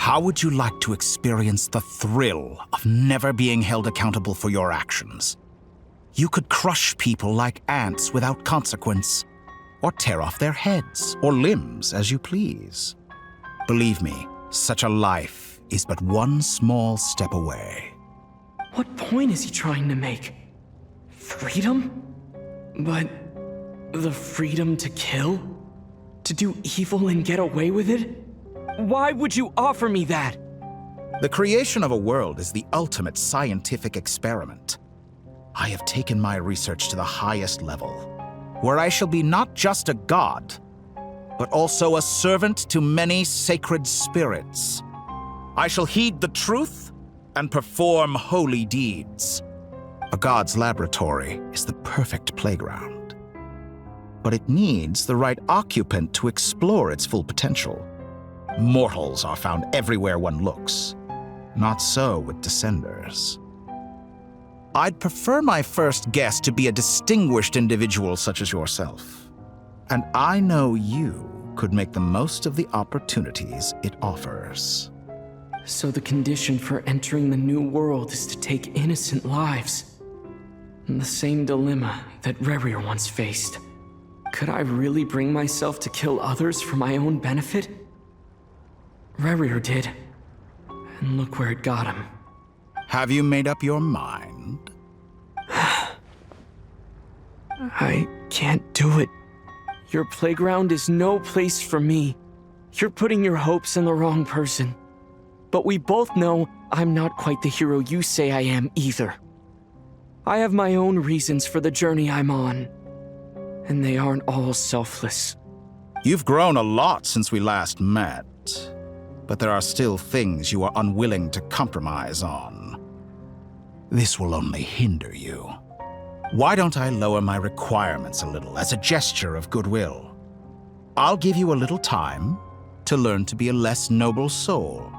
How would you like to experience the thrill of never being held accountable for your actions? You could crush people like ants without consequence, or tear off their heads or limbs as you please. Believe me, such a life is but one small step away. What point is he trying to make? Freedom? But the freedom to kill? To do evil and get away with it? Why would you offer me that? The creation of a world is the ultimate scientific experiment. I have taken my research to the highest level, where I shall be not just a god, but also a servant to many sacred spirits. I shall heed the truth and perform holy deeds. A god's laboratory is the perfect playground, but it needs the right occupant to explore its full potential. Mortals are found everywhere one looks. Not so with Descenders. I'd prefer my first guest to be a distinguished individual such as yourself. And I know you could make the most of the opportunities it offers. So the condition for entering the new world is to take innocent lives. The same dilemma that Rerir once faced. Could I really bring myself to kill others for my own benefit? Rerir did. And look where it got him. Have you made up your mind? I can't do it. Your playground is no place for me. You're putting your hopes in the wrong person. But we both know I'm not quite the hero you say I am either. I have my own reasons for the journey I'm on. And they aren't all selfless. You've grown a lot since we last met. But there are still things you are unwilling to compromise on. This will only hinder you. Why don't I lower my requirements a little as a gesture of goodwill? I'll give you a little time to learn to be a less noble soul.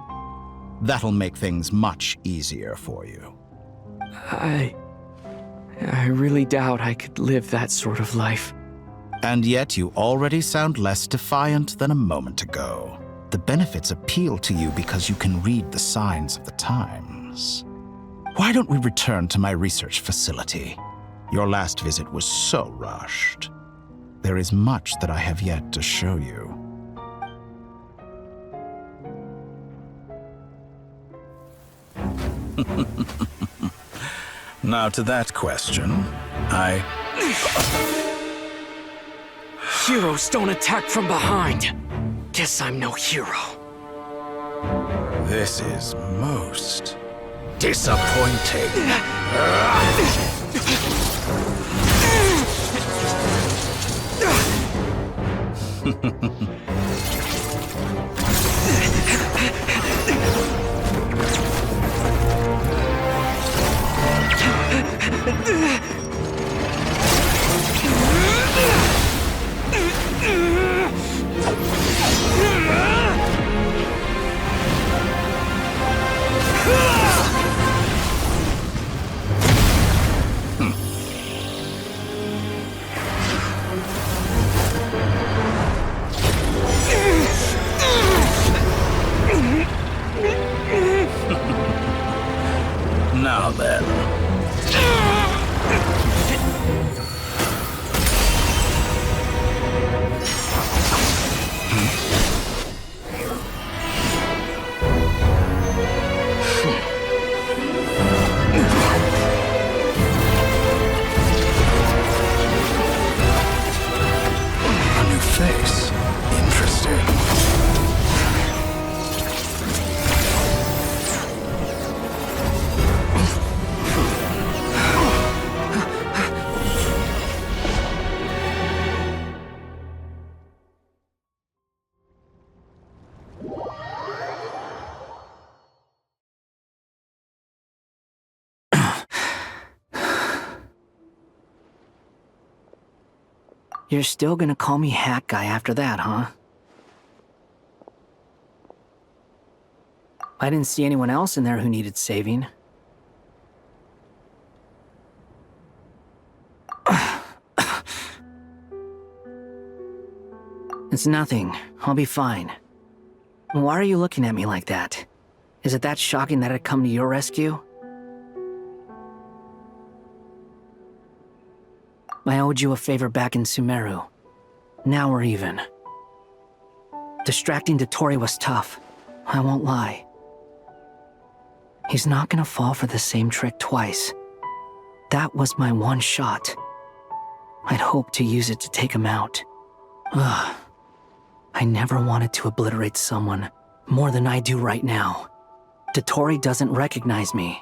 That'll make things much easier for you. I really doubt I could live that sort of life. And yet you already sound less defiant than a moment ago. The benefits appeal to you because you can read the signs of the times. Why don't we return to my research facility? Your last visit was so rushed. There is much that I have yet to show you. Now to that question, Heroes don't attack from behind. Guess I'm no hero. This is most disappointing. Now then. A new face. Interesting. You're still gonna call me Hat Guy after that, huh? I didn't see anyone else in there who needed saving. It's nothing. I'll be fine. Why are you looking at me like that? Is it that shocking that I'd come to your rescue? I owed you a favor back in Sumeru. Now we're even. Distracting Dotori was tough, I won't lie. He's not gonna fall for the same trick twice. That was my one shot. I'd hoped to use it to take him out. Ugh. I never wanted to obliterate someone more than I do right now. Dotori doesn't recognize me,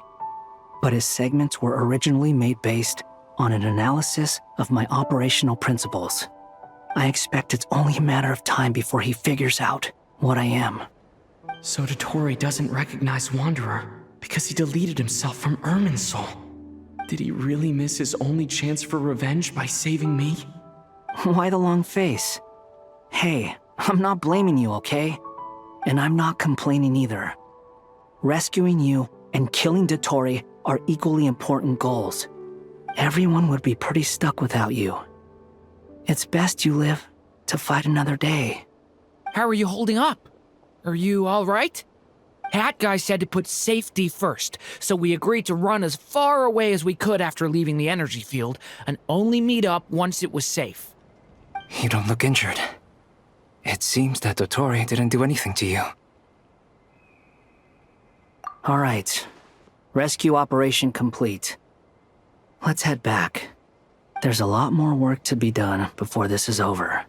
but his segments were originally made based on an analysis of my operational principles. I expect it's only a matter of time before he figures out what I am. So Dotori doesn't recognize Wanderer because he deleted himself from Irminsul. Did he really miss his only chance for revenge by saving me? Why the long face? Hey, I'm not blaming you, okay? And I'm not complaining either. Rescuing you and killing Dotori are equally important goals. Everyone would be pretty stuck without you. It's best you live to fight another day. How are you holding up? Are you all right? Hat Guy said to put safety first, so we agreed to run as far away as we could after leaving the energy field, and only meet up once it was safe. You don't look injured. It seems that Dotori didn't do anything to you. All right. Rescue operation complete. Let's head back. There's a lot more work to be done before this is over.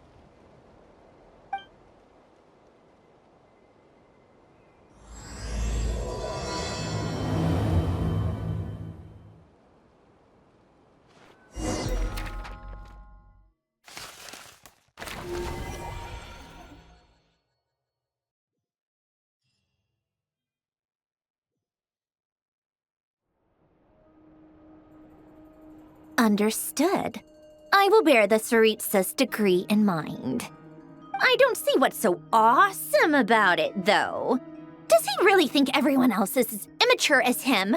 Understood. I will bear the Tsaritsa's degree in mind. I don't see what's so awesome about it, though. Does he really think everyone else is as immature as him?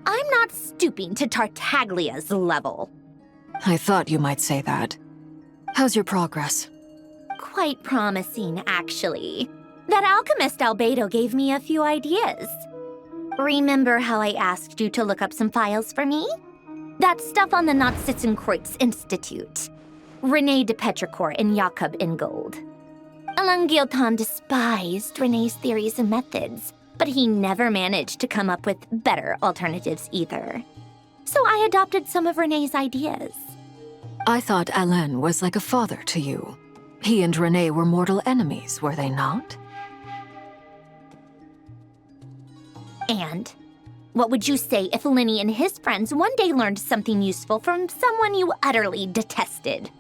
I'm not stooping to Tartaglia's level. I thought you might say that. How's your progress? Quite promising, actually. That alchemist Albedo gave me a few ideas. Remember how I asked you to look up some files for me? That stuff on the Nazi-Kreuz Institute. René de Petrichor and Jakob Ingold. Alain Guillotin despised René's theories and methods, but he never managed to come up with better alternatives either. So I adopted some of René's ideas. I thought Alain was like a father to you. He and René were mortal enemies, were they not? And what would you say if Lenny and his friends one day learned something useful from someone you utterly detested?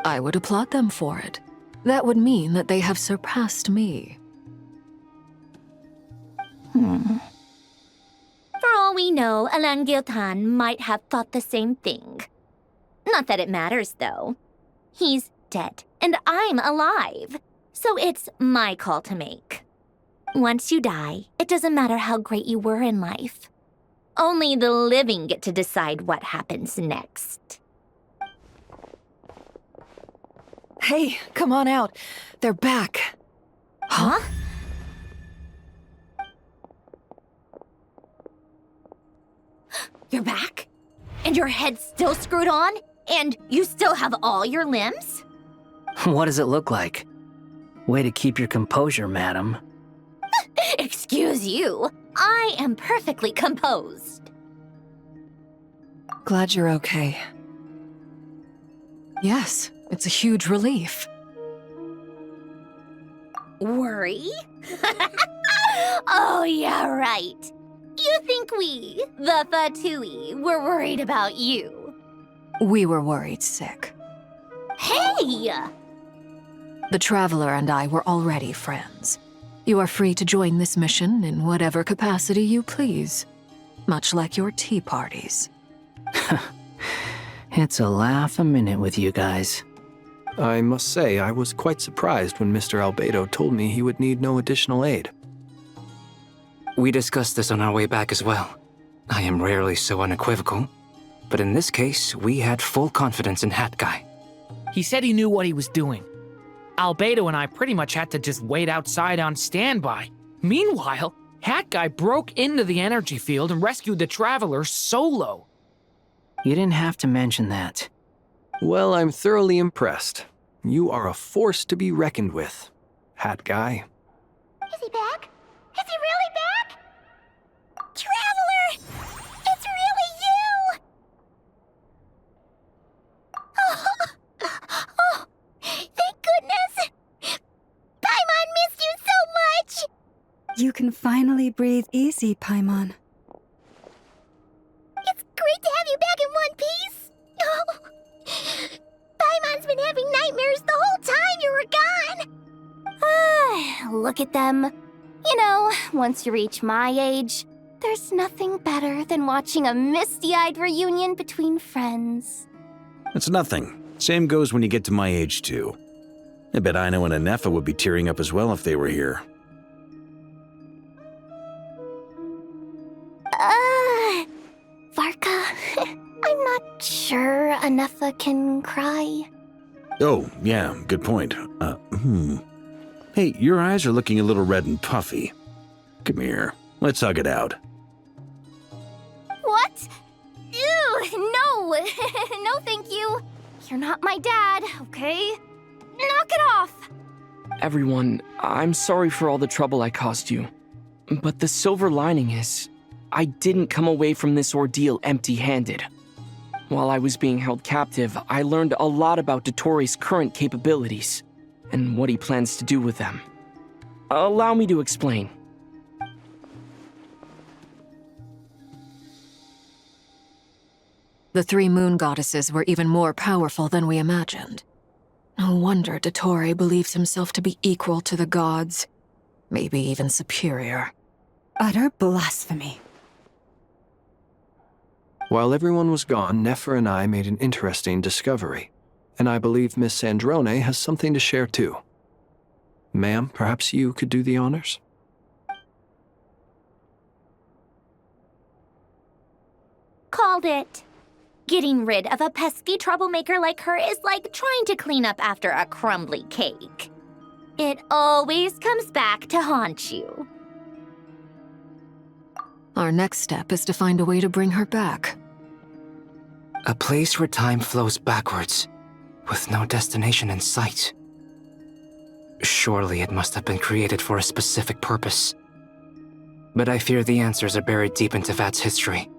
I would applaud them for it. That would mean that they have surpassed me. For all we know, Alain Guillotin might have thought the same thing. Not that it matters, though. He's dead, and I'm alive. So it's my call to make. Once you die, it doesn't matter how great you were in life. Only the living get to decide what happens next. Hey, come on out. They're back. Huh? You're back? And your head's still screwed on? And you still have all your limbs? What does it look like? Way to keep your composure, madam. Excuse you. I am perfectly composed. Glad you're okay. Yes, it's a huge relief. Worry? Oh, yeah, right. You think we, the Fatui, were worried about you? We were worried sick. Hey! The Traveler and I were already friends. You are free to join this mission in whatever capacity you please, much like your tea parties. It's a laugh a minute with you guys. I must say, I was quite surprised when Mr. Albedo told me he would need no additional aid. We discussed this on our way back as well. I am rarely so unequivocal, but in this case, we had full confidence in Hat Guy. He said he knew what he was doing. Albedo and I pretty much had to just wait outside on standby. Meanwhile, Hat Guy broke into the energy field and rescued the Traveler solo. You didn't have to mention that. Well, I'm thoroughly impressed. You are a force to be reckoned with, Hat Guy. Is he back? Is he really back? Traveler! It's really you! Oh, thank goodness! Paimon missed you so much! You can finally breathe easy, Paimon. It's great to have you back in one piece! Oh, Paimon's been having nightmares the whole time you were gone! Look at them. You know, once you reach my age, there's nothing better than watching a misty-eyed reunion between friends. It's nothing. Same goes when you get to my age, too. I bet Ino and Anefa would be tearing up as well if they were here. Varka, I'm not sure Anefa can cry. Oh, yeah, good point. Hey, your eyes are looking a little red and puffy. Come here, let's hug it out. What? Ew, no! No, thank you. You're not my dad, okay? Knock it off! Everyone, I'm sorry for all the trouble I caused you. But the silver lining is, I didn't come away from this ordeal empty-handed. While I was being held captive, I learned a lot about Dottoro's current capabilities, and what he plans to do with them. Allow me to explain. The three moon goddesses were even more powerful than we imagined. No wonder Dottore believes himself to be equal to the gods, maybe even superior. Utter blasphemy. While everyone was gone, Nefer and I made an interesting discovery, and I believe Miss Sandrone has something to share too. Ma'am, perhaps you could do the honors? Called it. Getting rid of a pesky troublemaker like her is like trying to clean up after a crumbly cake. It always comes back to haunt you. Our next step is to find a way to bring her back. A place where time flows backwards, with no destination in sight. Surely it must have been created for a specific purpose. But I fear the answers are buried deep in Tevat's history,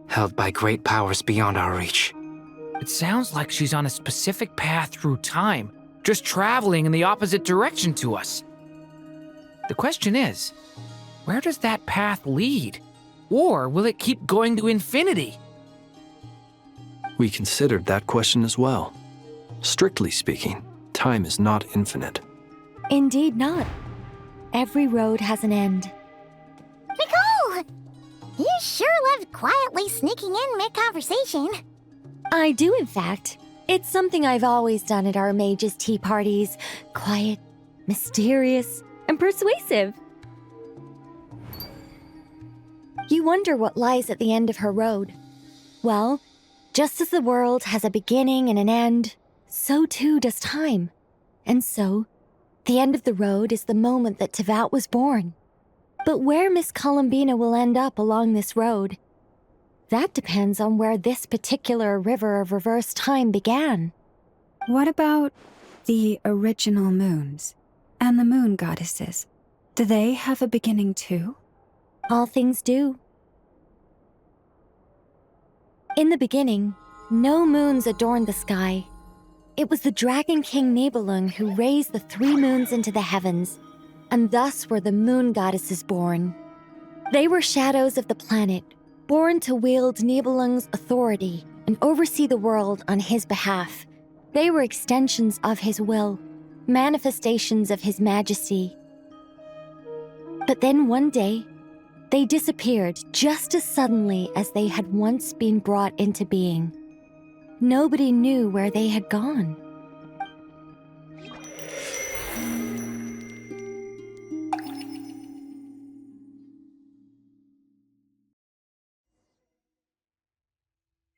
held by great powers beyond our reach. It sounds like she's on a specific path through time, just traveling in the opposite direction to us. The question is, where does that path lead? Or will it keep going to infinity? We considered that question as well. Strictly speaking, time is not infinite. Indeed not. Every road has an end. Nicole! You sure loved quietly sneaking in mid-conversation. I do, in fact. It's something I've always done at our mages' tea parties. Quiet, mysterious, and persuasive. You wonder what lies at the end of her road. Well, just as the world has a beginning and an end, so too does time. And so, the end of the road is the moment that Tevat was born. But where Miss Columbina will end up along this road, that depends on where this particular river of reverse time began. What about the original moons and the moon goddesses? Do they have a beginning too? All things do. In the beginning, no moons adorned the sky. It was the Dragon King Nibelung who raised the three moons into the heavens, and thus were the moon goddesses born. They were shadows of the planet, born to wield Nibelung's authority and oversee the world on his behalf. They were extensions of his will, manifestations of his majesty. But then one day, they disappeared just as suddenly as they had once been brought into being. Nobody knew where they had gone.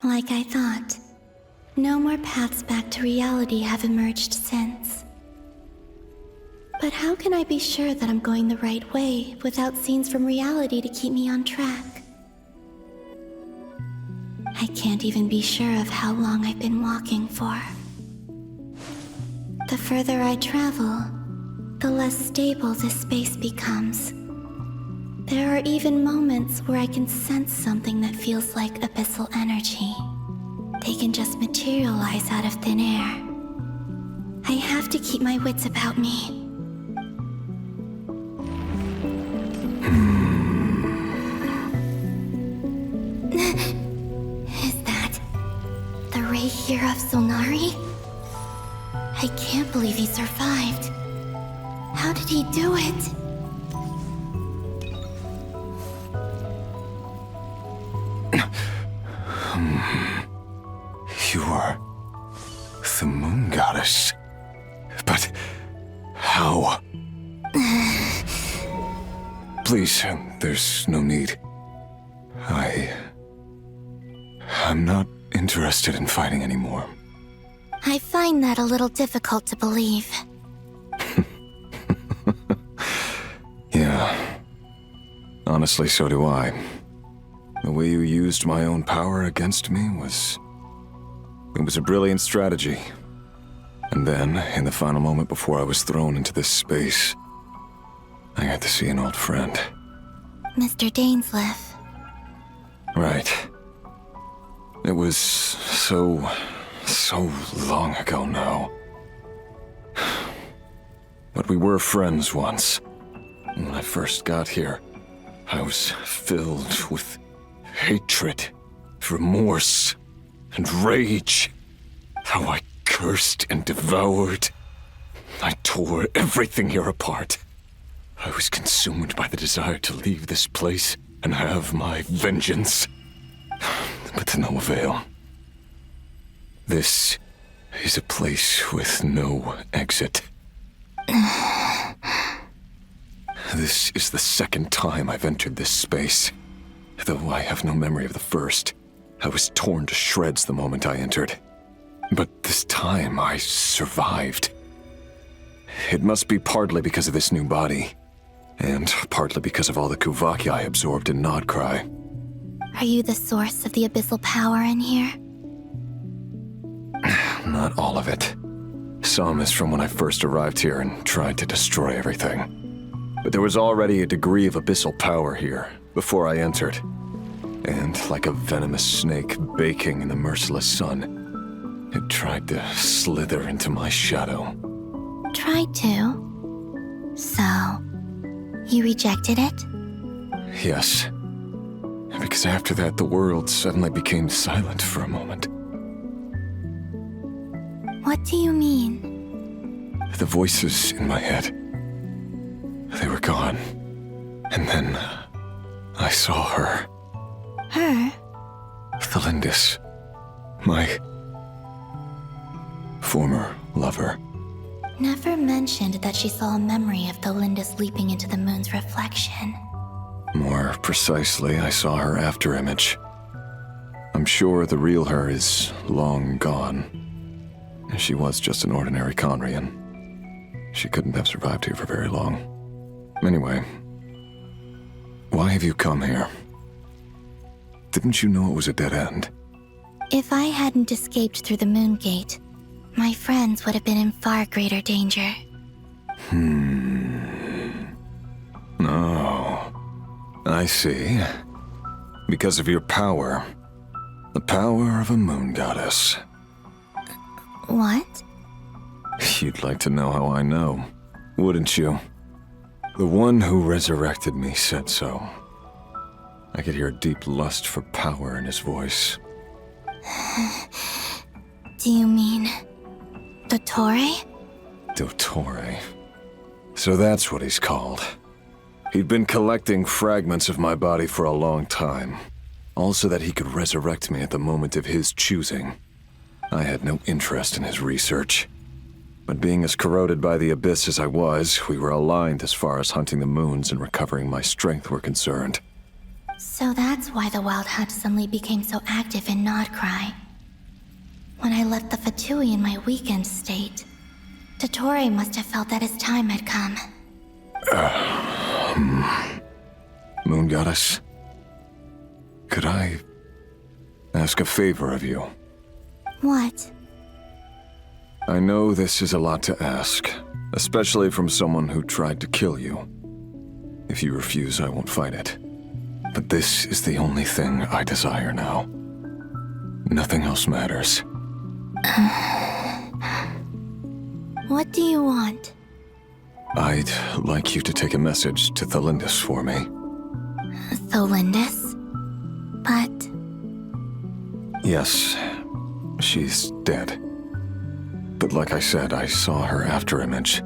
Like I thought, no more paths back to reality have emerged since. But how can I be sure that I'm going the right way without scenes from reality to keep me on track? I can't even be sure of how long I've been walking for. The further I travel, the less stable this space becomes. There are even moments where I can sense something that feels like abyssal energy. They can just materialize out of thin air. I have to keep my wits about me. Is that the Ray here of Solnari? I can't believe he survived. How did he do it? You are the moon goddess. But how? Please, there's no need. I'm not interested in fighting anymore. I find that a little difficult to believe. Yeah. Honestly, so do I. The way you used my own power against me was... It was a brilliant strategy. And then, in the final moment before I was thrown into this space, I got to see an old friend. Mr. Dainsleif. Right. It was so long ago now. But we were friends once. When I first got here, I was filled with hatred, remorse, and rage. How I cursed and devoured. I tore everything here apart. I was consumed by the desire to leave this place and have my vengeance. But to no avail. This is a place with no exit. This is the second time I've entered this space. Though I have no memory of the first. I was torn to shreds the moment I entered. But this time I survived. It must be partly because of this new body. And partly because of all the Kuvaki I absorbed in Krai. Are you the source of the abyssal power in here? Not all of it. Some is from when I first arrived here and tried to destroy everything. But there was already a degree of abyssal power here before I entered. And like a venomous snake baking in the merciless sun, it tried to slither into my shadow. Tried to? So, you rejected it? Yes. Because after that, the world suddenly became silent for a moment. What do you mean? The voices in my head, they were gone. And then I saw her. Her? Thelindis. My former lover. Never mentioned that she saw a memory of Thelindis leaping into the moon's reflection. More precisely, I saw her afterimage. I'm sure the real her is long gone. She was just an ordinary Conrian. She couldn't have survived here for very long. Anyway, why have you come here? Didn't you know it was a dead end? If I hadn't escaped through the moon gate, my friends would have been in far greater danger. Oh, I see. Because of your power. The power of a moon goddess. What? You'd like to know how I know, wouldn't you? The one who resurrected me said so. I could hear a deep lust for power in his voice. Do you mean... Dottore? Dottore. So that's what he's called. He'd been collecting fragments of my body for a long time. All so that he could resurrect me at the moment of his choosing. I had no interest in his research. But being as corroded by the abyss as I was, we were aligned as far as hunting the moons and recovering my strength were concerned. So that's why the Wild Hunt suddenly became so active in Krai. When I left the Fatui in my weakened state, Dottore must have felt that his time had come. Moon Goddess, could I ask a favor of you? What? I know this is a lot to ask, especially from someone who tried to kill you. If you refuse, I won't fight it. But this is the only thing I desire now. Nothing else matters. What do you want? I'd like you to take a message to Thalindis for me. Thalindis? But... Yes, she's dead. But like I said, I saw her afterimage.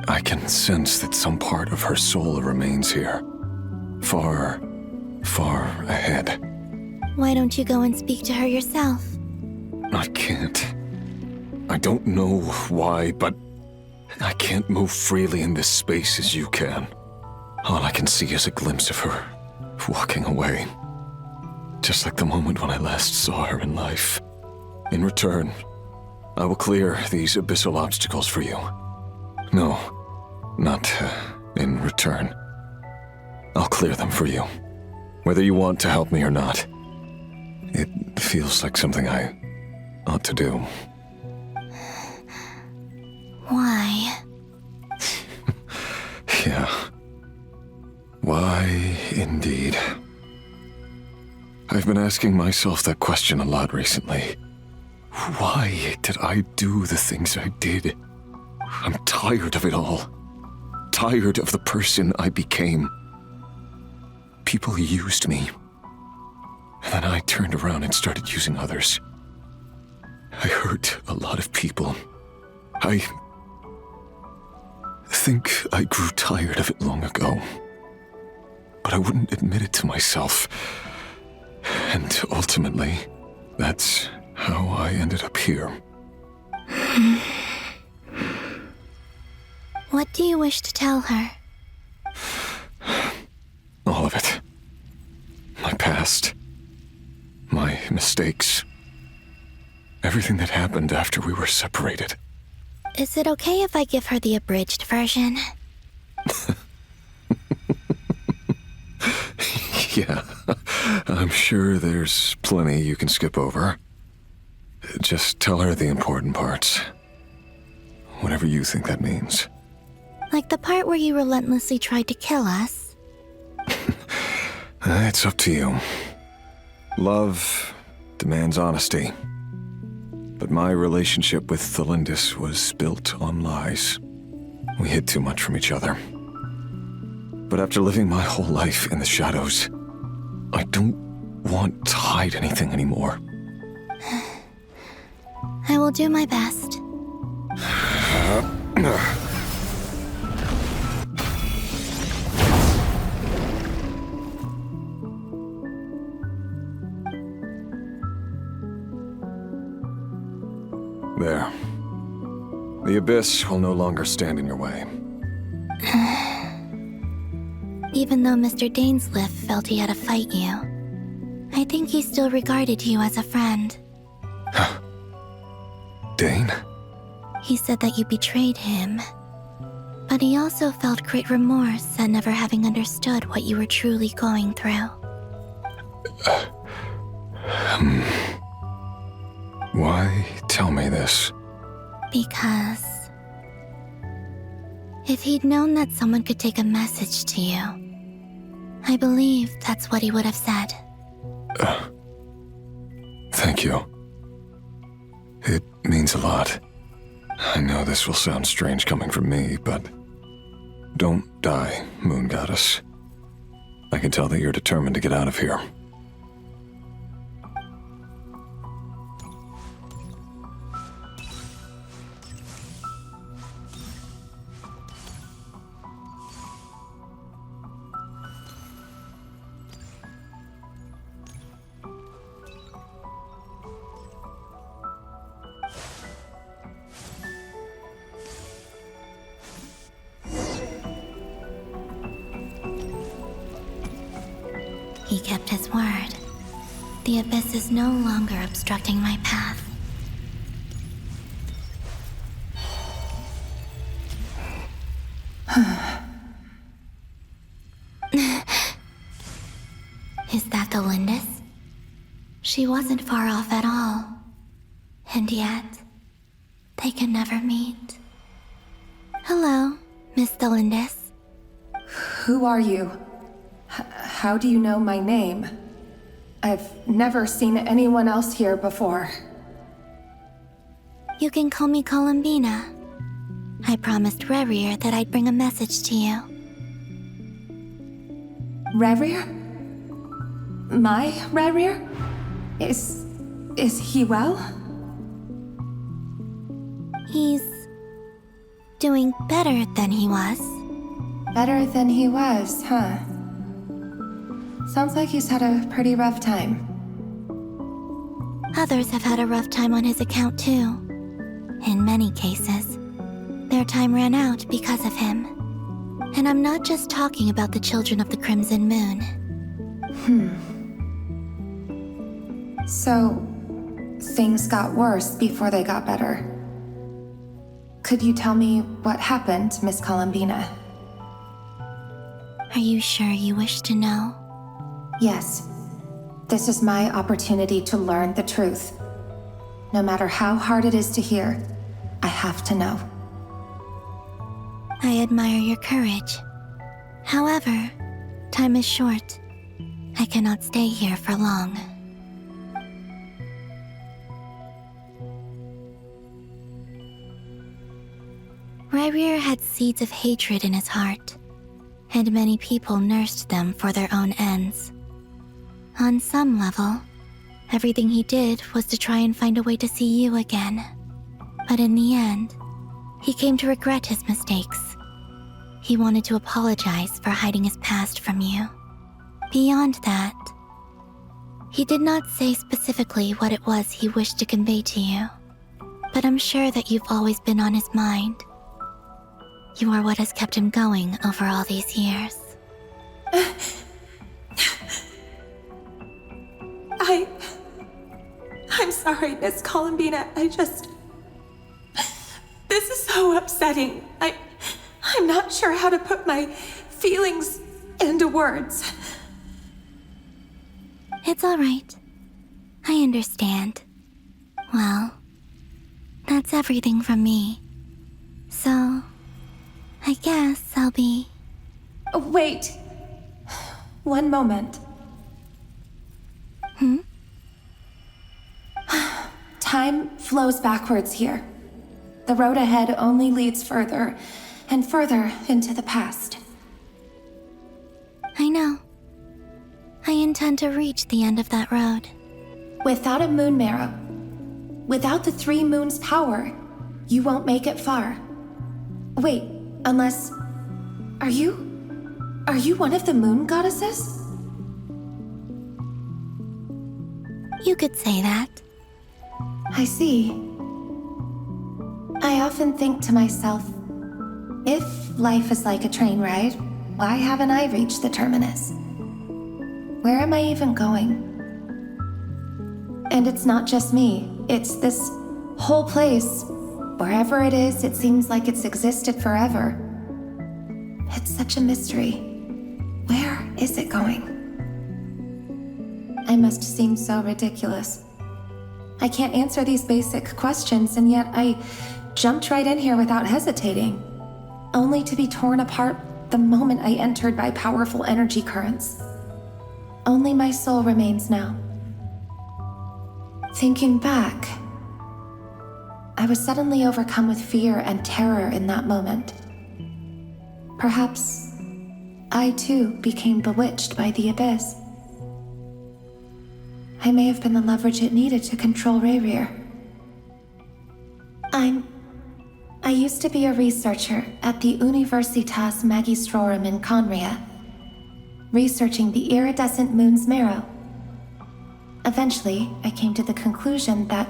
I can sense that some part of her soul remains here. Far, far ahead. why don't you go and speak to her yourself? I can't. I don't know why, but I can't move freely in this space as you can. All I can see is a glimpse of her walking away. Just like the moment when I last saw her in life. In return, I will clear these abyssal obstacles for you. No, not in return. I'll clear them for you. Whether you want to help me or not. It feels like something I ought to do. Why? Yeah. Why, indeed. I've been asking myself that question a lot recently. Why did I do the things I did? I'm tired of it all. Tired of the person I became. People used me. And then I turned around and started using others. I hurt a lot of people. I think I grew tired of it long ago. But I wouldn't admit it to myself. And ultimately, that's how I ended up here. What do you wish to tell her? All of it. My past. My mistakes. Everything that happened after we were separated. Is it okay if I give her the abridged version? Yeah, I'm sure there's plenty you can skip over. Just tell her the important parts. Whatever you think that means. Like the part where you relentlessly tried to kill us? It's up to you. Love demands honesty. But my relationship with Thalindis was built on lies. We hid too much from each other. But after living my whole life in the shadows, I don't want to hide anything anymore. I will do my best. There. The abyss will no longer stand in your way. Even though Mr. Dainsliff felt he had to fight you, I think he still regarded you as a friend. Dane? He said that you betrayed him, but he also felt great remorse at never having understood what you were truly going through. Why tell me this? Because if he'd known that someone could take a message to you, I believe that's what he would have said. Thank you. It means a lot. I know this will sound strange coming from me, but don't die, Moon Goddess. I can tell that you're determined to get out of here. He kept his word. The abyss is no longer obstructing my path. She wasn't far off at all. And yet, they can never meet. Hello, Miss Delindis. Who are you? How do you know my name? I've never seen anyone else here before. You can call me Columbina. I promised Rerir that I'd bring a message to you. Rerir? My Rerir? Is he well? He's doing better than he was. Better than he was, huh? Sounds like he's had a pretty rough time. Others have had a rough time on his account too. In many cases, their time ran out because of him. And I'm not just talking about the children of the Crimson Moon. So, things got worse before they got better. Could you tell me what happened, Miss Columbina? Are you sure you wish to know? Yes. This is my opportunity to learn the truth. No matter how hard it is to hear, I have to know. I admire your courage. However, time is short. I cannot stay here for long. Rerir had seeds of hatred in his heart, and many people nursed them for their own ends. On some level, everything he did was to try and find a way to see you again. But in the end, he came to regret his mistakes. He wanted to apologize for hiding his past from you. Beyond that, he did not say specifically what it was he wished to convey to you, but I'm sure that you've always been on his mind. You are what has kept him going over all these years. I'm sorry, Miss Columbina. This is so upsetting. I'm not sure how to put my feelings into words. It's all right. I understand. Well, that's everything from me. So, I guess I'll be... Wait. One moment. Time flows backwards here. The road ahead only leads further and further into the past. I know. I intend to reach the end of that road. Without a moon marrow, without the 3 moons' power, you won't make it far. Wait, unless... Are you one of the moon goddesses? You could say that. I see. I often think to myself, if life is like a train ride, why haven't I reached the terminus? Where am I even going? And it's not just me, it's this whole place. Wherever it is, it seems like it's existed forever. It's such a mystery. Where is it going? I must seem so ridiculous. I can't answer these basic questions, and yet I jumped right in here without hesitating, only to be torn apart the moment I entered by powerful energy currents. Only my soul remains now. Thinking back, I was suddenly overcome with fear and terror in that moment. Perhaps I too became bewitched by the abyss. I may have been the leverage it needed to control Rerir. I used to be a researcher at the Universitas Magistrorum in Conria, researching the iridescent moon's marrow. Eventually, I came to the conclusion that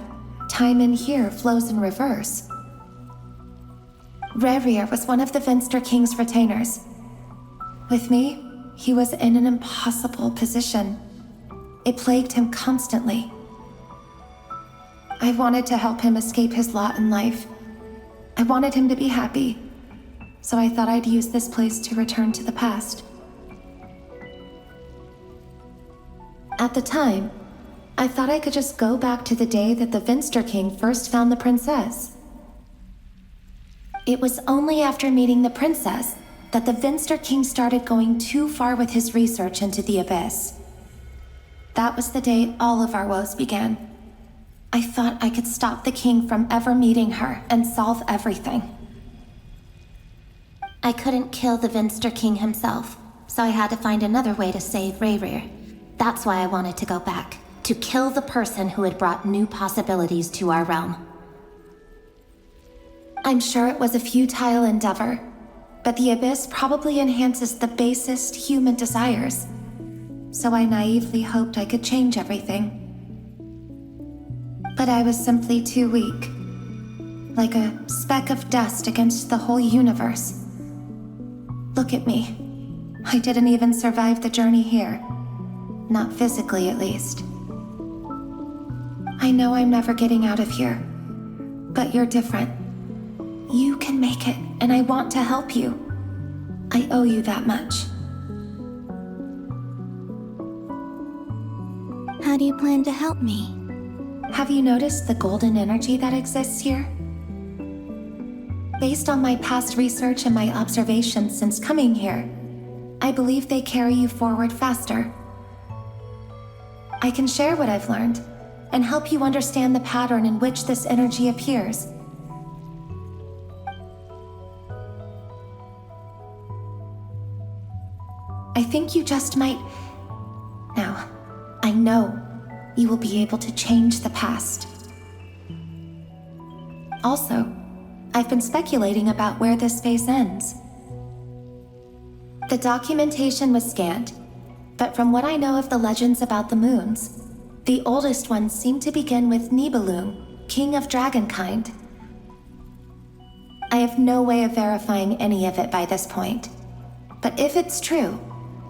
time in here flows in reverse. Rerir was one of the Venster King's retainers. With me, he was in an impossible position. It plagued him constantly. I wanted to help him escape his lot in life. I wanted him to be happy, so I thought I'd use this place to return to the past. At the time, I thought I could just go back to the day that the Vinster King first found the princess. It was only after meeting the princess that the Vinster King started going too far with his research into the abyss. That was the day all of our woes began. I thought I could stop the king from ever meeting her and solve everything. I couldn't kill the Vinster King himself, so I had to find another way to save Rayrir. That's why I wanted to go back, to kill the person who had brought new possibilities to our realm. I'm sure it was a futile endeavor, but the abyss probably enhances the basest human desires. So I naively hoped I could change everything. But I was simply too weak. Like a speck of dust against the whole universe. Look at me. I didn't even survive the journey here. Not physically, at least. I know I'm never getting out of here. But you're different. You can make it, and I want to help you. I owe you that much. How do you plan to help me? Have you noticed the golden energy that exists here? Based on my past research and my observations since coming here, I believe they carry you forward faster. I can share what I've learned and help you understand the pattern in which this energy appears. I think you just might... Now, I know you will be able to change the past. Also, I've been speculating about where this space ends. The documentation was scanned, but from what I know of the legends about the moons, the oldest ones seem to begin with Nibelung, king of dragonkind. I have no way of verifying any of it by this point, but if it's true,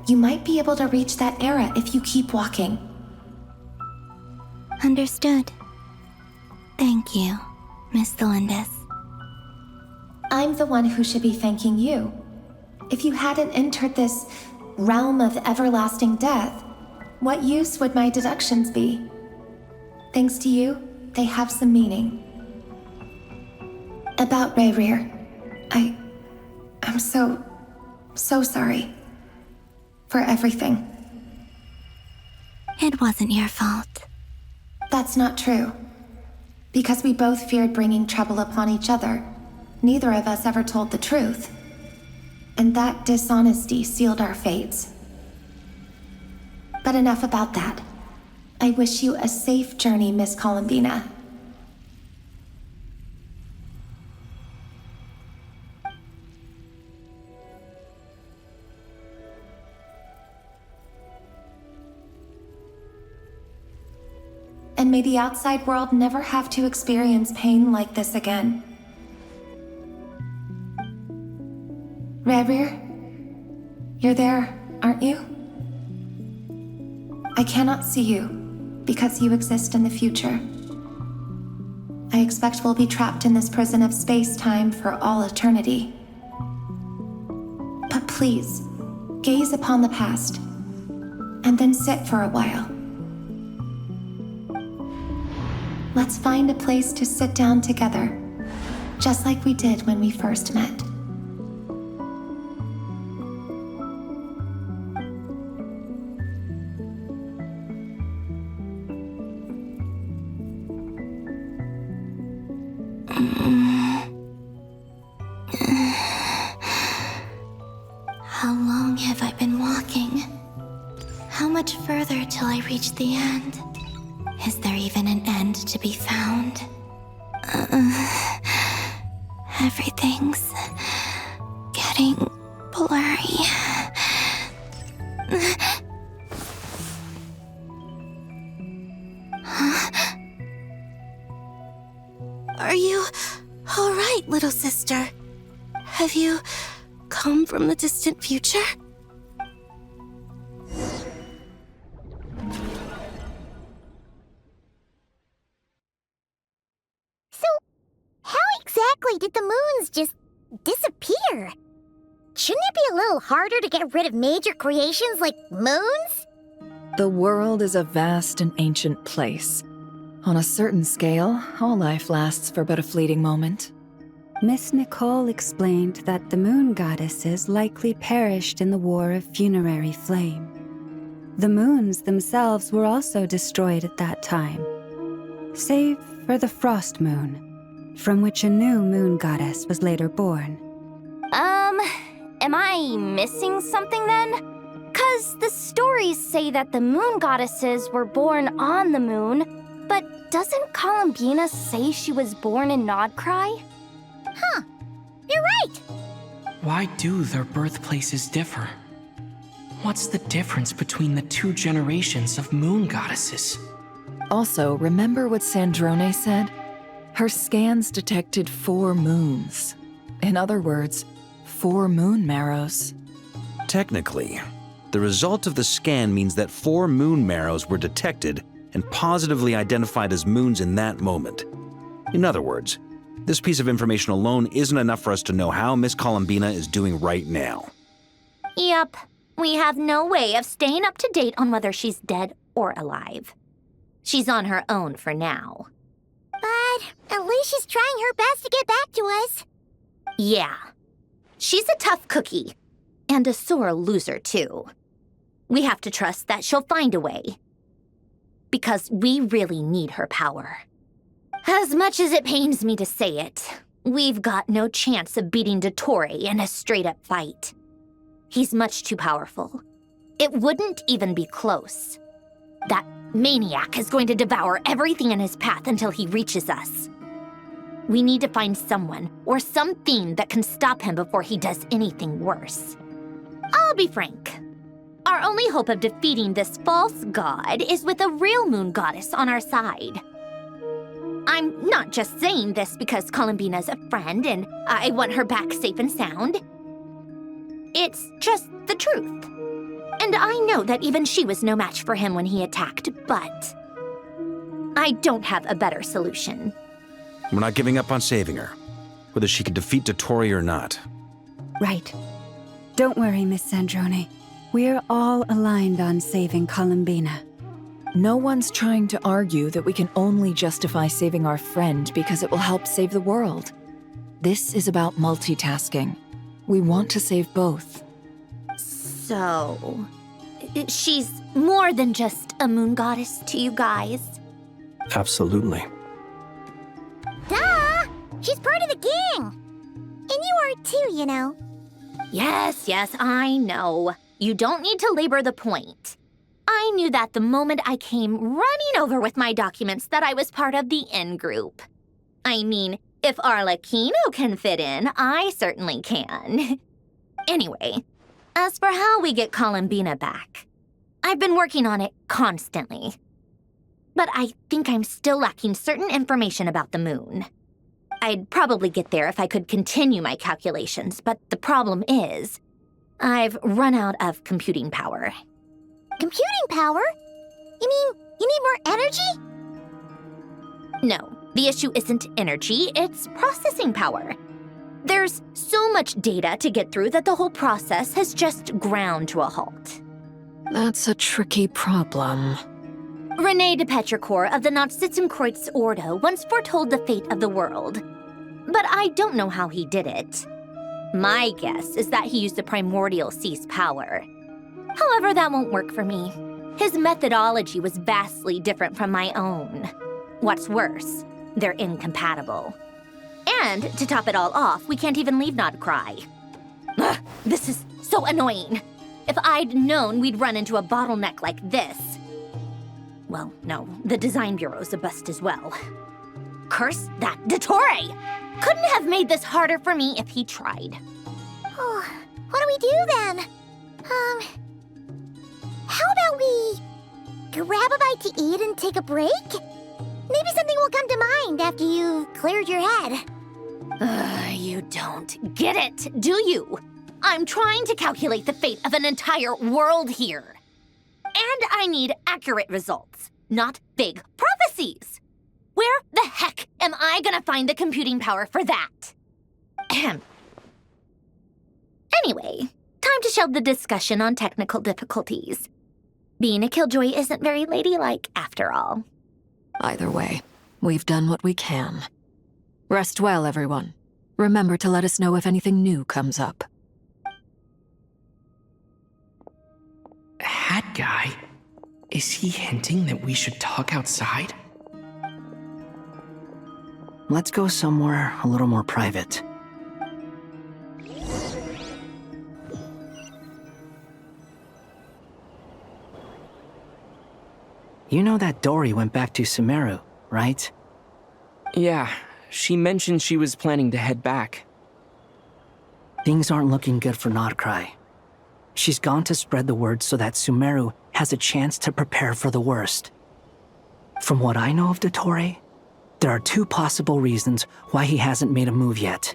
you might be able to reach that era if you keep walking. Understood. Thank you, Miss Thelindis. I'm the one who should be thanking you. If you hadn't entered this realm of everlasting death, what use would my deductions be? Thanks to you, they have some meaning. About Rayrir, I'm so sorry. For everything. It wasn't your fault. That's not true. Because we both feared bringing trouble upon each other, neither of us ever told the truth. And that dishonesty sealed our fates. But enough about that. I wish you a safe journey, Miss Columbina. And may the outside world never have to experience pain like this again. Rayrir, you're there, aren't you? I cannot see you, because you exist in the future. I expect we'll be trapped in this prison of space-time for all eternity. But please, gaze upon the past, and then sit for a while. Let's find a place to sit down together, just like we did when we first met. How long have I been walking? How much further till I reach the end? Is there even an end to be found? Everything's getting blurry. Huh? Are you all right, little sister? Have you come from the distant future? Exactly did the moons just disappear? Shouldn't it be a little harder to get rid of major creations like moons? The world is a vast and ancient place. On a certain scale, all life lasts for but a fleeting moment. Miss Nicole explained that the moon goddesses likely perished in the War of Funerary Flame. The moons themselves were also destroyed at that time, save for the Frost Moon, from which a new moon goddess was later born. Am I missing something then? 'Cause the stories say that the moon goddesses were born on the moon, but doesn't Columbina say she was born in Krai? Huh, you're right! Why do their birthplaces differ? What's the difference between the two generations of moon goddesses? Also, remember what Sandrone said? Her scans detected 4 moons. In other words, 4 moon marrows. Technically, the result of the scan means that 4 moon marrows were detected and positively identified as moons in that moment. In other words, this piece of information alone isn't enough for us to know how Miss Columbina is doing right now. Yep, we have no way of staying up to date on whether she's dead or alive. She's on her own for now. But at least she's trying her best to get back to us. Yeah. She's a tough cookie. And a sore loser, too. We have to trust that she'll find a way. Because we really need her power. As much as it pains me to say it, we've got no chance of beating Dottore in a straight-up fight. He's much too powerful. It wouldn't even be close. That maniac is going to devour everything in his path until he reaches us. We need to find someone or something that can stop him before he does anything worse. I'll be frank. Our only hope of defeating this false god is with a real moon goddess on our side. I'm not just saying this because Columbina's a friend and I want her back safe and sound. It's just the truth. And I know that even she was no match for him when he attacked, but I don't have a better solution. We're not giving up on saving her, whether she can defeat Dottore or not. Right. Don't worry, Miss Sandrone. We're all aligned on saving Columbina. No one's trying to argue that we can only justify saving our friend because it will help save the world. This is about multitasking. We want to save both. So, she's more than just a moon goddess to you guys? Absolutely. Duh! She's part of the gang! And you are too, you know. Yes, I know. You don't need to labor the point. I knew that the moment I came running over with my documents that I was part of the in-group. I mean, if Arlecchino can fit in, I certainly can. Anyway, as for how we get Columbina back, I've been working on it constantly. But I think I'm still lacking certain information about the moon. I'd probably get there if I could continue my calculations, but the problem is, I've run out of computing power. Computing power? You mean you need more energy? No, the issue isn't energy, it's processing power. There's so much data to get through that the whole process has just ground to a halt. That's a tricky problem. René de Petrichor of the Nazissenkreuz Ordo once foretold the fate of the world. But I don't know how he did it. My guess is that he used the primordial sea's power. However, that won't work for me. His methodology was vastly different from my own. What's worse, they're incompatible. And to top it all off, we can't even leave Krai. Ugh, this is so annoying. If I'd known we'd run into a bottleneck like this. Well, no, the design bureau's a bust as well. Curse that Dottore! Couldn't have made this harder for me if he tried. Oh, what do we do then? How about we grab a bite to eat and take a break? Maybe something will come to mind after you've cleared your head. You don't get it, do you? I'm trying to calculate the fate of an entire world here. And I need accurate results, not big prophecies. Where the heck am I gonna find the computing power for that? Anyway, time to shelve the discussion on technical difficulties. Being a killjoy isn't very ladylike, after all. Either way, we've done what we can. Rest well, everyone. Remember to let us know if anything new comes up. Hat guy? Is he hinting that we should talk outside? Let's go somewhere a little more private. You know that Dory went back to Sumeru, right? Yeah, she mentioned she was planning to head back. Things aren't looking good for Krai. She's gone to spread the word so that Sumeru has a chance to prepare for the worst. From what I know of Dottore, there are two possible reasons why he hasn't made a move yet.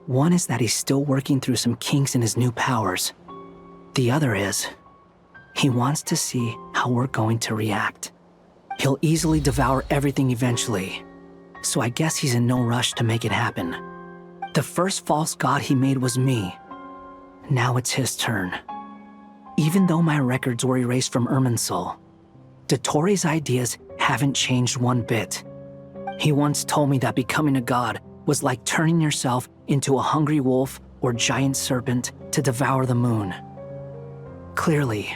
One is that he's still working through some kinks in his new powers. The other is, he wants to see how we're going to react. He'll easily devour everything eventually, so I guess he's in no rush to make it happen. The first false god he made was me. Now it's his turn. Even though my records were erased from Irminsul, Dottore's ideas haven't changed one bit. He once told me that becoming a god was like turning yourself into a hungry wolf or giant serpent to devour the moon. Clearly,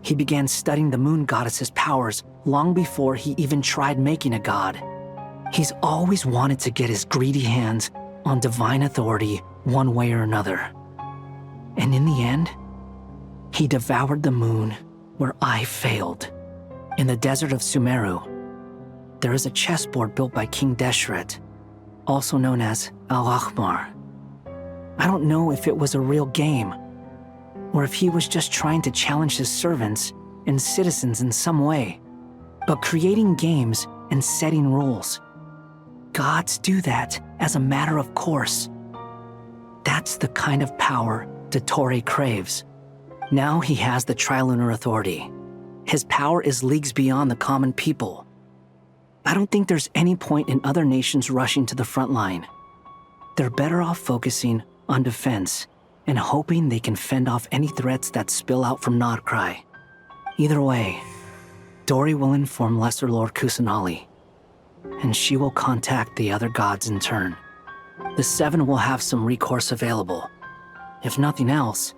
he began studying the moon goddess's powers long before he even tried making a god. He's always wanted to get his greedy hands on divine authority one way or another. And in the end, he devoured the moon where I failed. In the desert of Sumeru, there is a chessboard built by King Deshret, also known as Al-Ahmar. I don't know if it was a real game, or if he was just trying to challenge his servants and citizens in some way. But creating games and setting rules, gods do that as a matter of course. That's the kind of power Dottore craves. Now he has the Trilunar Authority. His power is leagues beyond the common people. I don't think there's any point in other nations rushing to the front line. They're better off focusing on defense and hoping they can fend off any threats that spill out from Krai. Either way, Dory will inform Lesser Lord Kusanali, and she will contact the other gods in turn. The Seven will have some recourse available. If nothing else,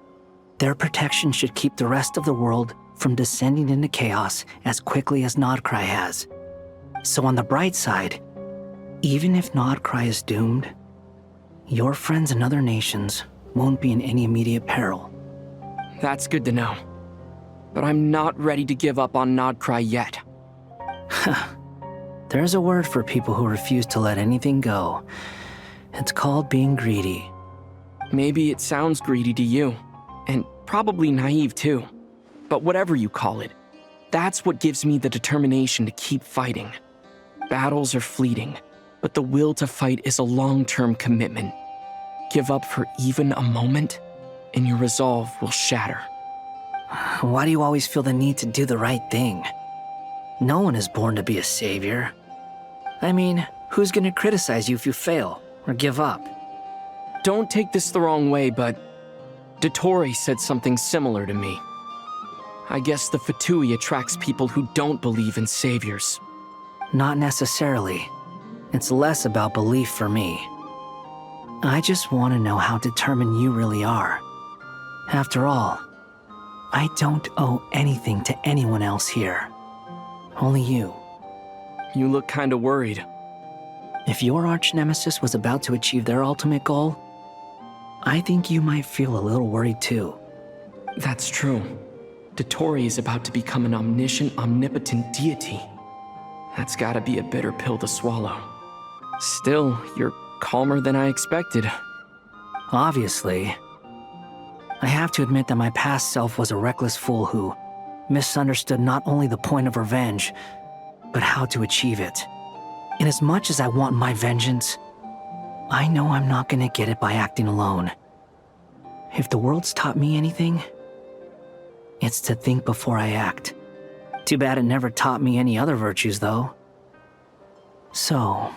their protection should keep the rest of the world from descending into chaos as quickly as Krai has. So on the bright side, even if Krai is doomed, your friends in other nations won't be in any immediate peril. That's good to know. But I'm not ready to give up on Krai yet. There's a word for people who refuse to let anything go. It's called being greedy. Maybe it sounds greedy to you, and probably naive too. But whatever you call it, that's what gives me the determination to keep fighting. Battles are fleeting, but the will to fight is a long-term commitment. Give up for even a moment, and your resolve will shatter. Why do you always feel the need to do the right thing? No one is born to be a savior. I mean, who's gonna criticize you if you fail or give up? Don't take this the wrong way, but Dottore said something similar to me. I guess the Fatui attracts people who don't believe in saviors. Not necessarily. It's less about belief for me. I just want to know how determined you really are. After all, I don't owe anything to anyone else here. Only you. You look kinda worried. If your arch-nemesis was about to achieve their ultimate goal, I think you might feel a little worried too. That's true. Dottore is about to become an omniscient, omnipotent deity. That's gotta be a bitter pill to swallow. Still, you're calmer than I expected. Obviously. I have to admit that my past self was a reckless fool who misunderstood not only the point of revenge, but how to achieve it. And as much as I want my vengeance, I know I'm not gonna get it by acting alone. If the world's taught me anything, it's to think before I act. Too bad it never taught me any other virtues, though. So,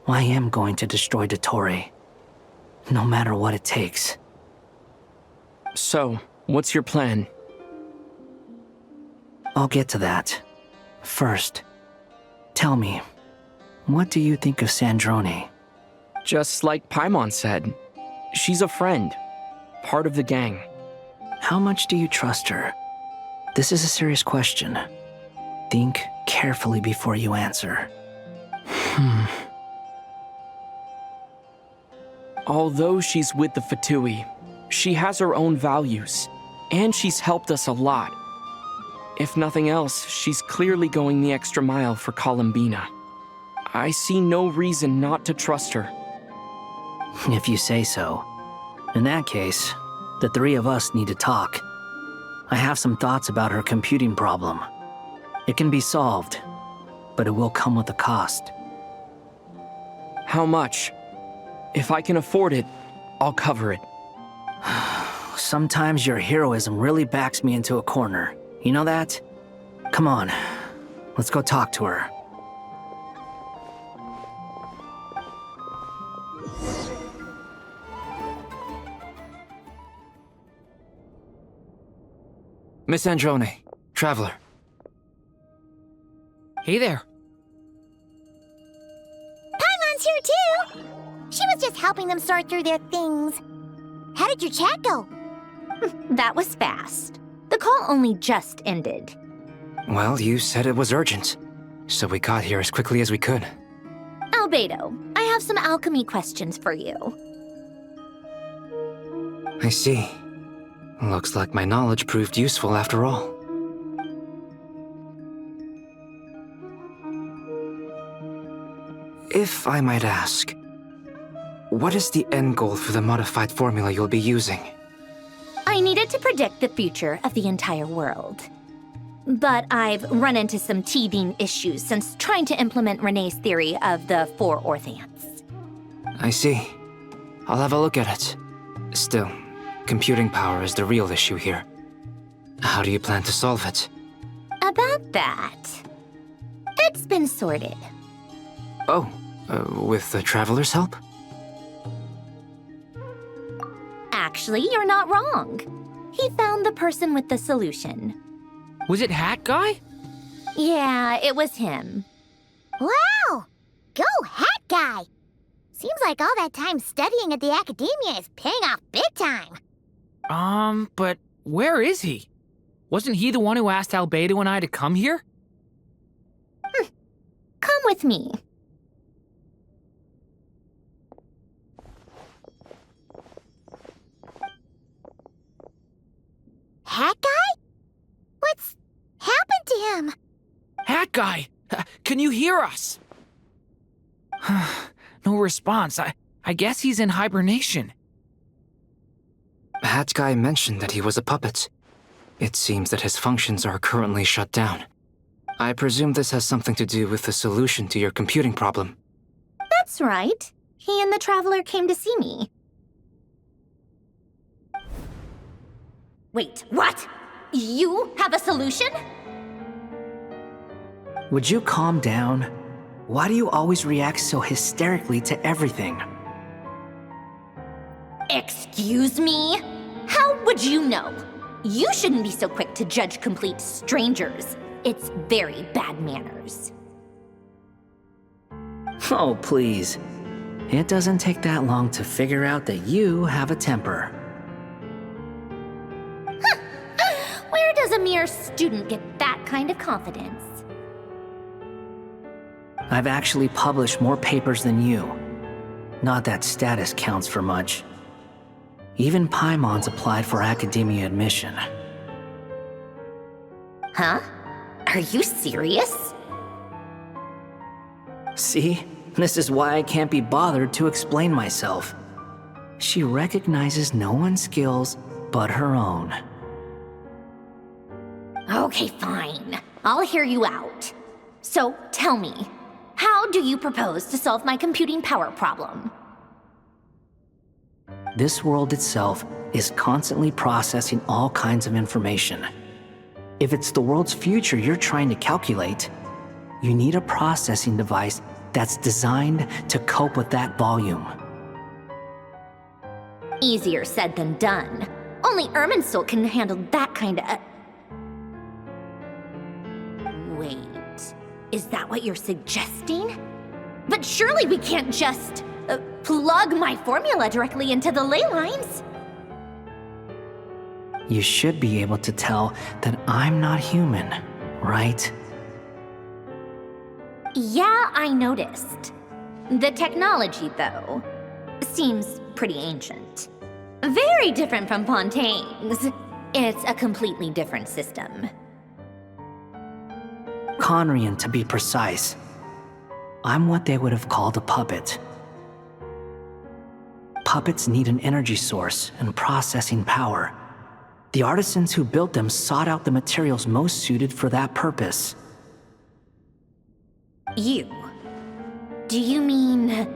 I am going to destroy Dottore, no matter what it takes. So, what's your plan? I'll get to that. First, tell me, what do you think of Sandrone? Just like Paimon said, she's a friend, part of the gang. How much do you trust her? This is a serious question. Think carefully before you answer. Although she's with the Fatui, she has her own values, and she's helped us a lot. If nothing else, she's clearly going the extra mile for Columbina. I see no reason not to trust her. If you say so. In that case, the three of us need to talk. I have some thoughts about her computing problem. It can be solved, but it will come with a cost. How much? If I can afford it, I'll cover it. Sometimes your heroism really backs me into a corner. You know that? Come on, let's go talk to her. Miss Androne, Traveler. Hey there. Paimon's here too! She was just helping them sort through their things. How did your chat go? That was fast. The call only just ended. Well, you said it was urgent, so we got here as quickly as we could. Albedo, I have some alchemy questions for you. I see. Looks like my knowledge proved useful after all. If I might ask, what is the end goal for the modified formula you'll be using? I needed to predict the future of the entire world. But I've run into some teething issues since trying to implement Renee's theory of the 4 Orthants. I see. I'll have a look at it. Still, computing power is the real issue here. How do you plan to solve it? About that, it's been sorted. Oh, with the Traveler's help? Actually, you're not wrong. He found the person with the solution. Was it Hat Guy? Yeah, it was him. Wow! Go Hat Guy! Seems like all that time studying at the academia is paying off big time. But where is he? Wasn't he the one who asked Albedo and I to come here? Come with me. Hat Guy? What's happened to him? Hat Guy! Can you hear us? No response. I guess he's in hibernation. Hat Guy mentioned that he was a puppet. It seems that his functions are currently shut down. I presume this has something to do with the solution to your computing problem. That's right. He and the Traveler came to see me. Wait, what? You have a solution? Would you calm down? Why do you always react so hysterically to everything? Excuse me? How would you know? You shouldn't be so quick to judge complete strangers. It's very bad manners. Oh, please. It doesn't take that long to figure out that you have a temper. Where does a mere student get that kind of confidence? I've actually published more papers than you. Not that status counts for much. Even Paimon's applied for academia admission. Huh? Are you serious? See? This is why I can't be bothered to explain myself. She recognizes no one's skills but her own. Okay, fine. I'll hear you out. So, tell me, how do you propose to solve my computing power problem? This world itself is constantly processing all kinds of information. If it's the world's future you're trying to calculate, you need a processing device that's designed to cope with that volume. Easier said than done. Only Irminsul can handle that kind of... Is that what you're suggesting? But surely we can't just plug my formula directly into the ley lines. You should be able to tell that I'm not human, right? Yeah, I noticed. The technology, though, seems pretty ancient. Very different from Fontaine's. It's a completely different system. Conrian, to be precise. I'm what they would have called a puppet. Puppets need an energy source and processing power. The artisans who built them sought out the materials most suited for that purpose. You? Do you mean...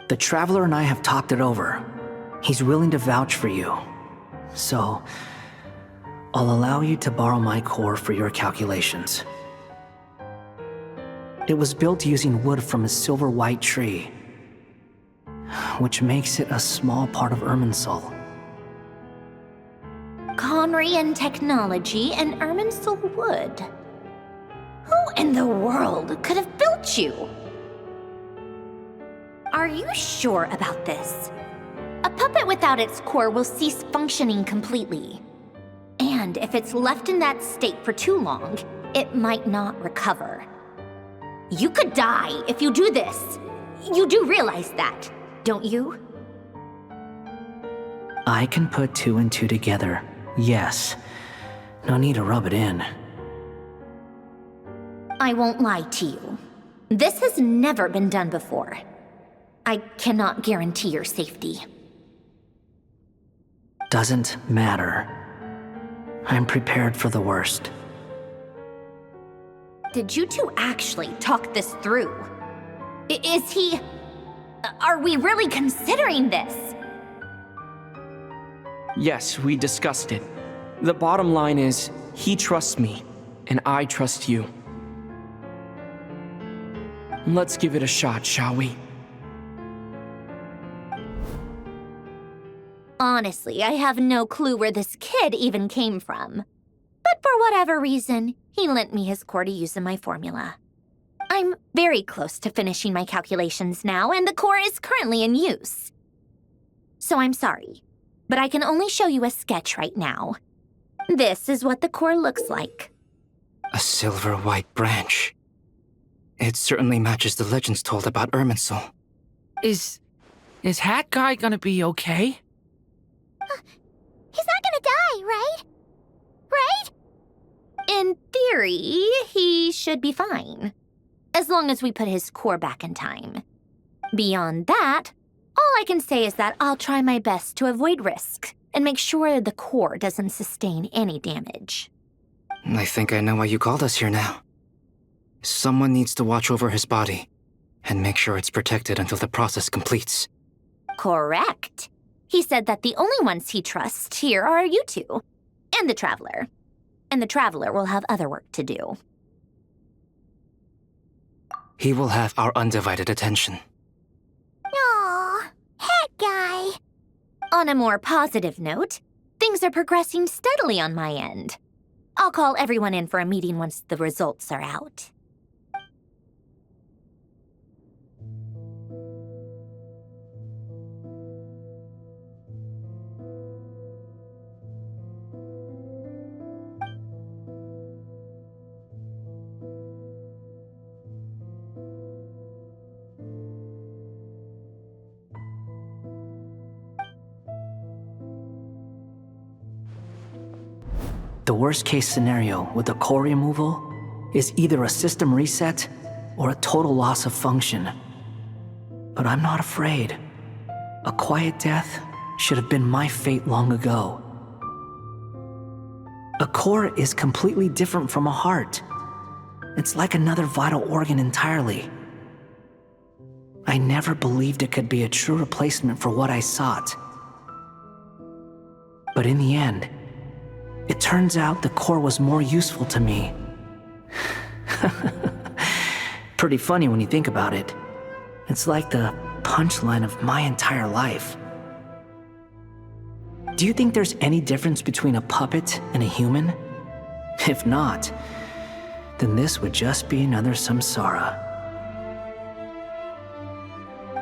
The Traveler and I have talked it over. He's willing to vouch for you. So, I'll allow you to borrow my core for your calculations. It was built using wood from a silver white tree, which makes it a small part of Irminsul. Conrian technology and Irminsul wood. Who in the world could have built you? Are you sure about this? A puppet without its core will cease functioning completely. And if it's left in that state for too long, it might not recover. You could die if you do this. You do realize that, don't you? I can put 2 and 2 together, yes. No need to rub it in. I won't lie to you. This has never been done before. I cannot guarantee your safety. Doesn't matter. I'm prepared for the worst. Did you two actually talk this through? Is he... Are we really considering this? Yes, we discussed it. The bottom line is, he trusts me, and I trust you. Let's give it a shot, shall we? Honestly, I have no clue where this kid even came from. But for whatever reason, he lent me his core to use in my formula. I'm very close to finishing my calculations now, and the core is currently in use. So I'm sorry, but I can only show you a sketch right now. This is what the core looks like. A silver white branch. It certainly matches the legends told about Irminsul. Is Hat Guy gonna be okay? He's not gonna die, right? Right? In theory, he should be fine. As long as we put his core back in time. Beyond that, all I can say is that I'll try my best to avoid risk and make sure the core doesn't sustain any damage. I think I know why you called us here now. Someone needs to watch over his body and make sure it's protected until the process completes. Correct. He said that the only ones he trusts here are you two, and the Traveler. And the Traveler will have other work to do. He will have our undivided attention. Aw, Hat Guy. On a more positive note, things are progressing steadily on my end. I'll call everyone in for a meeting once the results are out. The worst case scenario with the core removal is either a system reset or a total loss of function. But I'm not afraid. A quiet death should have been my fate long ago. A core is completely different from a heart. It's like another vital organ entirely. I never believed it could be a true replacement for what I sought. But in the end, it turns out the core was more useful to me. Pretty funny when you think about it. It's like the punchline of my entire life. Do you think there's any difference between a puppet and a human? If not, then this would just be another samsara.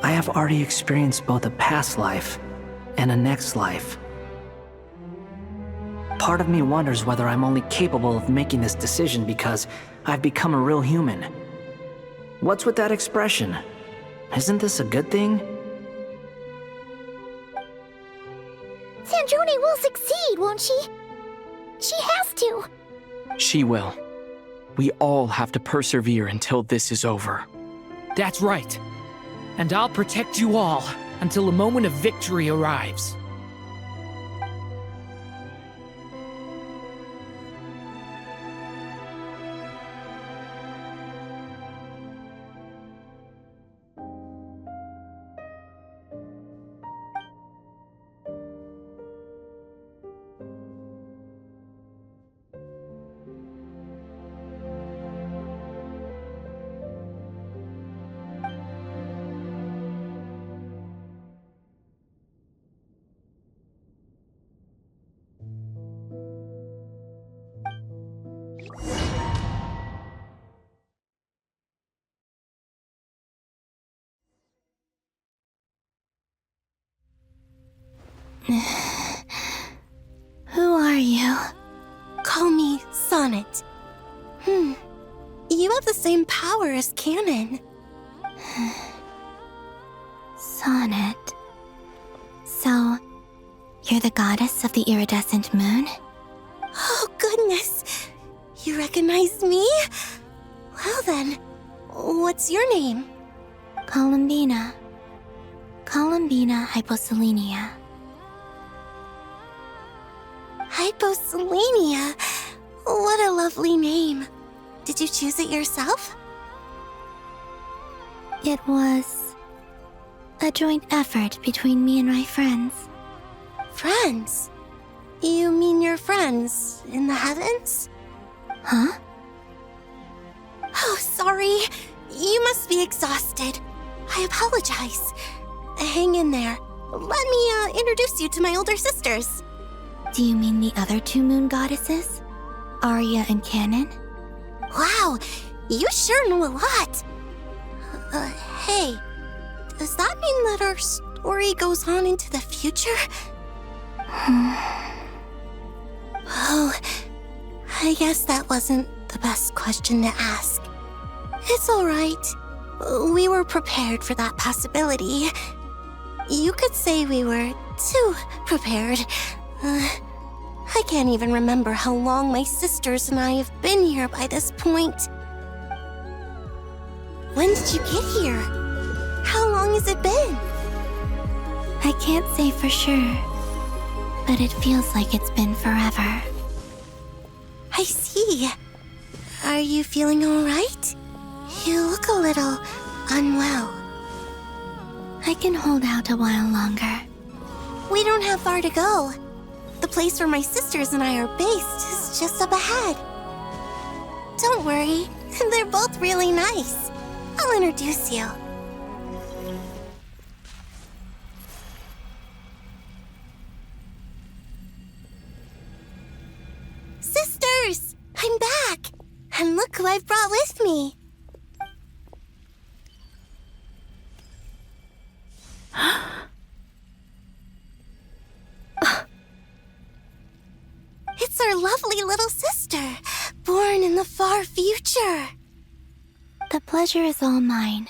I have already experienced both a past life and a next life. Part of me wonders whether I'm only capable of making this decision because I've become a real human. What's with that expression? Isn't this a good thing? Sandrone will succeed, won't she? She has to. She will. We all have to persevere until this is over. That's right. And I'll protect you all until a moment of victory arrives. Who are you? Call me Sonnet. You have the same power as Canon. Sonnet. So, you're the goddess of the iridescent moon? Oh, goodness! You recognize me? Well then, what's your name? Columbina. Columbina Hyposelenia. Hyposelenia? What a lovely name. Did you choose it yourself? It was a joint effort between me and my friends. Friends? You mean your friends in the heavens? Huh? Oh, sorry. You must be exhausted. I apologize. Hang in there. Let me introduce you to my older sisters. Do you mean the other two moon goddesses? Arya and Canon? Wow, you sure know a lot. Hey, does that mean that our story goes on into the future? Oh, I guess that wasn't the best question to ask. It's all right. We were prepared for that possibility. You could say we were too prepared. I can't even remember how long my sisters and I have been here by this point. When did you get here? How long has it been? I can't say for sure, but it feels like it's been forever. I see. Are you feeling all right? You look a little unwell. I can hold out a while longer. We don't have far to go. The place where my sisters and I are based is just up ahead. Don't worry, they're both really nice. I'll introduce you. Sisters! I'm back! And look who I've brought with me. It's our lovely little sister, born in the far future. The pleasure is all mine.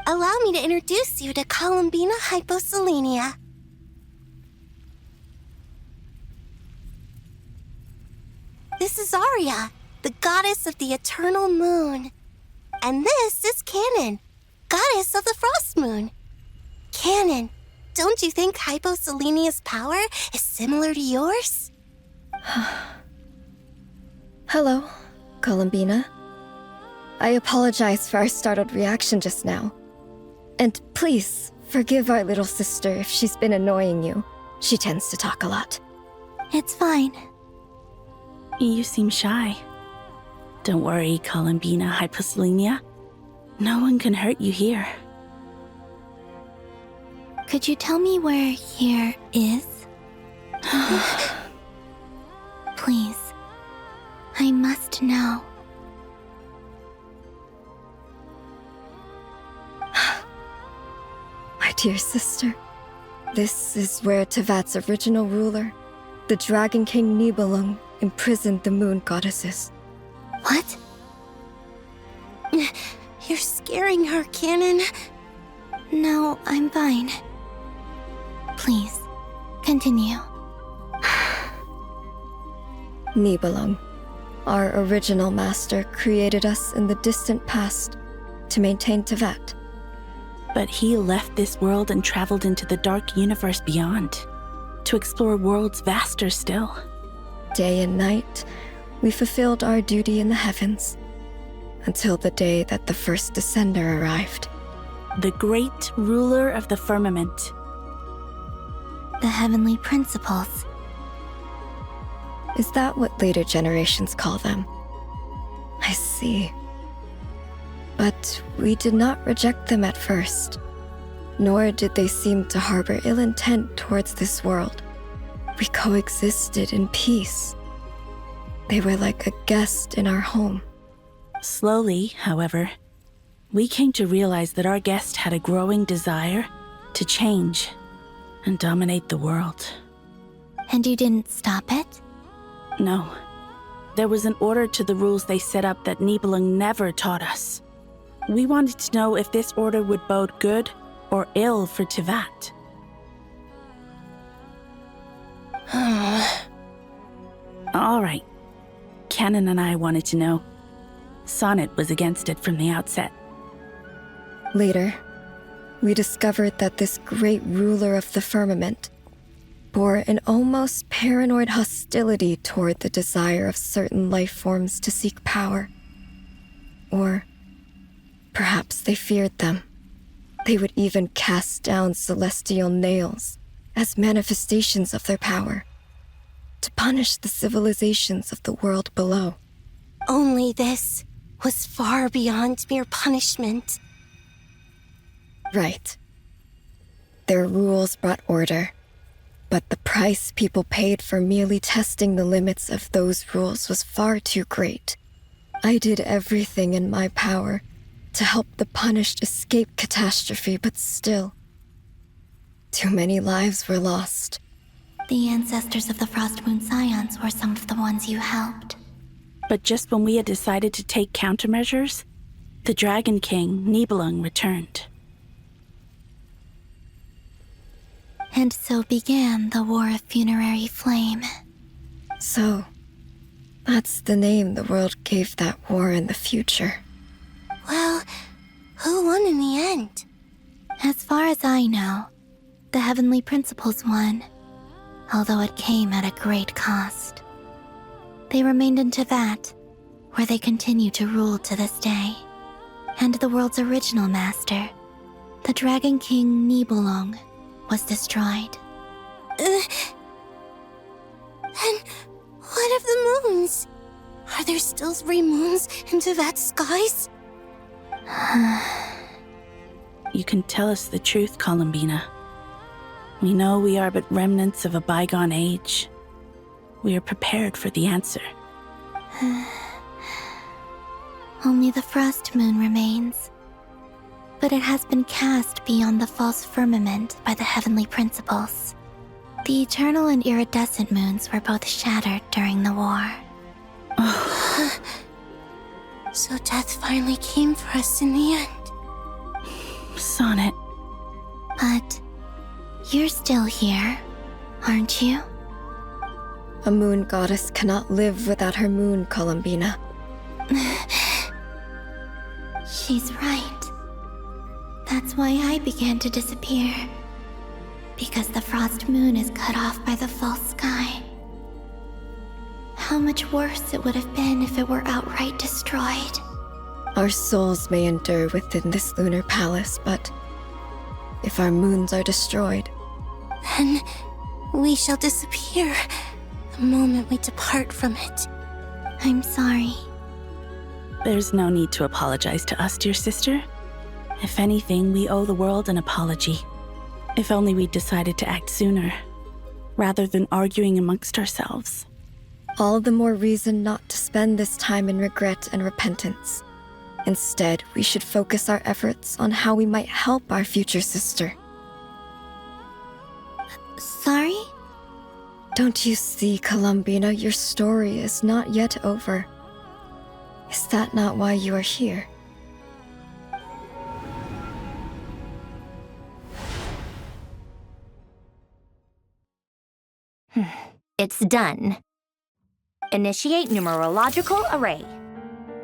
Allow me to introduce you to Columbina Hyposelenia. This is Arya, the goddess of the eternal moon. And this is Canon, goddess of the frost moon. Canon, don't you think Hyposelenia's power is similar to yours? Hello, Columbina. I apologize for our startled reaction just now. And please, forgive our little sister if she's been annoying you. She tends to talk a lot. It's fine. You seem shy. Don't worry, Columbina Hyposelenia. No one can hurt you here. Could you tell me where here is? Please. I must know. My dear sister, this is where Tevat's original ruler, the Dragon King Nibelung, imprisoned the moon goddesses. What? You're scaring her, Canon. No, I'm fine. Please, continue. Nibelung, our original master, created us in the distant past to maintain Tevat. But he left this world and traveled into the dark universe beyond, to explore worlds vaster still. Day and night, we fulfilled our duty in the heavens, until the day that the first Descender arrived. The great ruler of the firmament. The heavenly principles. Is that what later generations call them? I see. But we did not reject them at first, nor did they seem to harbor ill intent towards this world. We coexisted in peace. They were like a guest in our home. Slowly, however, we came to realize that our guest had a growing desire to change and dominate the world. And you didn't stop it? No. There was an order to the rules they set up that Nibelung never taught us. We wanted to know if this order would bode good or ill for Tevat. All right. Canon and I wanted to know. Sonnet was against it from the outset. Later, we discovered that this great ruler of the firmament bore an almost paranoid hostility toward the desire of certain life forms to seek power. Or perhaps they feared them. They would even cast down celestial nails as manifestations of their power, to punish the civilizations of the world below. Only this was far beyond mere punishment. Right. Their rules brought order, but the price people paid for merely testing the limits of those rules was far too great. I did everything in my power to help the punished escape catastrophe, but still, too many lives were lost. The ancestors of the Frostmoon Scions were some of the ones you helped. But just when we had decided to take countermeasures, the Dragon King, Nibelung, returned. And so began the War of Funerary Flame. So, that's the name the world gave that war in the future. Well, who won in the end? As far as I know, the Heavenly Principles won, although it came at a great cost. They remained in Tevat, where they continue to rule to this day. And the world's original master, the Dragon King Nibelung, was destroyed. And what of the moons? Are there still 3 moons in Tevat's skies? You can tell us the truth, Columbina. We know we are but remnants of a bygone age. We are prepared for the answer. Only the Frost Moon remains. But it has been cast beyond the false firmament by the Heavenly Principles. The eternal and iridescent moons were both shattered during the war. So death finally came for us in the end. Sonnet. But you're still here, aren't you? A moon goddess cannot live without her moon, Columbina. She's right. That's why I began to disappear. Because the Frost Moon is cut off by the false sky. How much worse it would have been if it were outright destroyed. Our souls may endure within this lunar palace, but if our moons are destroyed, then we shall disappear the moment we depart from it. I'm sorry. There's no need to apologize to us, dear sister. If anything, we owe the world an apology. If only we decided to act sooner, rather than arguing amongst ourselves. All the more reason not to spend this time in regret and repentance. Instead, we should focus our efforts on how we might help our future sister. Sorry? Don't you see, Columbina, your story is not yet over. Is that not why you are here? It's done. Initiate numerological array.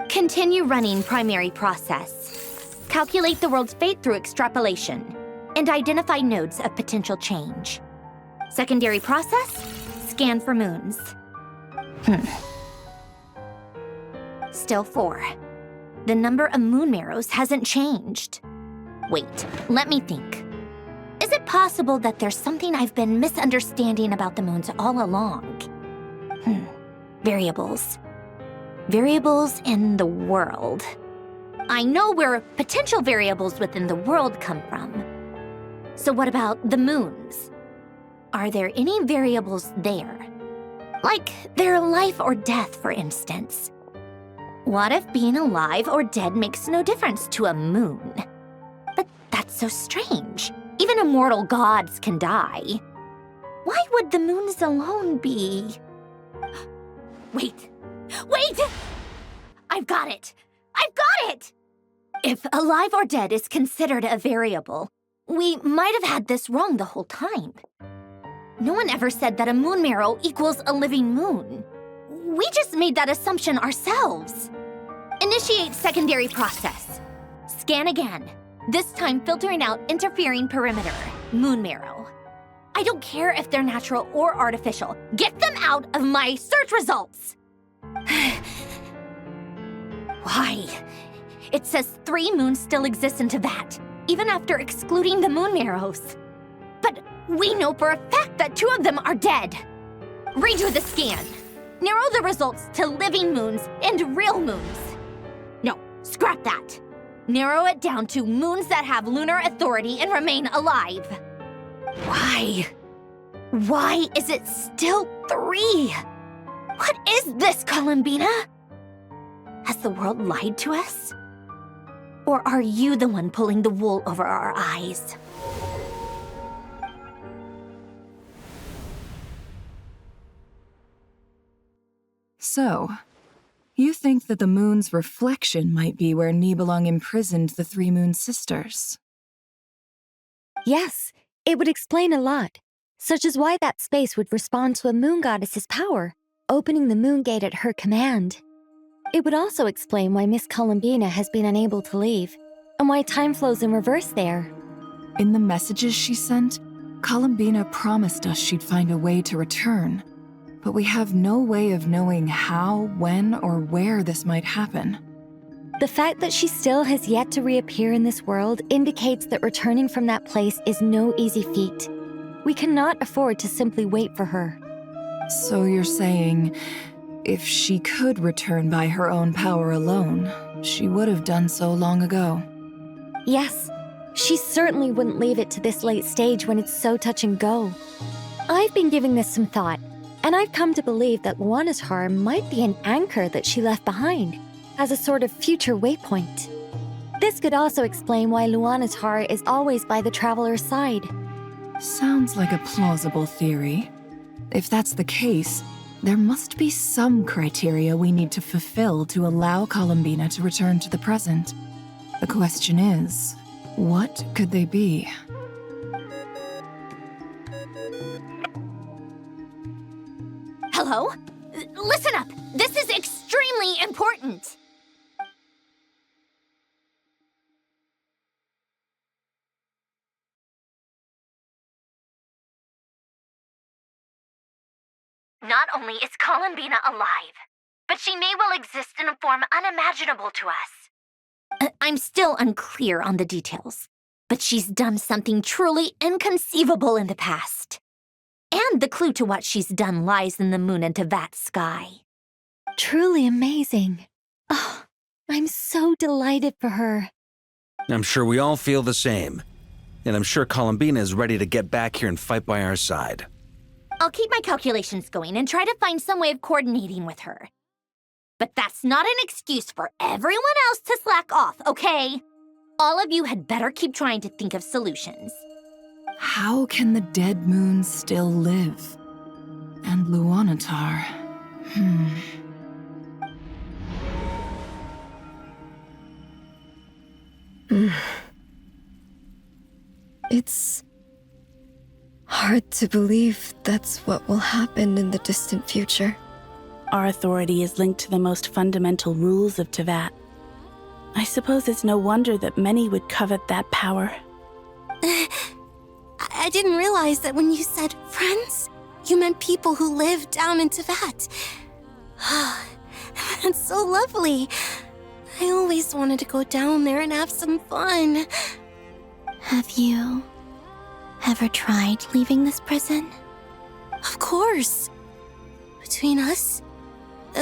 Continue running primary process. Calculate the world's fate through extrapolation. And identify nodes of potential change. Secondary process, scan for moons. Still 4. The number of moon marrows hasn't changed. Wait, let me think. Is it possible that there's something I've been misunderstanding about the moons all along? Variables. Variables in the world. I know where potential variables within the world come from. So what about the moons? Are there any variables there? Like their life or death, for instance. What if being alive or dead makes no difference to a moon? But that's so strange. Even immortal gods can die. Why would the moons alone be? Wait! I've got it! If alive or dead is considered a variable, we might have had this wrong the whole time. No one ever said that a moon marrow equals a living moon. We just made that assumption ourselves. Initiate secondary process. Scan again. This time filtering out interfering perimeter, moon marrow. I don't care if they're natural or artificial. Get them out of my search results! Why? It says 3 moons still exist in Teyvat, even after excluding the moon marrows. But we know for a fact that 2 of them are dead. Redo the scan. Narrow the results to living moons and real moons. No, scrap that. Narrow it down to moons that have lunar authority and remain alive. Why? Why is it still 3? What is this, Columbina? Has the world lied to us? Or are you the one pulling the wool over our eyes? So, you think that the moon's reflection might be where Nibelung imprisoned the 3 moon sisters? Yes, it would explain a lot, such as why that space would respond to a moon goddess's power, opening the moon gate at her command. It would also explain why Miss Columbina has been unable to leave, and why time flows in reverse there. In the messages she sent, Columbina promised us she'd find a way to return. But we have no way of knowing how, when, or where this might happen. The fact that she still has yet to reappear in this world indicates that returning from that place is no easy feat. We cannot afford to simply wait for her. So you're saying, if she could return by her own power alone, she would have done so long ago? Yes, she certainly wouldn't leave it to this late stage when it's so touch and go. I've been giving this some thought, and I've come to believe that Luana's harm might be an anchor that she left behind, as a sort of future waypoint. This could also explain why Luana's heart is always by the traveler's side. Sounds like a plausible theory. If that's the case, there must be some criteria we need to fulfill to allow Columbina to return to the present. The question is, what could they be? Hello? Listen up! This is extremely important! Not only is Columbina alive, but she may well exist in a form unimaginable to us. I'm still unclear on the details, but she's done something truly inconceivable in the past. And the clue to what she's done lies in the moon and Teyvat sky. Truly amazing. Oh, I'm so delighted for her. I'm sure we all feel the same. And I'm sure Columbina is ready to get back here and fight by our side. I'll keep my calculations going and try to find some way of coordinating with her. But that's not an excuse for everyone else to slack off, okay? All of you had better keep trying to think of solutions. How can the dead moon still live? And Luanatar... It's hard to believe that's what will happen in the distant future. Our authority is linked to the most fundamental rules of Teyvat. I suppose it's no wonder that many would covet that power. I didn't realize that when you said friends, you meant people who live down in Teyvat. That's so lovely. I always wanted to go down there and have some fun. Have you ever tried leaving this prison? Of course. Between us,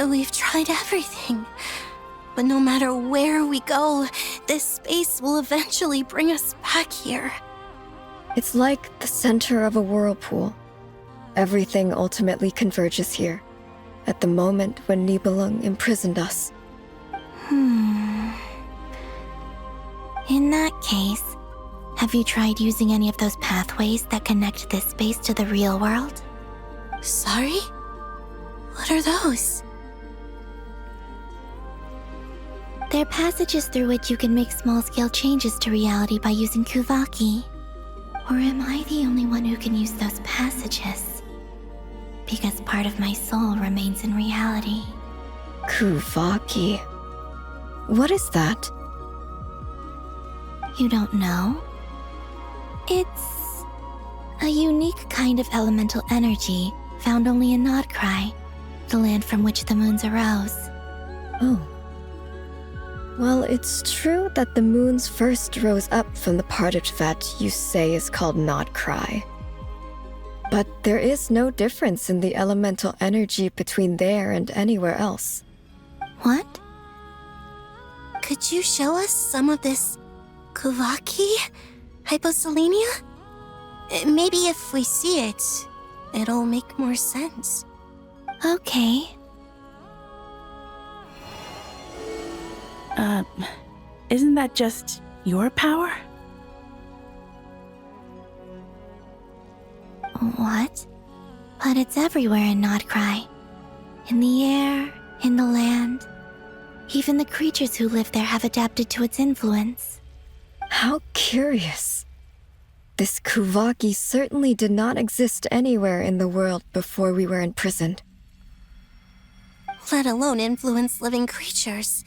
we've tried everything. But no matter where we go, this space will eventually bring us back here. It's like the center of a whirlpool. Everything ultimately converges here, at the moment when Nibelung imprisoned us. In that case, have you tried using any of those pathways that connect this space to the real world? Sorry? What are those? They're passages through which you can make small-scale changes to reality by using Kuvaki. Or am I the only one who can use those passages? Because part of my soul remains in reality. Kuvaki. What is that? You don't know? It's a unique kind of elemental energy found only in Krai, the land from which the moons arose. Oh. Well, it's true that the moons first rose up from the part of Teyvat you say is called Krai. But there is no difference in the elemental energy between there and anywhere else. What? Could you show us some of this Kuvaki? Hyposelenia? Maybe if we see it, it'll make more sense. Okay. Isn't that just your power? What? But it's everywhere in Krai. In the air, in the land. Even the creatures who live there have adapted to its influence. How curious. This Kuvaki certainly did not exist anywhere in the world before we were imprisoned. Let alone influence living creatures.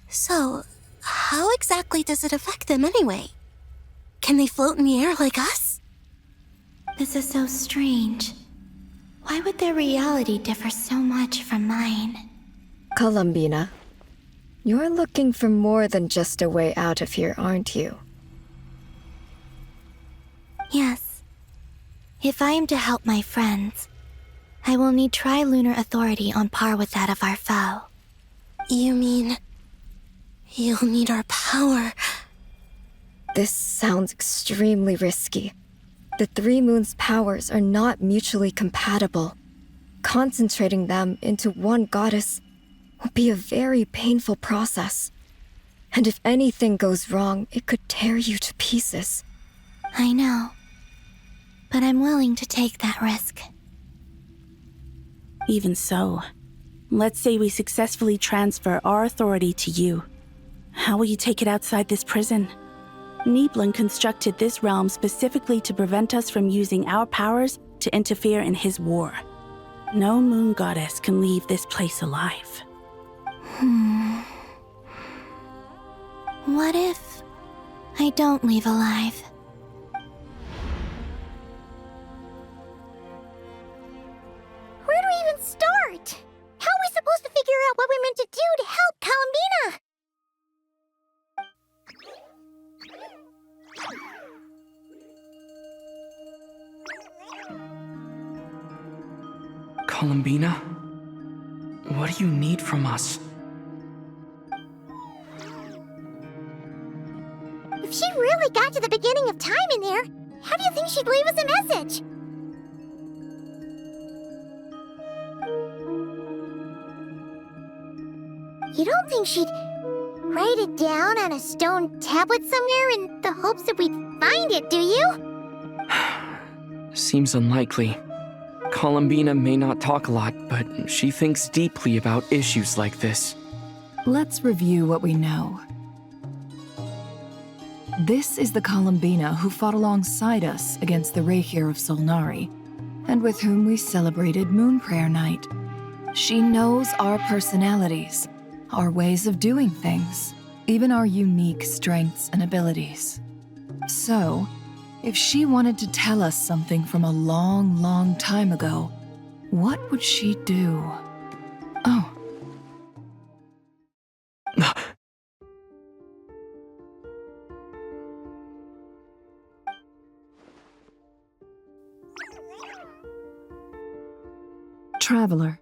So, how exactly does it affect them anyway? Can they float in the air like us? This is so strange. Why would their reality differ so much from mine? Columbina, you're looking for more than just a way out of here, aren't you? Yes. If I am to help my friends, I will need tri-lunar authority on par with that of our foe. You mean... you'll need our power? This sounds extremely risky. The three moons' powers are not mutually compatible. Concentrating them into one goddess will be a very painful process. And if anything goes wrong, it could tear you to pieces. I know. But I'm willing to take that risk. Even so, let's say we successfully transfer our authority to you. How will you take it outside this prison? Nibelung constructed this realm specifically to prevent us from using our powers to interfere in his war. No moon goddess can leave this place alive. What if I don't leave alive? Where do we even start? How are we supposed to figure out what we're meant to do to help Columbina? Columbina? What do you need from us? If she really got to the beginning of time in there. How do you think she'd leave us a message? You don't think she'd write it down on a stone tablet somewhere in the hopes that we'd find it, do you? Seems unlikely. Columbina may not talk a lot, but she thinks deeply about issues like this. Let's review what we know. This is the Columbina who fought alongside us against the Rahir of Solnari, and with whom we celebrated Moon Prayer Night. She knows our personalities, our ways of doing things, even our unique strengths and abilities. So, if she wanted to tell us something from a long, long time ago, what would she do? Oh. Traveler,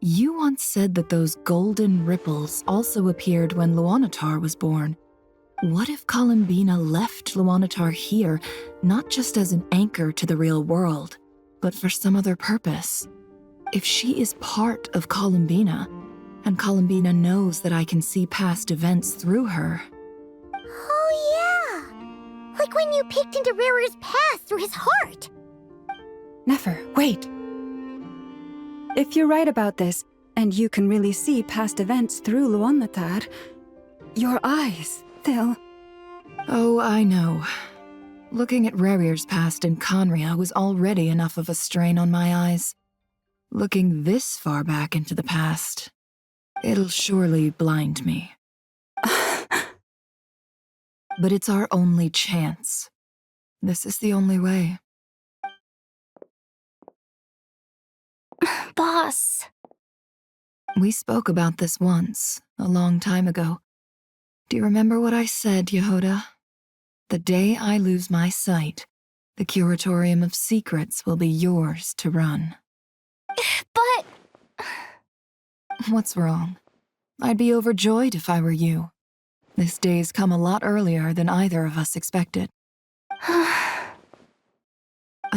you once said that those golden ripples also appeared when Luanatar was born. What if Columbina left Luanatar here, not just as an anchor to the real world, but for some other purpose? If she is part of Columbina, and Columbina knows that I can see past events through her... Oh yeah! Like when you peeked into Rarir's past through his heart! Nefer, wait! If you're right about this, and you can really see past events through Luanatar, your eyes, they'll... Oh, I know. Looking at Rarir's past in Conria was already enough of a strain on my eyes. Looking this far back into the past, it'll surely blind me. But it's our only chance. This is the only way. Boss. We spoke about this once, a long time ago. Do you remember what I said, Yehoda? The day I lose my sight, the Curatorium of Secrets will be yours to run. But... What's wrong? I'd be overjoyed if I were you. This day's come a lot earlier than either of us expected. I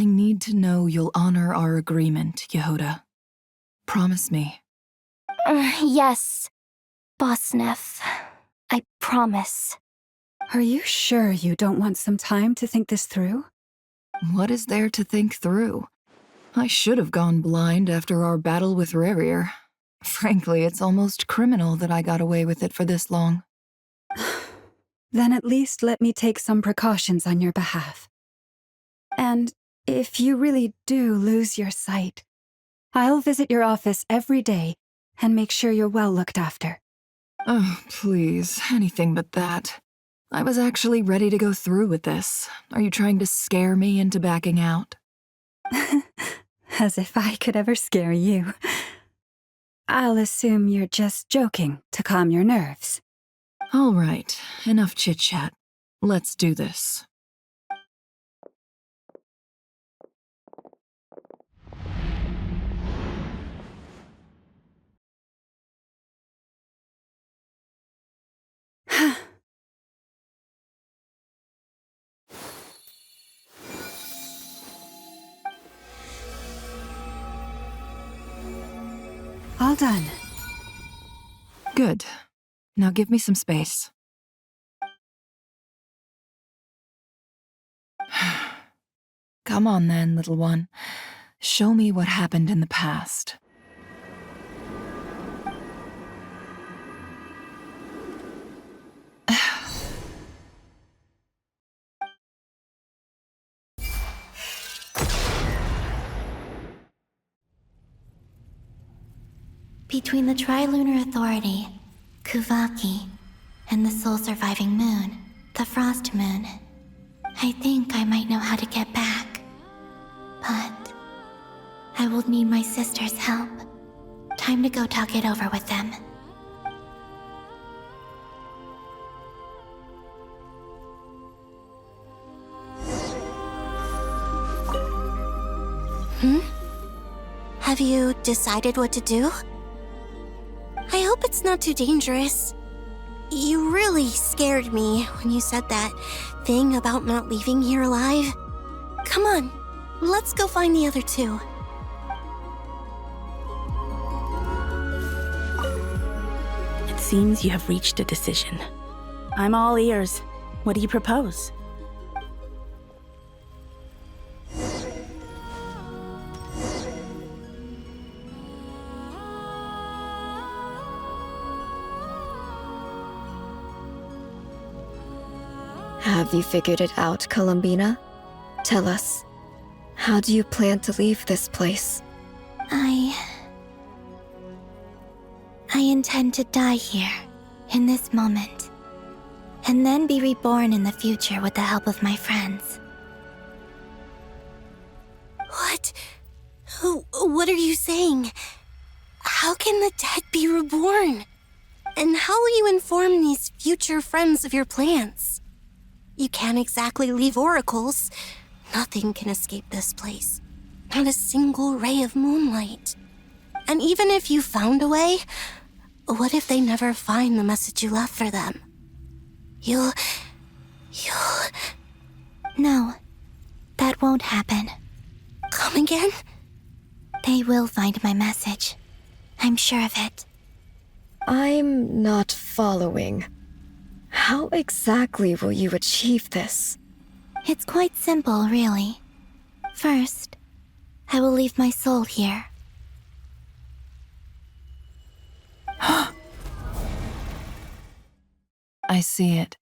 need to know you'll honor our agreement, Yehoda. Promise me. Yes, Boss Neff. I promise. Are you sure you don't want some time to think this through? What is there to think through? I should have gone blind after our battle with Rarir. Frankly, it's almost criminal that I got away with it for this long. Then at least let me take some precautions on your behalf. And if you really do lose your sight, I'll visit your office every day and make sure you're well looked after. Oh, please, anything but that. I was actually ready to go through with this. Are you trying to scare me into backing out? As if I could ever scare you. I'll assume you're just joking to calm your nerves. All right, enough chit-chat. Let's do this. All done. Good. Now give me some space. Come on then, little one. Show me what happened in the past. Between the Trilunar Authority, Kuvaki, and the sole-surviving moon, the Frost Moon, I think I might know how to get back. But I will need my sister's help. Time to go talk it over with them. Have you decided what to do? I hope it's not too dangerous. You really scared me when you said that thing about not leaving here alive. Come on, let's go find the other two. It seems you have reached a decision. I'm all ears. What do you propose? Have you figured it out, Columbina? Tell us, how do you plan to leave this place? I intend to die here, in this moment, and then be reborn in the future with the help of my friends. What? What are you saying? How can the dead be reborn? And how will you inform these future friends of your plans? You can't exactly leave oracles. Nothing can escape this place. Not a single ray of moonlight. And even if you found a way, what if they never find the message you left for them? You'll... No, that won't happen. Come again? They will find my message. I'm sure of it. I'm not following. How exactly will you achieve this? It's quite simple, really. First, I will leave my soul here. I see it.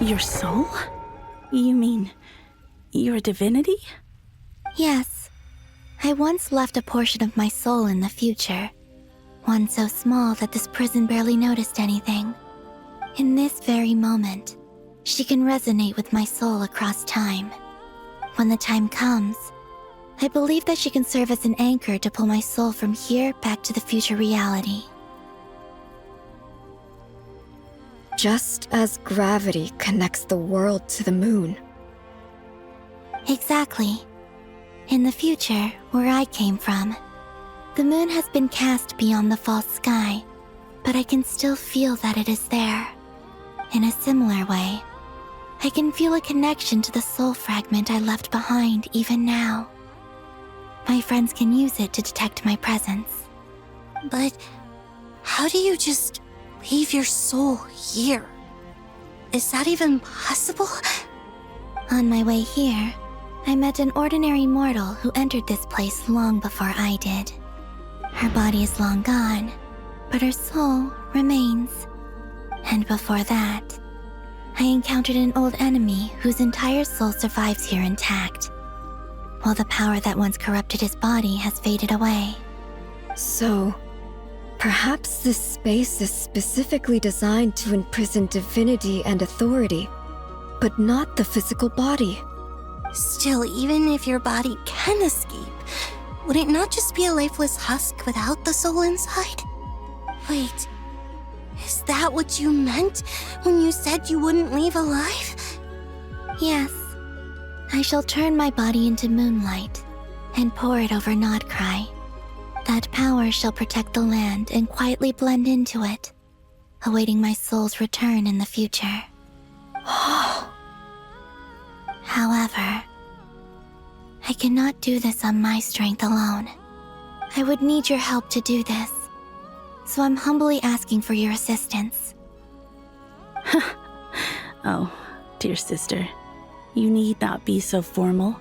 Your soul? You mean you're a divinity? Yes. I once left a portion of my soul in the future. One so small that this prison barely noticed anything. In this very moment, she can resonate with my soul across time. When the time comes, I believe that she can serve as an anchor to pull my soul from here back to the future reality. Just as gravity connects the world to the moon. Exactly. In the future, where I came from, the moon has been cast beyond the false sky, but I can still feel that it is there. In a similar way, I can feel a connection to the soul fragment I left behind even now. My friends can use it to detect my presence. But how do you just leave your soul here? Is that even possible? On my way here, I met an ordinary mortal who entered this place long before I did. Her body is long gone, but her soul remains. And before that, I encountered an old enemy whose entire soul survives here intact, while the power that once corrupted his body has faded away. So, perhaps this space is specifically designed to imprison divinity and authority, but not the physical body. Still, even if your body can escape, would it not just be a lifeless husk without the soul inside? Wait, is that what you meant when you said you wouldn't leave alive? Yes. I shall turn my body into moonlight and pour it over Krai. That power shall protect the land and quietly blend into it, awaiting my soul's return in the future. However, I cannot do this on my strength alone. I would need your help to do this, so I'm humbly asking for your assistance. Oh, dear sister, you need not be so formal.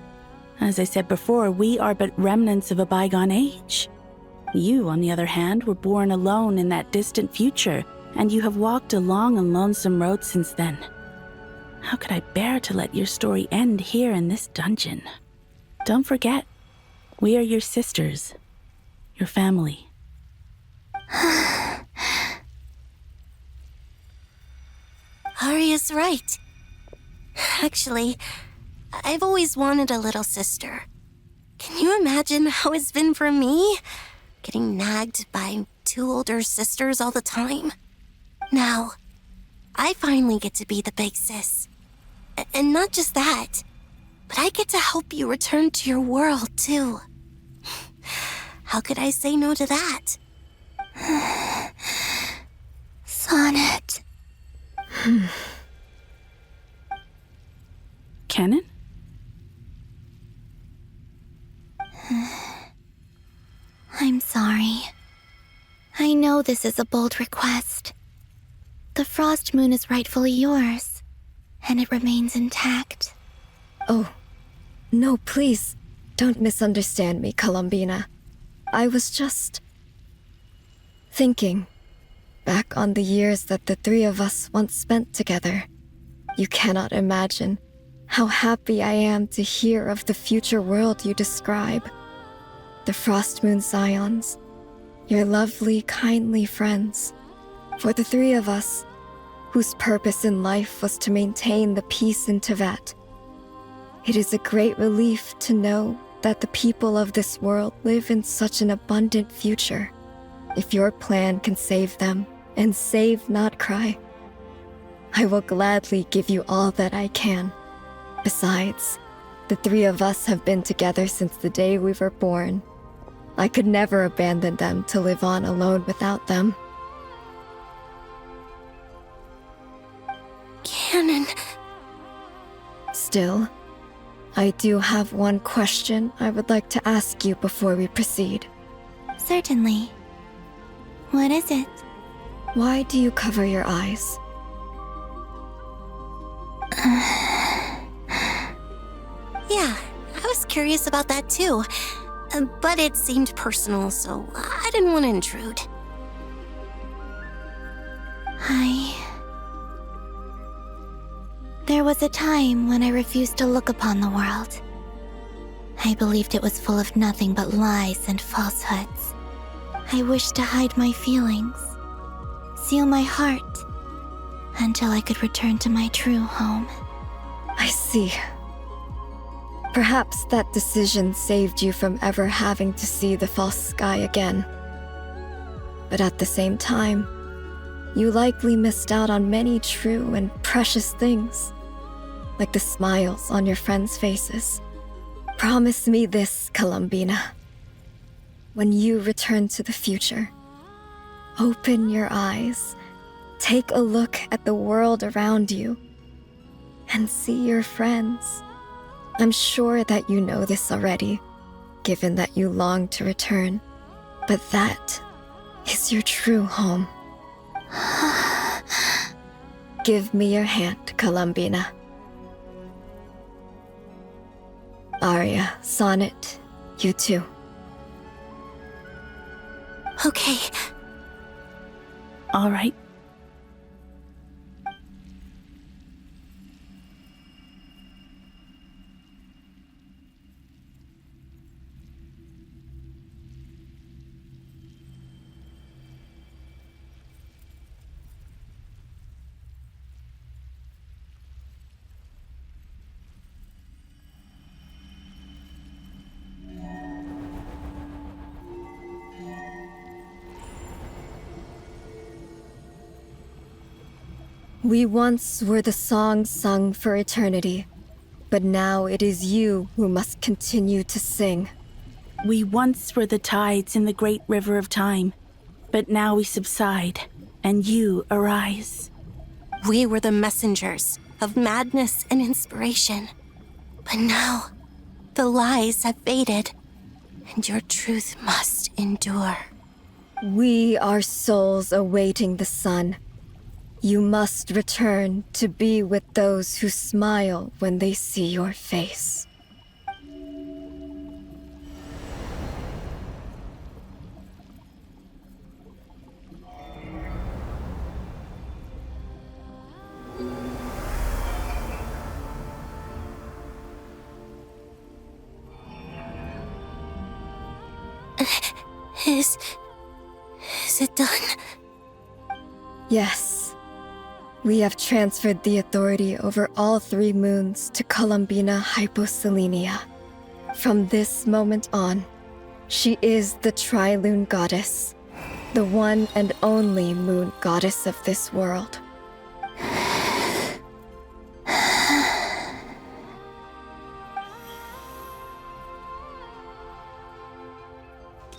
As I said before, we are but remnants of a bygone age. You, on the other hand, were born alone in that distant future, and you have walked a long and lonesome road since then. How could I bear to let your story end here in this dungeon? Don't forget, we are your sisters, your family. Arya's right. Actually, I've always wanted a little sister. Can you imagine how it's been for me? Getting nagged by two older sisters all the time. Now, I finally get to be the big sis. And not just that, but I get to help you return to your world, too. How could I say no to that? on it. Canon? I'm sorry. I know this is a bold request. The Frost Moon is rightfully yours, and it remains intact. Oh, no, please, don't misunderstand me, Columbina. I was just thinking back on the years that the three of us once spent together. You cannot imagine how happy I am to hear of the future world you describe. The Frost Moon Scions, your lovely, kindly friends. For the three of us, whose purpose in life was to maintain the peace in Teyvat, it is a great relief to know that the people of this world live in such an abundant future. If your plan can save them, and save not Krai, I will gladly give you all that I can. Besides, the three of us have been together since the day we were born. I could never abandon them to live on alone without them. Canon. Still, I do have one question I would like to ask you before we proceed. Certainly. What is it? Why do you cover your eyes? Yeah, I was curious about that too. But it seemed personal, so I didn't want to intrude. There was a time when I refused to look upon the world. I believed it was full of nothing but lies and falsehoods. I wished to hide my feelings, seal my heart, until I could return to my true home. I see. Perhaps that decision saved you from ever having to see the false sky again. But at the same time, you likely missed out on many true and precious things, like the smiles on your friends' faces. Promise me this, Columbina. When you return to the future, open your eyes, take a look at the world around you, and see your friends. I'm sure that you know this already, given that you long to return, but that is your true home. Give me your hand, Columbina. Arya, Sonnet, you too. Okay. All right. We once were the song sung for eternity, but now it is you who must continue to sing. We once were the tides in the great river of time, but now we subside, and you arise. We were the messengers of madness and inspiration, but now the lies have faded, and your truth must endure. We are souls awaiting the sun. You must return to be with those who smile when they see your face. Is it done? Yes. We have transferred the authority over all 3 moons to Columbina Hyposelenia. From this moment on, she is the Tri-Lune Goddess, the one and only moon goddess of this world.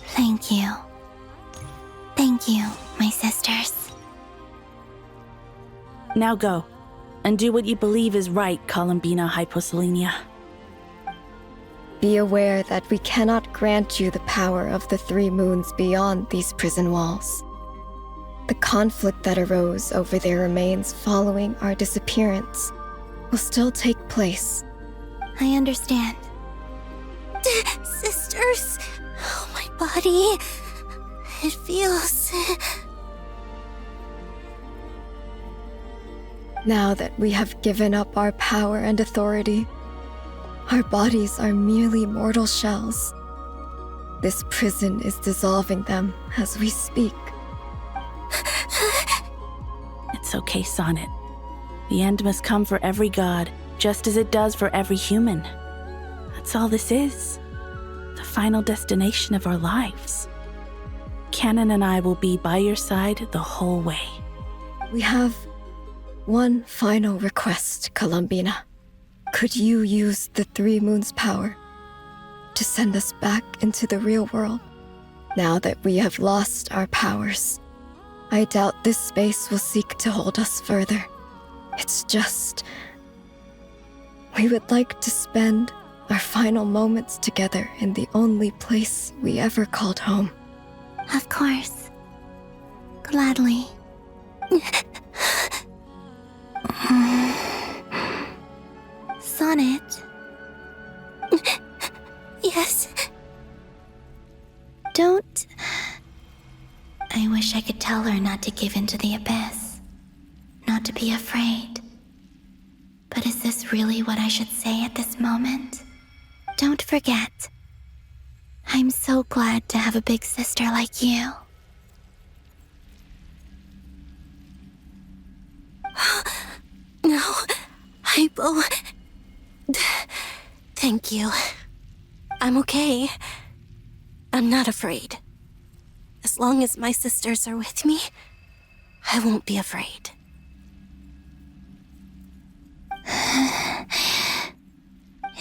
Thank you. Thank you, my sisters. Now go, and do what you believe is right, Columbina Hyposelenia. Be aware that we cannot grant you the power of the three moons beyond these prison walls. The conflict that arose over their remains following our disappearance will still take place. I understand. Sisters, oh, my body. It feels... Now that we have given up our power and authority, our bodies are merely mortal shells. This prison is dissolving them as we speak. It's okay, Sonnet. The end must come for every god, just as it does for every human. That's all this is. The final destination of our lives. Canon and I will be by your side the whole way. We have one final request, Columbina. Could you use the Three Moons' power to send us back into the real world? Now that we have lost our powers, I doubt this space will seek to hold us further. It's just... we would like to spend our final moments together in the only place we ever called home. Of course. Gladly. Sonnet. Yes? Don't... I wish I could tell her not to give in to the abyss. Not to be afraid. But is this really what I should say at this moment? Don't forget. I'm so glad to have a big sister like you. No, Hypo. Thank you. I'm okay. I'm not afraid. As long as my sisters are with me, I won't be afraid.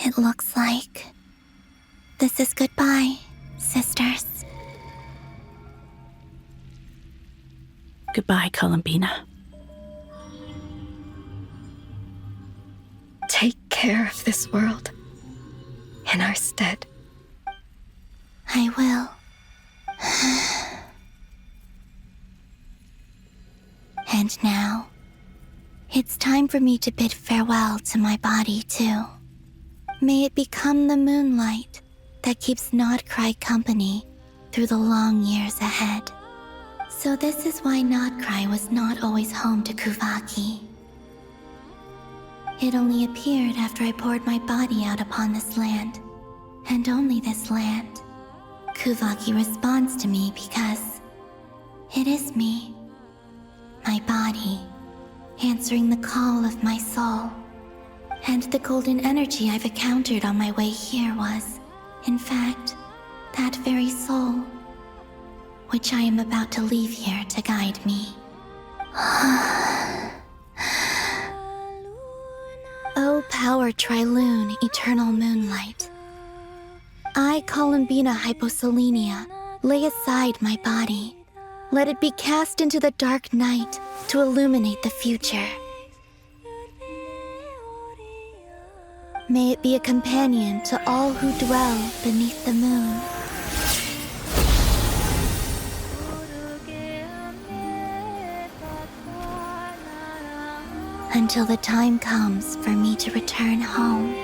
It looks like this is goodbye, sisters. Goodbye, Columbina. Take care of this world in our stead. I will. And now, it's time for me to bid farewell to my body, too. May it become the moonlight that keeps Not Krai company through the long years ahead. So this is why Not Krai was not always home to Kuvaki. It only appeared after I poured my body out upon this land, and only this land. Kuvaki responds to me because it is me, my body, answering the call of my soul. And the golden energy I've encountered on my way here was, in fact, that very soul, which I am about to leave here to guide me. O power Trilune, eternal moonlight. I, Columbina Hyposelenia, lay aside my body. Let it be cast into the dark night to illuminate the future. May it be a companion to all who dwell beneath the moon. Until the time comes for me to return home.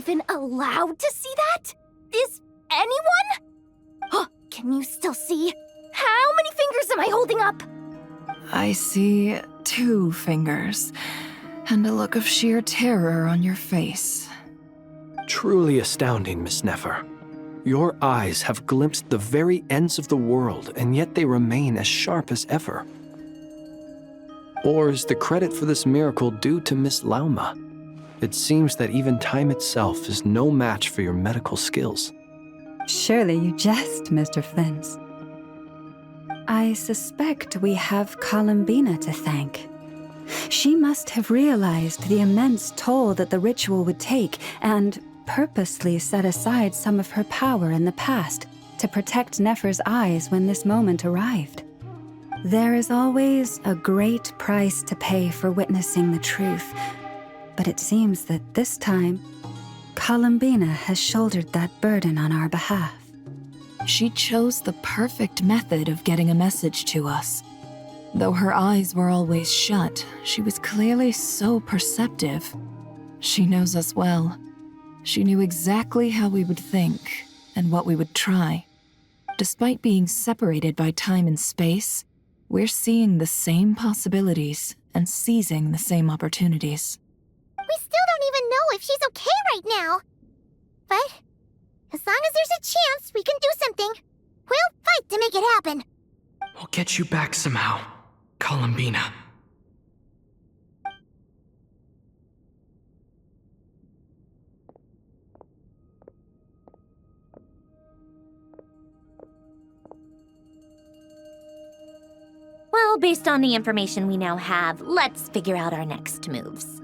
even allowed to see that? Is anyone? Oh, can you still see? How many fingers am I holding up? I see 2 fingers, and a look of sheer terror on your face. Truly astounding, Miss Nefer. Your eyes have glimpsed the very ends of the world, and yet they remain as sharp as ever. Or is the credit for this miracle due to Miss Lauma? It seems that even time itself is no match for your medical skills. Surely you jest, Mr. Flins. I suspect we have Columbina to thank. She must have realized the immense toll that the ritual would take and purposely set aside some of her power in the past to protect Nefer's eyes when this moment arrived. There is always a great price to pay for witnessing the truth, but it seems that this time, Columbina has shouldered that burden on our behalf. She chose the perfect method of getting a message to us. Though her eyes were always shut, she was clearly so perceptive. She knows us well. She knew exactly how we would think and what we would try. Despite being separated by time and space, we're seeing the same possibilities and seizing the same opportunities. We still don't even know if she's okay right now. But as long as there's a chance we can do something, we'll fight to make it happen. We'll get you back somehow, Columbina. Well, based on the information we now have, let's figure out our next moves.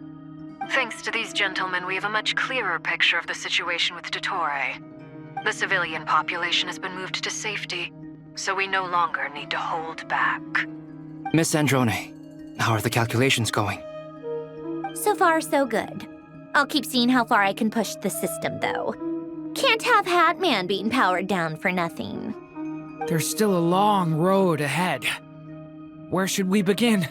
Thanks to these gentlemen, we have a much clearer picture of the situation with Dottore. The civilian population has been moved to safety, so we no longer need to hold back. Miss Androne, how are the calculations going? So far, so good. I'll keep seeing how far I can push the system, though. Can't have Hat Man being powered down for nothing. There's still a long road ahead. Where should we begin?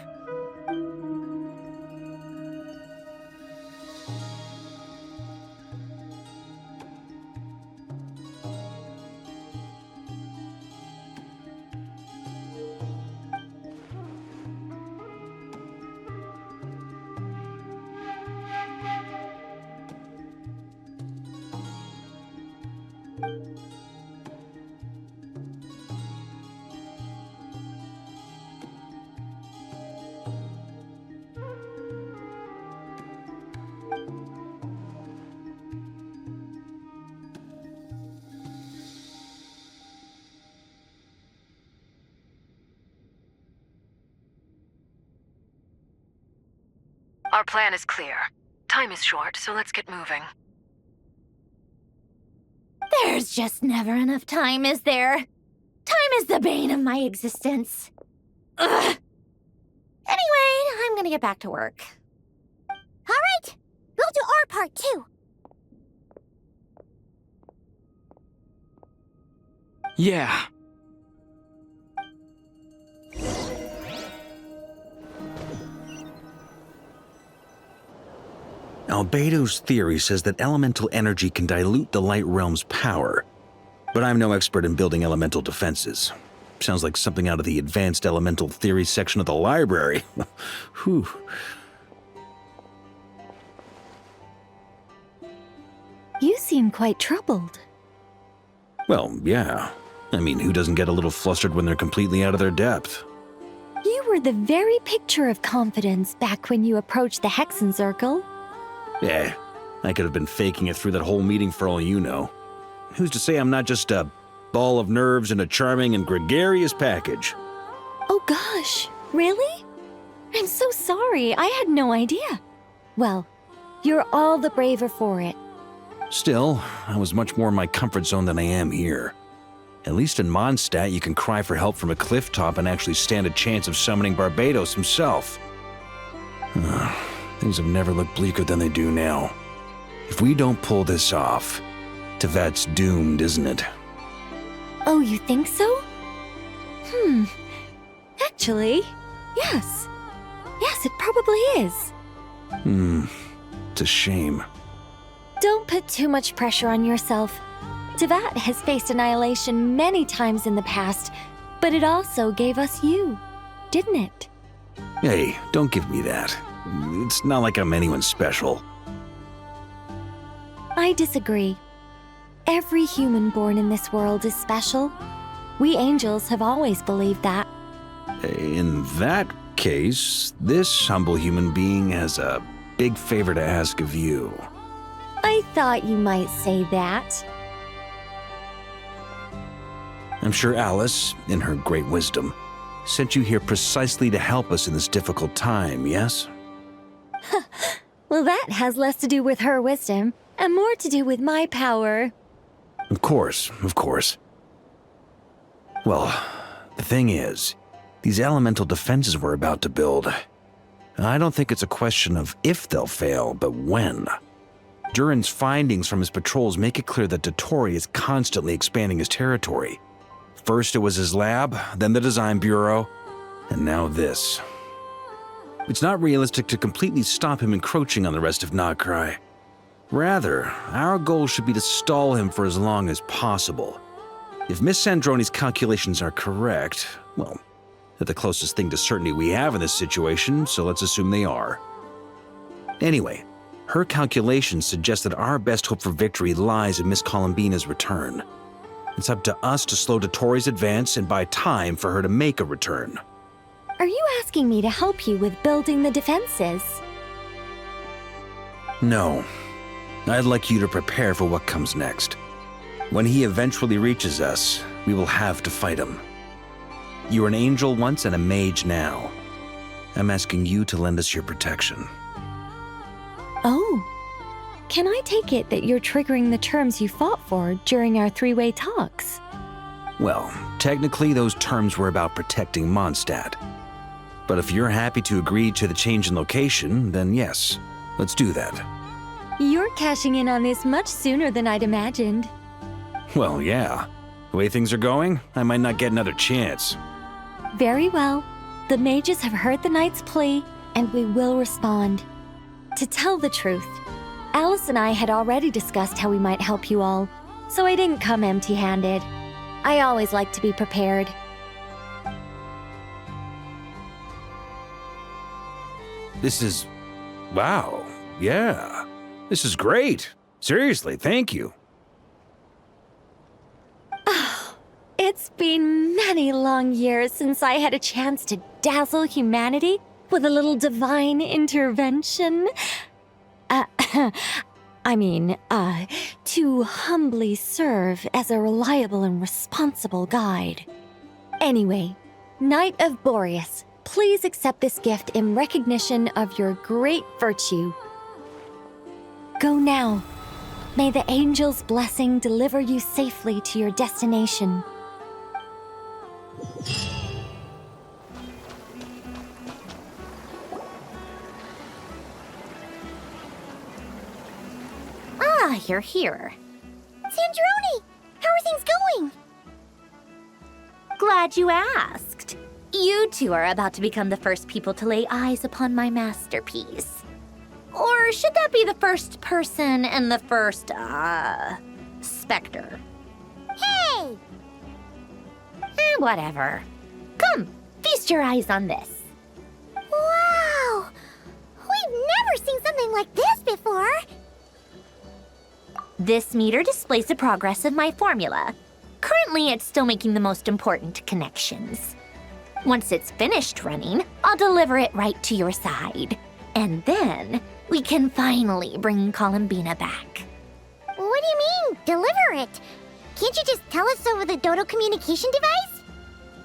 Our plan is clear. Time is short, so let's get moving. There's just never enough time, is there? Time is the bane of my existence. Ugh. Anyway, I'm gonna get back to work. All right, we'll do our part too. Yeah. Albedo's theory says that elemental energy can dilute the light realm's power, but I'm no expert in building elemental defenses. Sounds like something out of the advanced elemental theory section of the library. Whew. You seem quite troubled. Well, yeah. I mean, who doesn't get a little flustered when they're completely out of their depth? You were the very picture of confidence back when you approached the Hexen Circle. Yeah, I could have been faking it through that whole meeting for all you know. Who's to say I'm not just a ball of nerves in a charming and gregarious package? Oh gosh, really? I'm so sorry, I had no idea. Well, you're all the braver for it. Still, I was much more in my comfort zone than I am here. At least in Mondstadt, you can cry for help from a cliff top and actually stand a chance of summoning Barbados himself. Things have never looked bleaker than they do now. If we don't pull this off, Tevat's doomed, isn't it? Oh, you think so? Actually, yes. Yes, it probably is. It's a shame. Don't put too much pressure on yourself. Tevat has faced annihilation many times in the past, but it also gave us you, didn't it? Hey, don't give me that. It's not like I'm anyone special. I disagree. Every human born in this world is special. We angels have always believed that. In that case, this humble human being has a big favor to ask of you. I thought you might say that. I'm sure Alice, in her great wisdom, sent you here precisely to help us in this difficult time, yes? Well, that has less to do with her wisdom and more to do with my power. Of course, of course. Well, the thing is, these elemental defenses we're about to build, I don't think it's a question of if they'll fail, but when. Durin's findings from his patrols make it clear that Dotori is constantly expanding his territory. First it was his lab, then the design bureau, and now this. It's not realistic to completely stop him encroaching on the rest of Krai. Rather, our goal should be to stall him for as long as possible. If Miss Sandroni's calculations are correct, well, they're the closest thing to certainty we have in this situation, so let's assume they are. Anyway, her calculations suggest that our best hope for victory lies in Miss Columbina's return. It's up to us to slow Dotori's advance and buy time for her to make a return. Are you asking me to help you with building the defenses? No. I'd like you to prepare for what comes next. When he eventually reaches us, we will have to fight him. You were an angel once and a mage now. I'm asking you to lend us your protection. Oh. Can I take it that you're triggering the terms you fought for during our three-way talks? Well, technically those terms were about protecting Mondstadt. But if you're happy to agree to the change in location, then yes, let's do that. You're cashing in on this much sooner than I'd imagined. Well, yeah. The way things are going, I might not get another chance. Very well. The mages have heard the knight's plea, and we will respond. To tell the truth, Alice and I had already discussed how we might help you all, so I didn't come empty-handed. I always like to be prepared. This is... wow. Yeah. This is great. Seriously, thank you. It's been many long years since I had a chance to dazzle humanity with a little divine intervention. To humbly serve as a reliable and responsible guide. Anyway, Knight of Boreas, please accept this gift in recognition of your great virtue. Go now. May the angel's blessing deliver you safely to your destination. Ah, you're here. Sandroni! How are things going? Glad you asked. You two are about to become the first people to lay eyes upon my masterpiece. Or should that be the first person and the first, specter? Hey! Whatever. Come, feast your eyes on this. Wow! We've never seen something like this before! This meter displays the progress of my formula. Currently, it's still making the most important connections. Once it's finished running, I'll deliver it right to your side. And then, we can finally bring Columbina back. What do you mean, deliver it? Can't you just tell us over the Dodo communication device?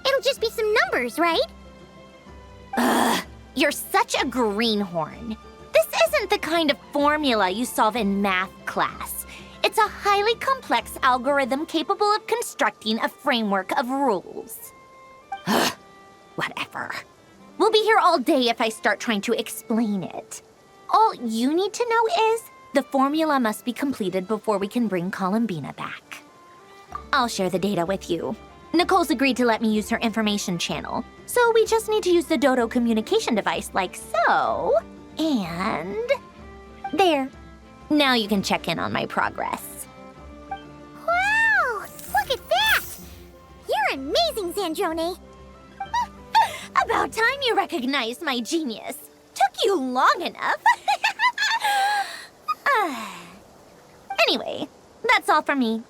It'll just be some numbers, right? Ugh, you're such a greenhorn. This isn't the kind of formula you solve in math class. It's a highly complex algorithm capable of constructing a framework of rules. Ugh, whatever. We'll be here all day if I start trying to explain it. All you need to know is the formula must be completed before we can bring Columbina back. I'll share the data with you. Nicole's agreed to let me use her information channel, so we just need to use the Dodo communication device like so, and there. Now you can check in on my progress. Wow! Look at that! You're amazing, Zandrone! About time you recognized my genius. Took you long enough. Anyway, that's all from me.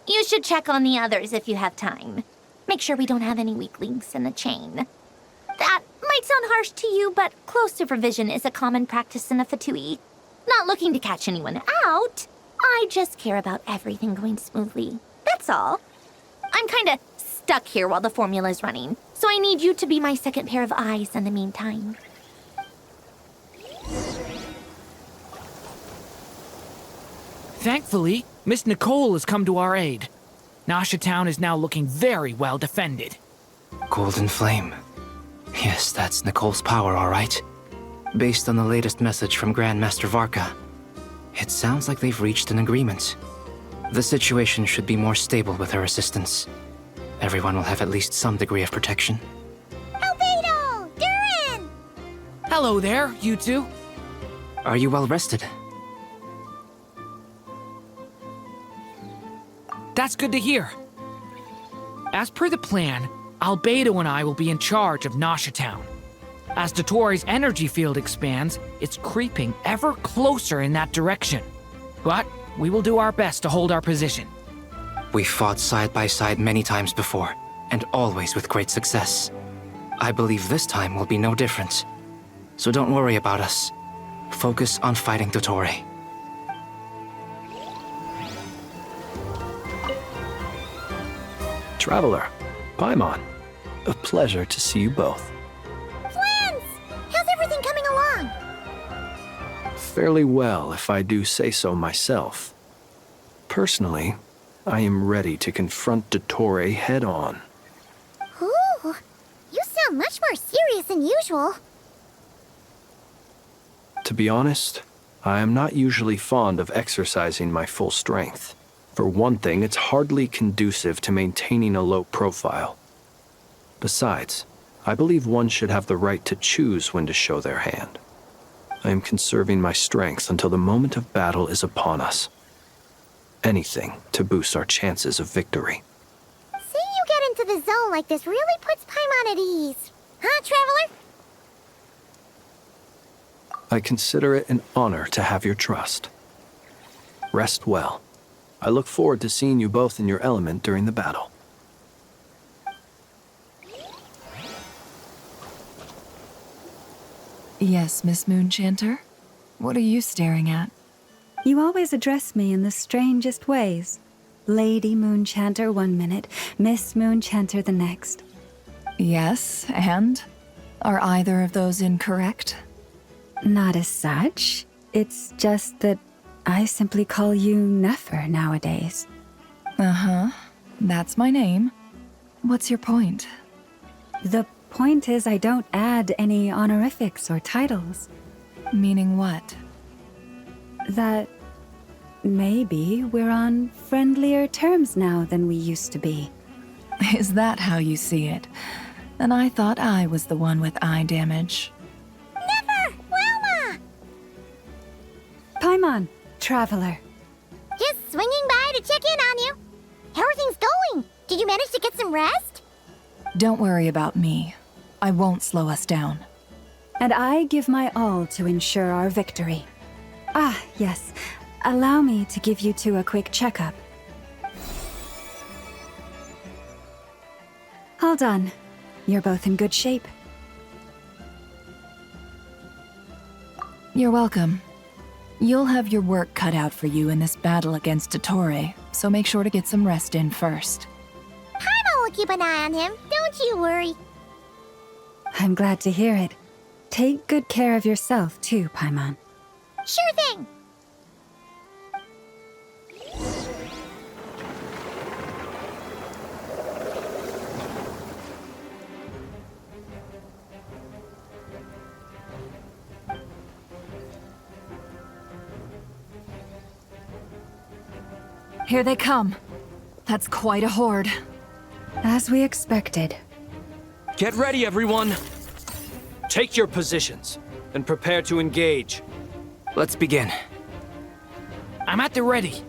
You should check on the others if you have time. Make sure we don't have any weak links in the chain. That might sound harsh to you, but close supervision is a common practice in the Fatui. Not looking to catch anyone out. I just care about everything going smoothly. That's all. I'm kinda stuck here while the formula's running, so I need you to be my second pair of eyes in the meantime. Thankfully, Miss Nicole has come to our aid. Nasha Town is now looking very well defended. Golden Flame. Yes, that's Nicole's power, all right. Based on the latest message from Grandmaster Varka, it sounds like they've reached an agreement. The situation should be more stable with her assistance. Everyone will have at least some degree of protection. Albedo! Durin! Hello there, you two. Are you well rested? That's good to hear. As per the plan, Albedo and I will be in charge of Nasha Town. As Dottoro's energy field expands, it's creeping ever closer in that direction. But we will do our best to hold our position. We fought side by side many times before, and always with great success. I believe this time will be no different. So don't worry about us. Focus on fighting Dottore. Traveler, Paimon, a pleasure to see you both. Flans! How's everything coming along? Fairly well, if I do say so myself. Personally, I am ready to confront Dottore head-on. Ooh, you sound much more serious than usual. To be honest, I am not usually fond of exercising my full strength. For one thing, it's hardly conducive to maintaining a low profile. Besides, I believe one should have the right to choose when to show their hand. I am conserving my strength until the moment of battle is upon us. Anything to boost our chances of victory. Seeing you get into the zone like this really puts Paimon at ease. Huh, Traveler? I consider it an honor to have your trust. Rest well. I look forward to seeing you both in your element during the battle. Yes, Miss Moonchanter? What are you staring at? You always address me in the strangest ways. Lady Moonchanter 1 minute, Miss Moonchanter the next. Yes, and? Are either of those incorrect? Not as such. It's just that I simply call you Nefer nowadays. Uh-huh. That's my name. What's your point? The point is I don't add any honorifics or titles. Meaning what? That maybe we're on friendlier terms now than we used to be. Is that how you see it? And I thought I was the one with eye damage. Never! Wilma! Paimon, Traveler. Just swinging by to check in on you. How are things going? Did you manage to get some rest? Don't worry about me. I won't slow us down. And I give my all to ensure our victory. Ah, yes. Allow me to give you two a quick checkup. All done. You're both in good shape. You're welcome. You'll have your work cut out for you in this battle against Dottore, so make sure to get some rest in first. Paimon will keep an eye on him, don't you worry. I'm glad to hear it. Take good care of yourself too, Paimon. Sure thing! Here they come. That's quite a horde. As we expected. Get ready, everyone! Take your positions and prepare to engage. Let's begin. I'm at the ready.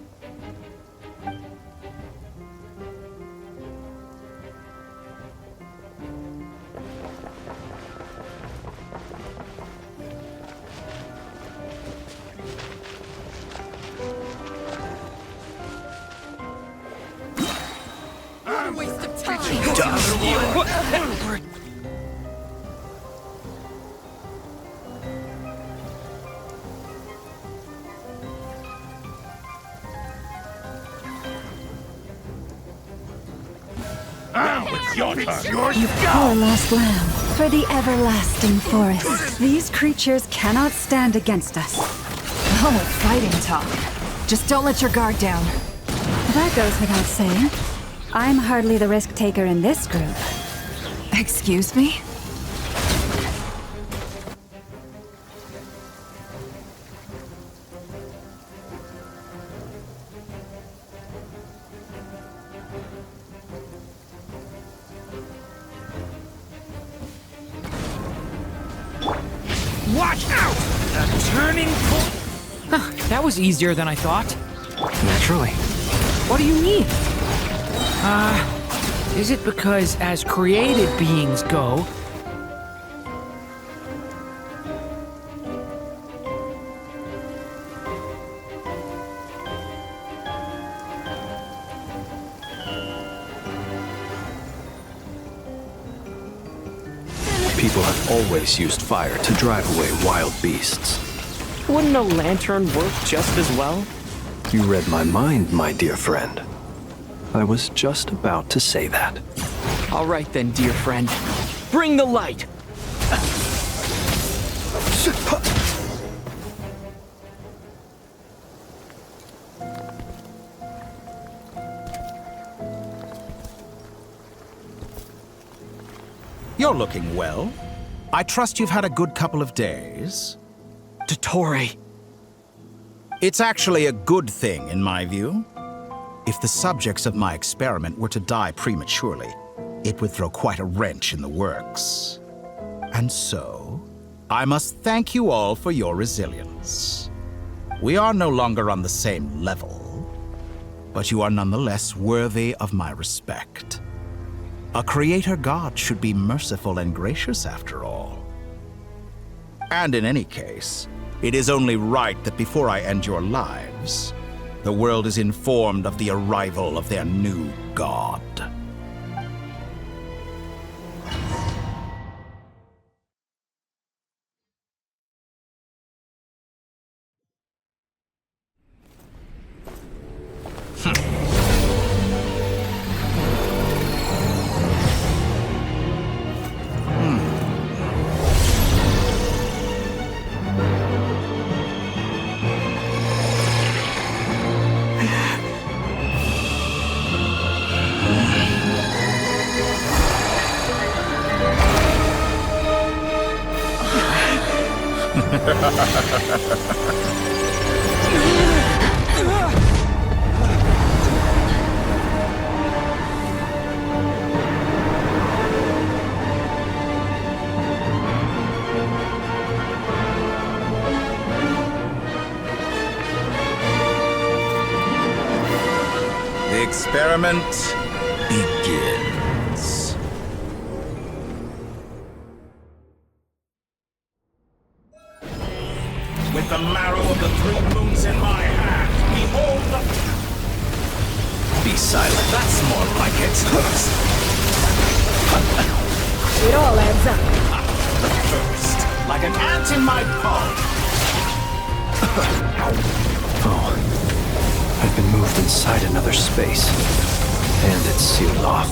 What a waste of time! Now it's your turn. You poor lost lamb. For the everlasting forest. These creatures cannot stand against us. Oh, fighting talk. Just don't let your guard down. That goes without saying. I'm hardly the risk taker in this group. Excuse me? Watch out! A turning point. That was easier than I thought. Naturally. What do you mean? Is it because as created beings go, People have always used fire to drive away wild beasts. Wouldn't a lantern work just as well? You read my mind, my dear friend. I was just about to say that. All right then, dear friend. Bring the light! You're looking well. I trust you've had a good couple of days. Dottore. It's actually a good thing, in my view. If the subjects of my experiment were to die prematurely, it would throw quite a wrench in the works. And so, I must thank you all for your resilience. We are no longer on the same level, but you are nonetheless worthy of my respect. A creator god should be merciful and gracious after all. And in any case, it is only right that before I end your lives, the world is informed of the arrival of their new god. The experiment begins. With the marrow of the 3 moons in my hand, behold the... Be silent, that's more like it. It all adds up. First, like an ant in my palm. Oh, I've been moved inside another space, and it's sealed off.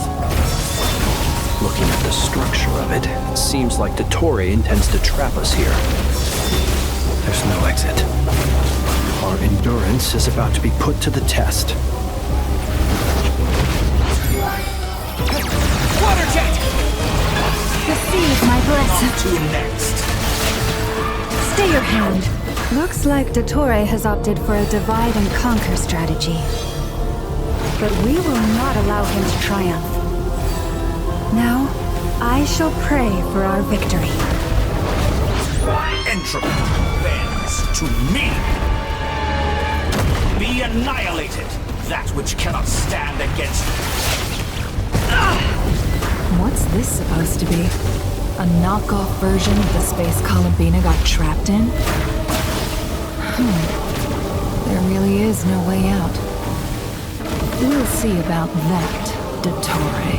Looking at the structure of it, it seems like Dottore intends to trap us here. There's no exit. Our endurance is about to be put to the test. Water jet! Receive my blessing. To next. Stay your hand. Looks like Dottore has opted for a divide and conquer strategy. But we will not allow him to triumph. Now, I shall pray for our victory. Entropy bends to me. Be Be annihilated, that which cannot stand against me. What's this supposed to be? A knockoff version of the space Columbina got trapped in? There really is no way out. We'll see about that, Dottore.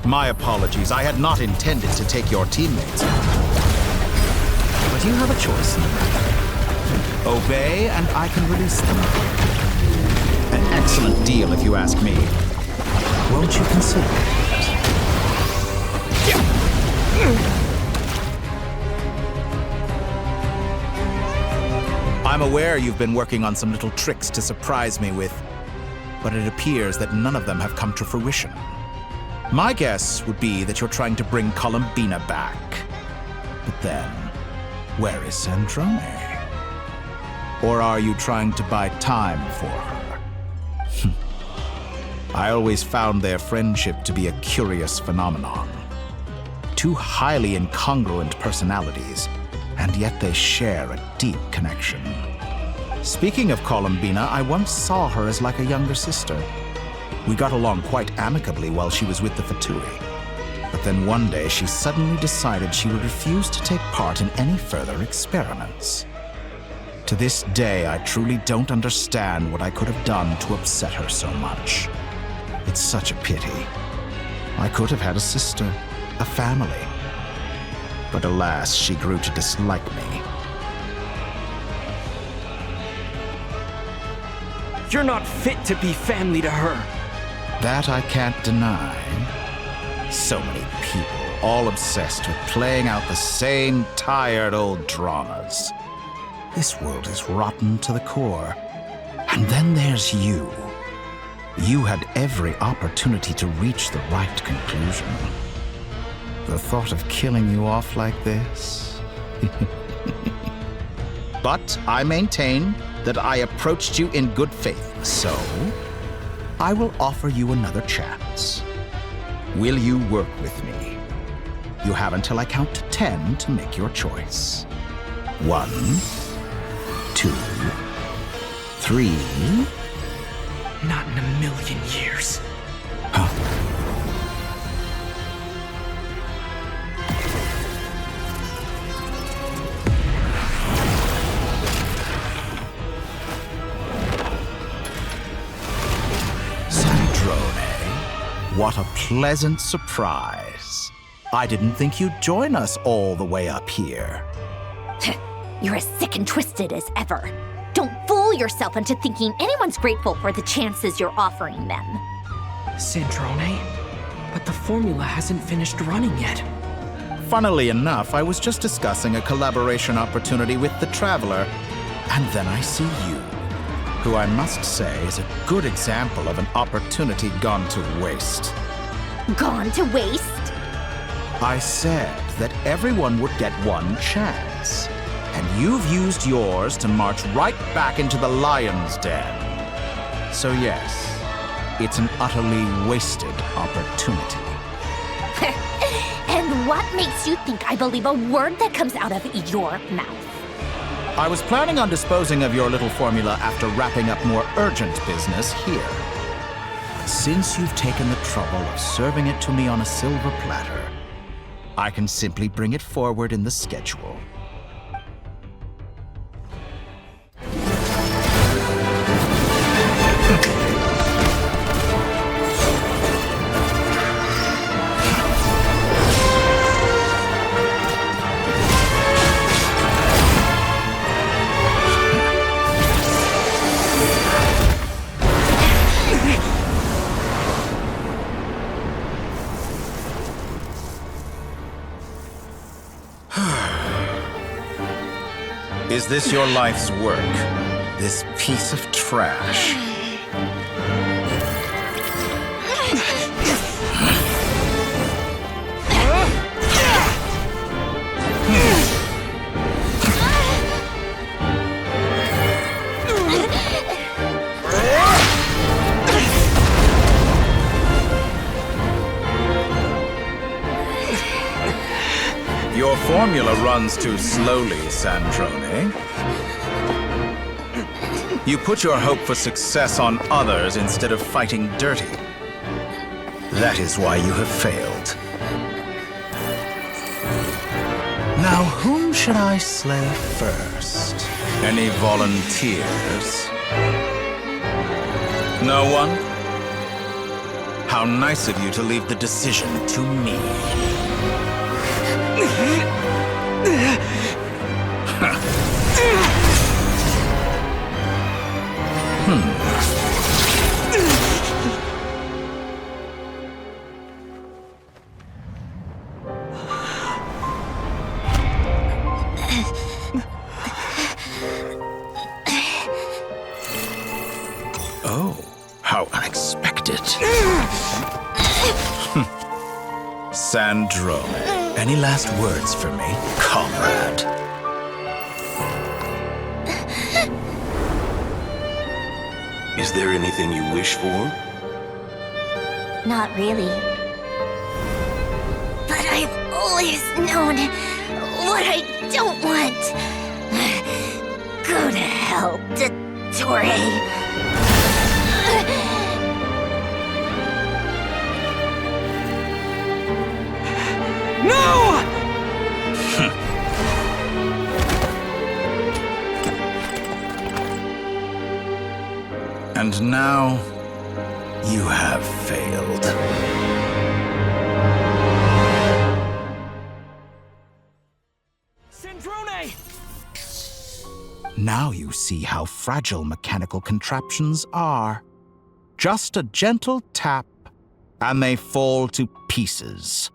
My apologies. I had not intended to take your teammates. But you have a choice in the matter. Obey, and I can release them. An excellent deal, if you ask me. Won't you consider it? I'm aware you've been working on some little tricks to surprise me with, but it appears that none of them have come to fruition. My guess would be that you're trying to bring Columbina back. But then, where is Sandrone? Or are you trying to buy time for her? I always found their friendship to be a curious phenomenon. Two highly incongruent personalities, and yet they share a deep connection. Speaking of Columbina, I once saw her as like a younger sister. We got along quite amicably while she was with the Fatui. But then one day she suddenly decided she would refuse to take part in any further experiments. To this day, I truly don't understand what I could have done to upset her so much. It's such a pity. I could have had a sister, a family. But alas, she grew to dislike me. You're not fit to be family to her. That I can't deny. So many people, all obsessed with playing out the same tired old dramas. This world is rotten to the core. And then there's you. You had every opportunity to reach the right conclusion. The thought of killing you off like this? But I maintain that I approached you in good faith, so I will offer you another chance. Will you work with me? You have until I count to 10 to make your choice. 1, 2, 3. Not in a million years. Huh? What a pleasant surprise. I didn't think you'd join us all the way up here. You're as sick and twisted as ever. Don't fool yourself into thinking anyone's grateful for the chances you're offering them. Sandrone? But the formula hasn't finished running yet. Funnily enough, I was just discussing a collaboration opportunity with the Traveler, and then I see you, who I must say is a good example of an opportunity gone to waste. Gone to waste? I said that everyone would get one chance, and you've used yours to march right back into the lion's den. So yes, it's an utterly wasted opportunity. And what makes you think I believe a word that comes out of your mouth? I was planning on disposing of your little formula after wrapping up more urgent business here. But since you've taken the trouble of serving it to me on a silver platter, I can simply bring it forward in the schedule. Is this your life's work? This piece of trash? Your formula runs too slowly, Sandrone. You put your hope for success on others instead of fighting dirty. That is why you have failed. Now, whom should I slay first? Any volunteers? No one? How nice of you to leave the decision to me. Oh, how unexpected. Sandrone, any last words for me, comrade? Is there anything you wish for? Not really. But I've always known what I don't want. Go to hell, Dottore. No! And now, you have failed. Sandrone! Now you see how fragile mechanical contraptions are. Just a gentle tap, and they fall to pieces.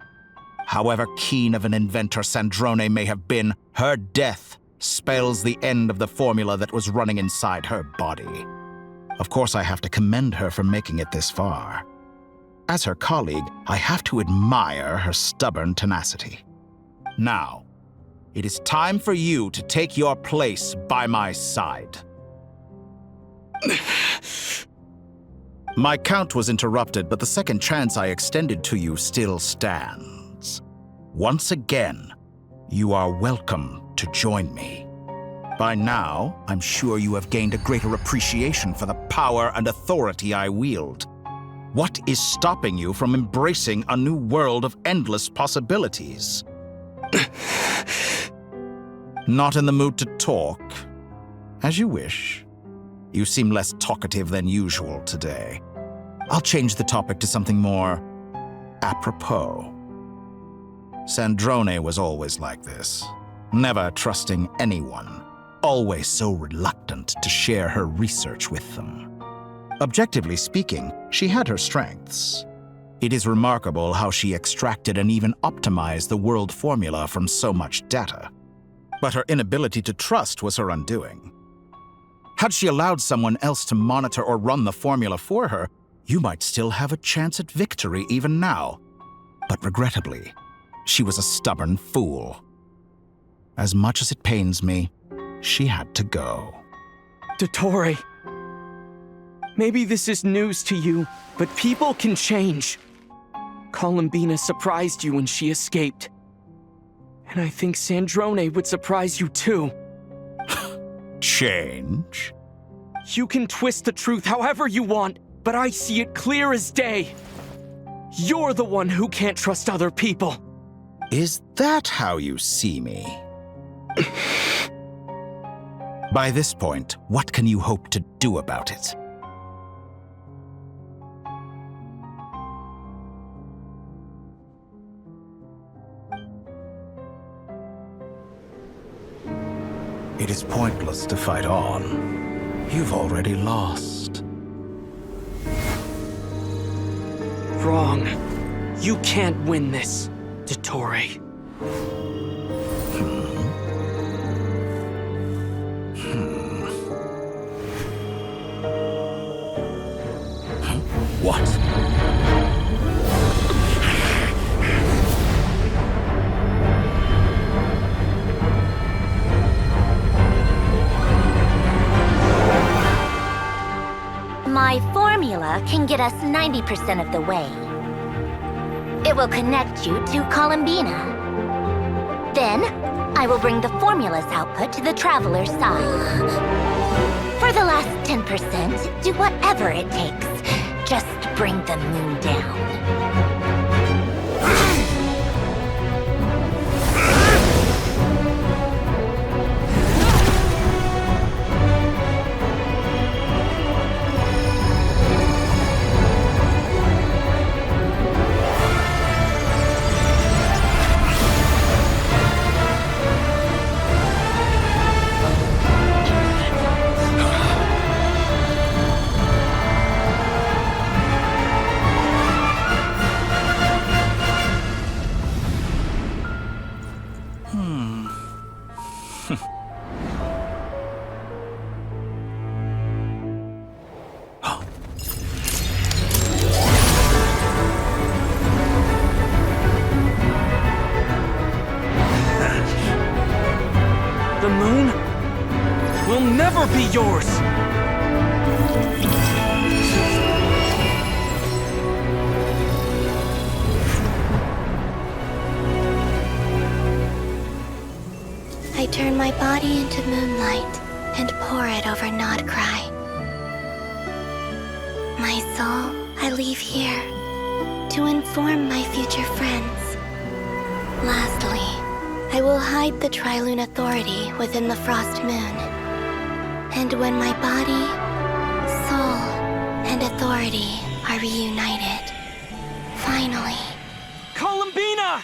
However keen of an inventor Sandrone may have been, her death spells the end of the formula that was running inside her body. Of course, I have to commend her for making it this far. As her colleague, I have to admire her stubborn tenacity. Now, it is time for you to take your place by my side. My count was interrupted, but the second chance I extended to you still stands. Once again, you are welcome to join me. By now, I'm sure you have gained a greater appreciation for the power and authority I wield. What is stopping you from embracing a new world of endless possibilities? Not in the mood to talk? As you wish. You seem less talkative than usual today. I'll change the topic to something more apropos. Sandrone was always like this, never trusting anyone, always so reluctant to share her research with them. Objectively speaking, she had her strengths. It is remarkable how she extracted and even optimized the world formula from so much data. But her inability to trust was her undoing. Had she allowed someone else to monitor or run the formula for her, you might still have a chance at victory even now. But regrettably, she was a stubborn fool. As much as it pains me, she had to go. Dottore, maybe this is news to you, but people can change. Columbina surprised you when she escaped. And I think Sandrone would surprise you too. Change? You can twist the truth however you want, but I see it clear as day. You're the one who can't trust other people. Is that how you see me? By this point, what can you hope to do about it? It is pointless to fight on. You've already lost. Wrong. You can't win this, Dottore. What? My formula can get us 90% of the way. It will connect you to Columbina. Then, I will bring the formula's output to the Traveler's side. For the last 10%, do whatever it takes. Just bring the moon down. The moon will never be yours! I turn my body into moonlight and pour it over Krai. My soul, I leave here to inform my future friends. Lastly, I will hide the Trilune Authority within the Frost Moon. And when my body, soul, and authority are reunited, finally... Columbina!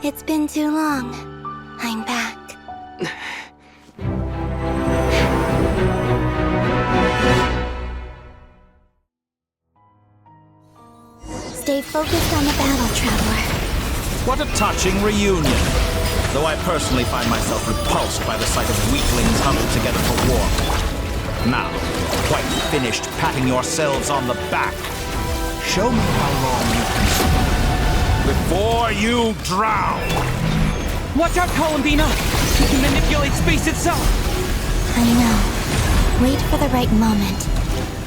It's been too long. I'm back. Stay focused on the battle, Traveler. What a touching reunion. Though I personally find myself repulsed by the sight of weaklings huddled together for war. Now, quite finished patting yourselves on the back. Show me how long you can survive before you drown. Watch out, Columbina! You can manipulate space itself! I know. Wait for the right moment.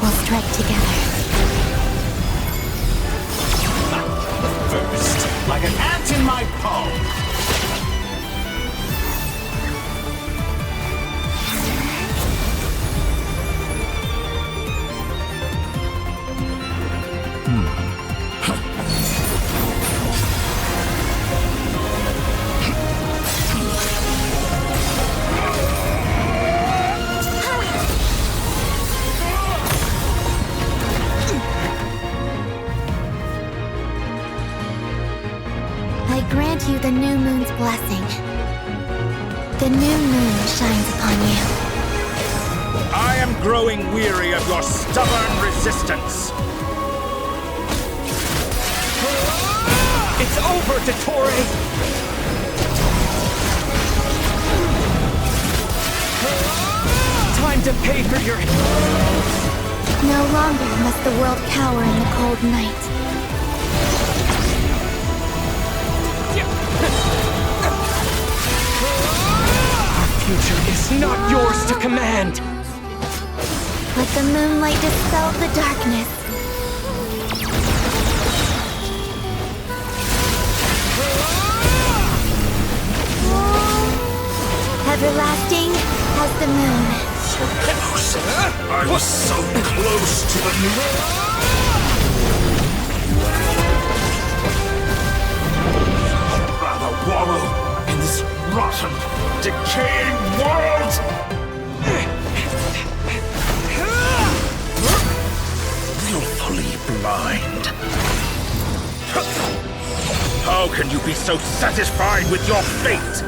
We'll strike together. First, like an ant in my palm. I grant you the new moon's blessing. The new moon shines upon you. I am growing weary of your stubborn resistance. It's over, Dottore! Time to pay for your... No longer must the world cower in the cold night. Our future is not yours to command! Let the moonlight dispel the darkness. Everlasting as the moon. So close. I was so close to the new... Rather wallow in this rotten, decaying world! Willfully blind. How can you be so satisfied with your fate?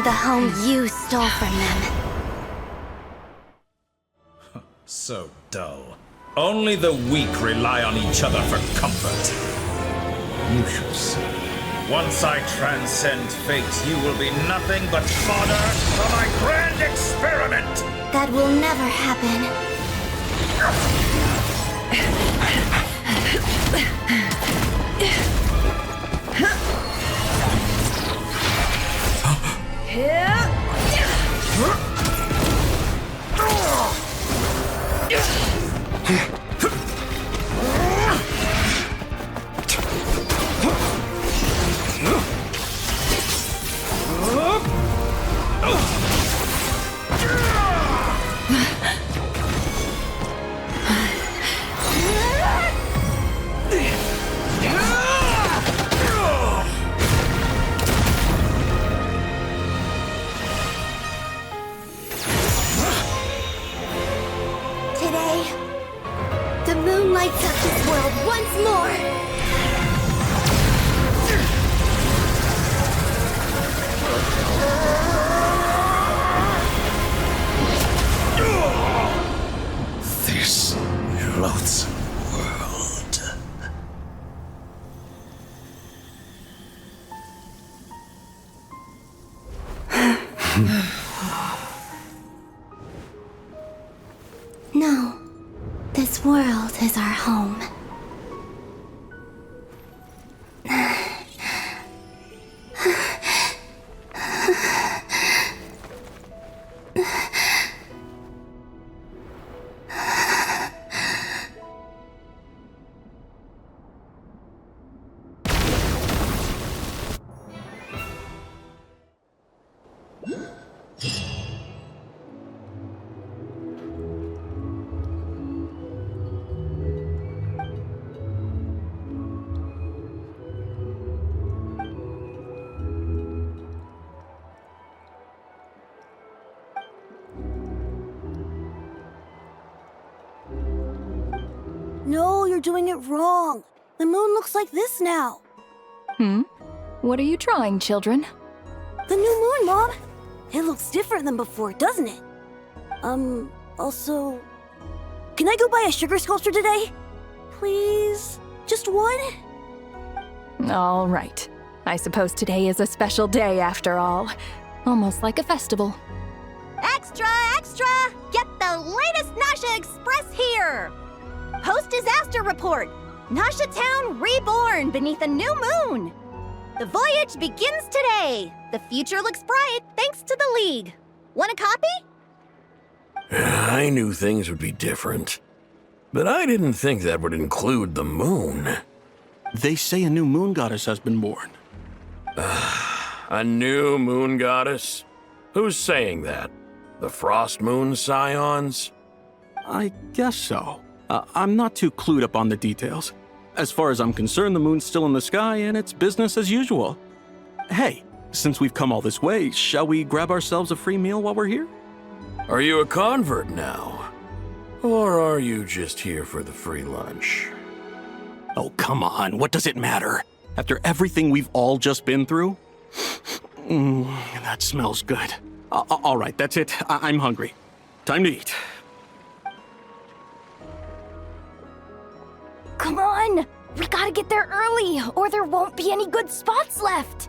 find the home you stole from them. So dull. Only the weak rely on each other for comfort. You shall see. Once I transcend fate, you will be nothing but fodder for my grand experiment! That will never happen. Today, the moon lights up this world once more. This loathsome world. No, this world is our home. No, you're doing it wrong. The moon looks like this now. What are you trying, children? The new moon, Mom. It looks different than before, doesn't it? Also... Can I go buy a sugar sculpture today? Please? Just one? All right. I suppose today is a special day after all. Almost like a festival. Extra, extra! Get the latest Nasha Express here! Post-disaster report! Nasha Town reborn beneath a new moon! The voyage begins today! The future looks bright thanks to the League. Want a copy? I knew things would be different, but I didn't think that would include the moon. They say a new moon goddess has been born. A new moon goddess? Who's saying that? The Frost Moon Scions? I guess so. I'm not too clued up on the details. As far as I'm concerned, the moon's still in the sky and it's business as usual. Hey, since we've come all this way, shall we grab ourselves a free meal while we're here? Are you a convert now? Or are you just here for the free lunch? Oh, come on. What does it matter? After everything we've all just been through? That smells good. All right, that's it. I'm hungry. Time to eat. Come on! We gotta get there early, or there won't be any good spots left!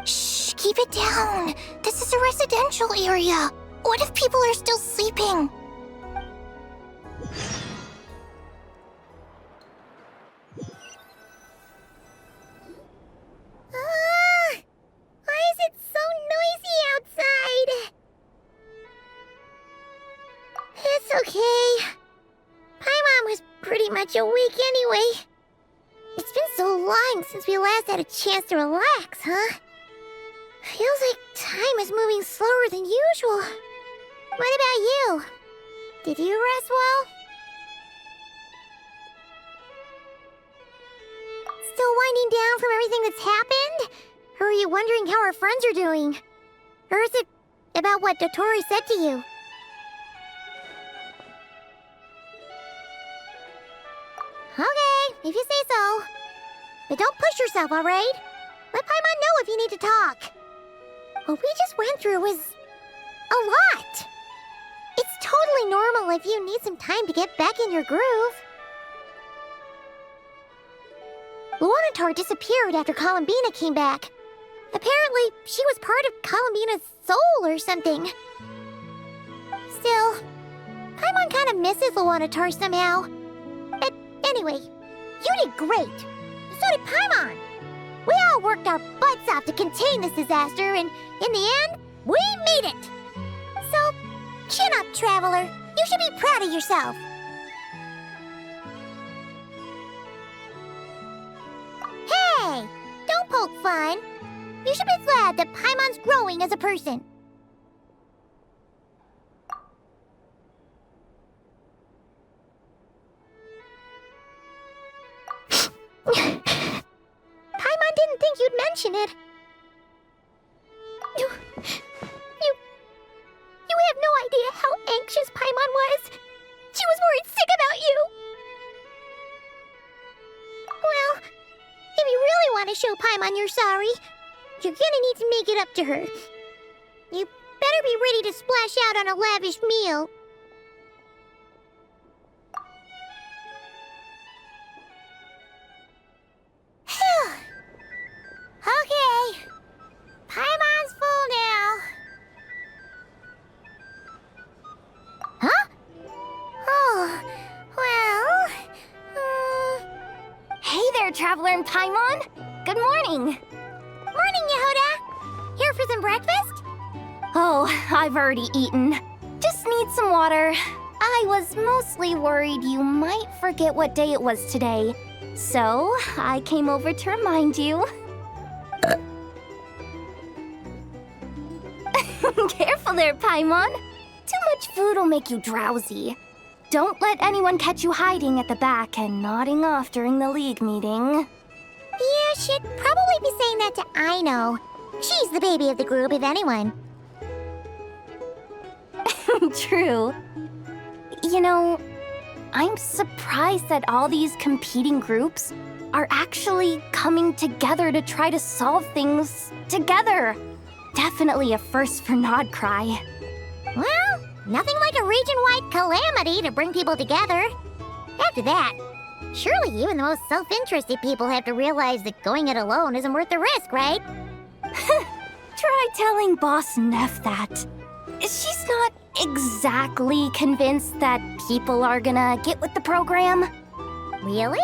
Shh, keep it down. This is a residential area. What if people are still sleeping? Why is it so noisy outside? It's okay. Paimon was pretty much awake anyway. It's been so long since we last had a chance to relax, huh? Feels like time is moving slower than usual. What about you? Did you rest well? Still winding down from everything that's happened? Or are you wondering how our friends are doing? Or is it about what Dotori said to you? Okay, if you say so. But don't push yourself, alright? Let Paimon know if you need to talk. what we just went through was a lot. It's totally normal if you need some time to get back in your groove. Luanatar disappeared after Columbina came back. Apparently, she was part of Columbina's soul or something. Still, Paimon kind of misses Luanatar somehow. But anyway, you did great. So did Paimon. We all worked our butts off to contain this disaster, and in the end, we made it. So, chin up, Traveler. You should be proud of yourself. Hey, don't poke fun. You should be glad that Paimon's growing as a person. Paimon didn't think you'd mention it. You have no idea how anxious Paimon was. She was worried sick about you. Well, if you really want to show Paimon you're sorry, you're gonna need to make it up to her. You better be ready to splash out on a lavish meal. Okay. Paimon's full now. Huh? Oh, well... Hey there, Traveler and Paimon. Good morning. Morning, Yehuda. Here for some breakfast? Oh, I've already eaten. Just need some water. I was mostly worried you might forget what day it was today. So, I came over to remind you. Careful there, Paimon. Too much food will make you drowsy. Don't let anyone catch you hiding at the back and nodding off during the League meeting. You should probably be saying that to Aino. She's the baby of the group, if anyone. True. You know, I'm surprised that all these competing groups are actually coming together to try to solve things together. Definitely a first for Nod Krai. Well, nothing like a region-wide calamity to bring people together. After that, surely even the most self-interested people have to realize that going it alone isn't worth the risk, right? Try telling Boss Neff that. She's not exactly convinced that people are gonna get with the program. Really?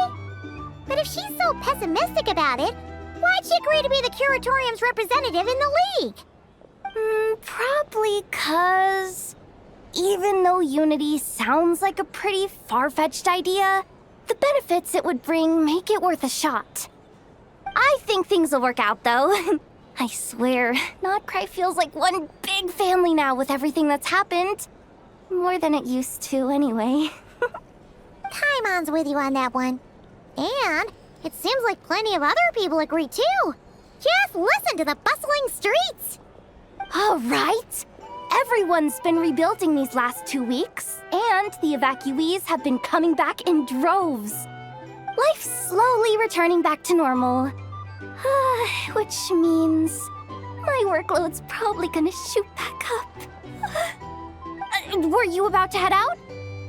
But if she's so pessimistic about it, why'd she agree to be the Curatorium's representative in the League? Probably 'cause even though Unity sounds like a pretty far-fetched idea, the benefits it would bring make it worth a shot. I think things will work out, though. I swear, Nod Krai feels like one big family now with everything that's happened. More than it used to, anyway. Paimon's with you on that one. And it seems like plenty of other people agree, too. Just listen to the bustling streets. All right. Everyone's been rebuilding these last 2 weeks, and the evacuees have been coming back in droves. Life's slowly returning back to normal. Which means my workload's probably gonna shoot back up. Were you about to head out?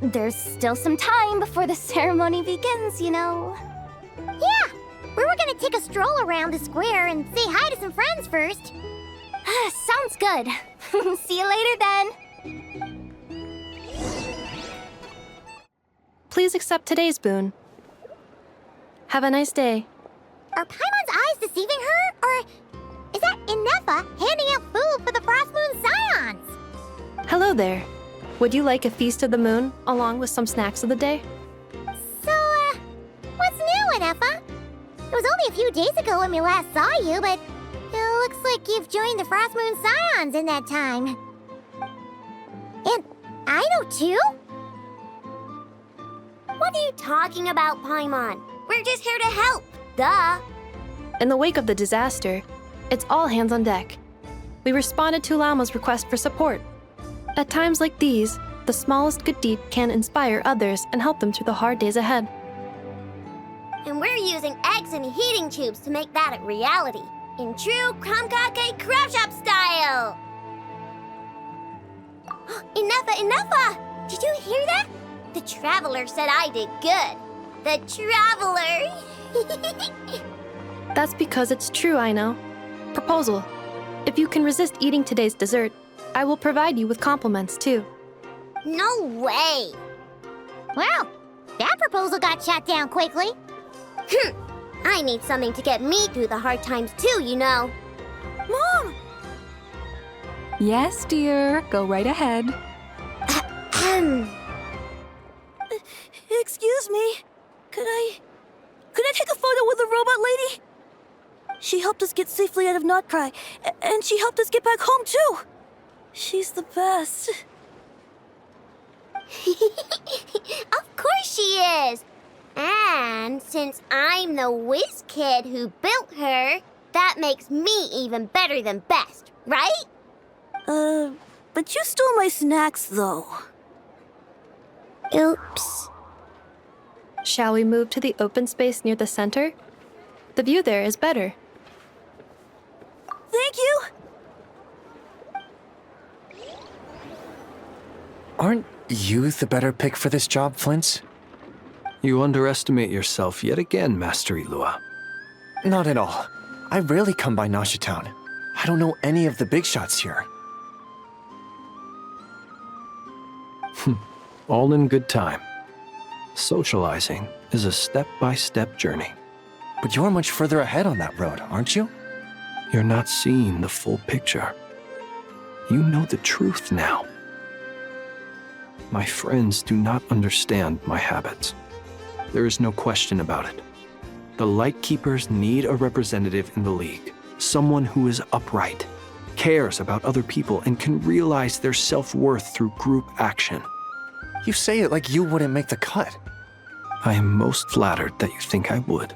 There's still some time before the ceremony begins, you know. Yeah, we were gonna take a stroll around the square and say hi to some friends first. Sounds good. See you later then. Please accept today's boon. Have a nice day. Are Paimon's eyes deceiving her? Or is that Inefa handing out food for the Frost Moon Scions? Hello there. Would you like a feast of the moon along with some snacks of the day? So, what's new, Inefa? It was only a few days ago when we last saw you, but it looks like you've joined the Frost Moon Scions in that time. And Aino too? What are you talking about, Paimon? We're just here to help. Duh. In the wake of the disaster, it's all hands on deck. We responded to Lama's request for support. At times like these, the smallest good deed can inspire others and help them through the hard days ahead. And we're using eggs and heating tubes to make that a reality. In true Kromkake crab shop style! Enough! Did you hear that? The Traveler said I did good. The Traveler! That's because it's true, I know. Proposal. If you can resist eating today's dessert, I will provide you with compliments, too. No way! Well, that proposal got shot down quickly. I need something to get me through the hard times too, you know. Mom! Yes, dear. Go right ahead. Excuse me. Could I take a photo with the robot lady? She helped us get safely out of Krai, and she helped us get back home too. She's the best. Of course she is! And since I'm the whiz kid who built her, that makes me even better than best, right? But you stole my snacks, though. Oops. Shall we move to the open space near the center? The view there is better. Thank you! Aren't you the better pick for this job, Flint? You underestimate yourself yet again, Master Ilua. Not at all. I rarely come by Nasha Town. I don't know any of the big shots here. All in good time. Socializing is a step-by-step journey. But you're much further ahead on that road, aren't you? You're not seeing the full picture. You know the truth now. My friends do not understand my habits. There is no question about it. The Lightkeepers need a representative in the League. Someone who is upright, cares about other people, and can realize their self-worth through group action. You say it like you wouldn't make the cut. I am most flattered that you think I would.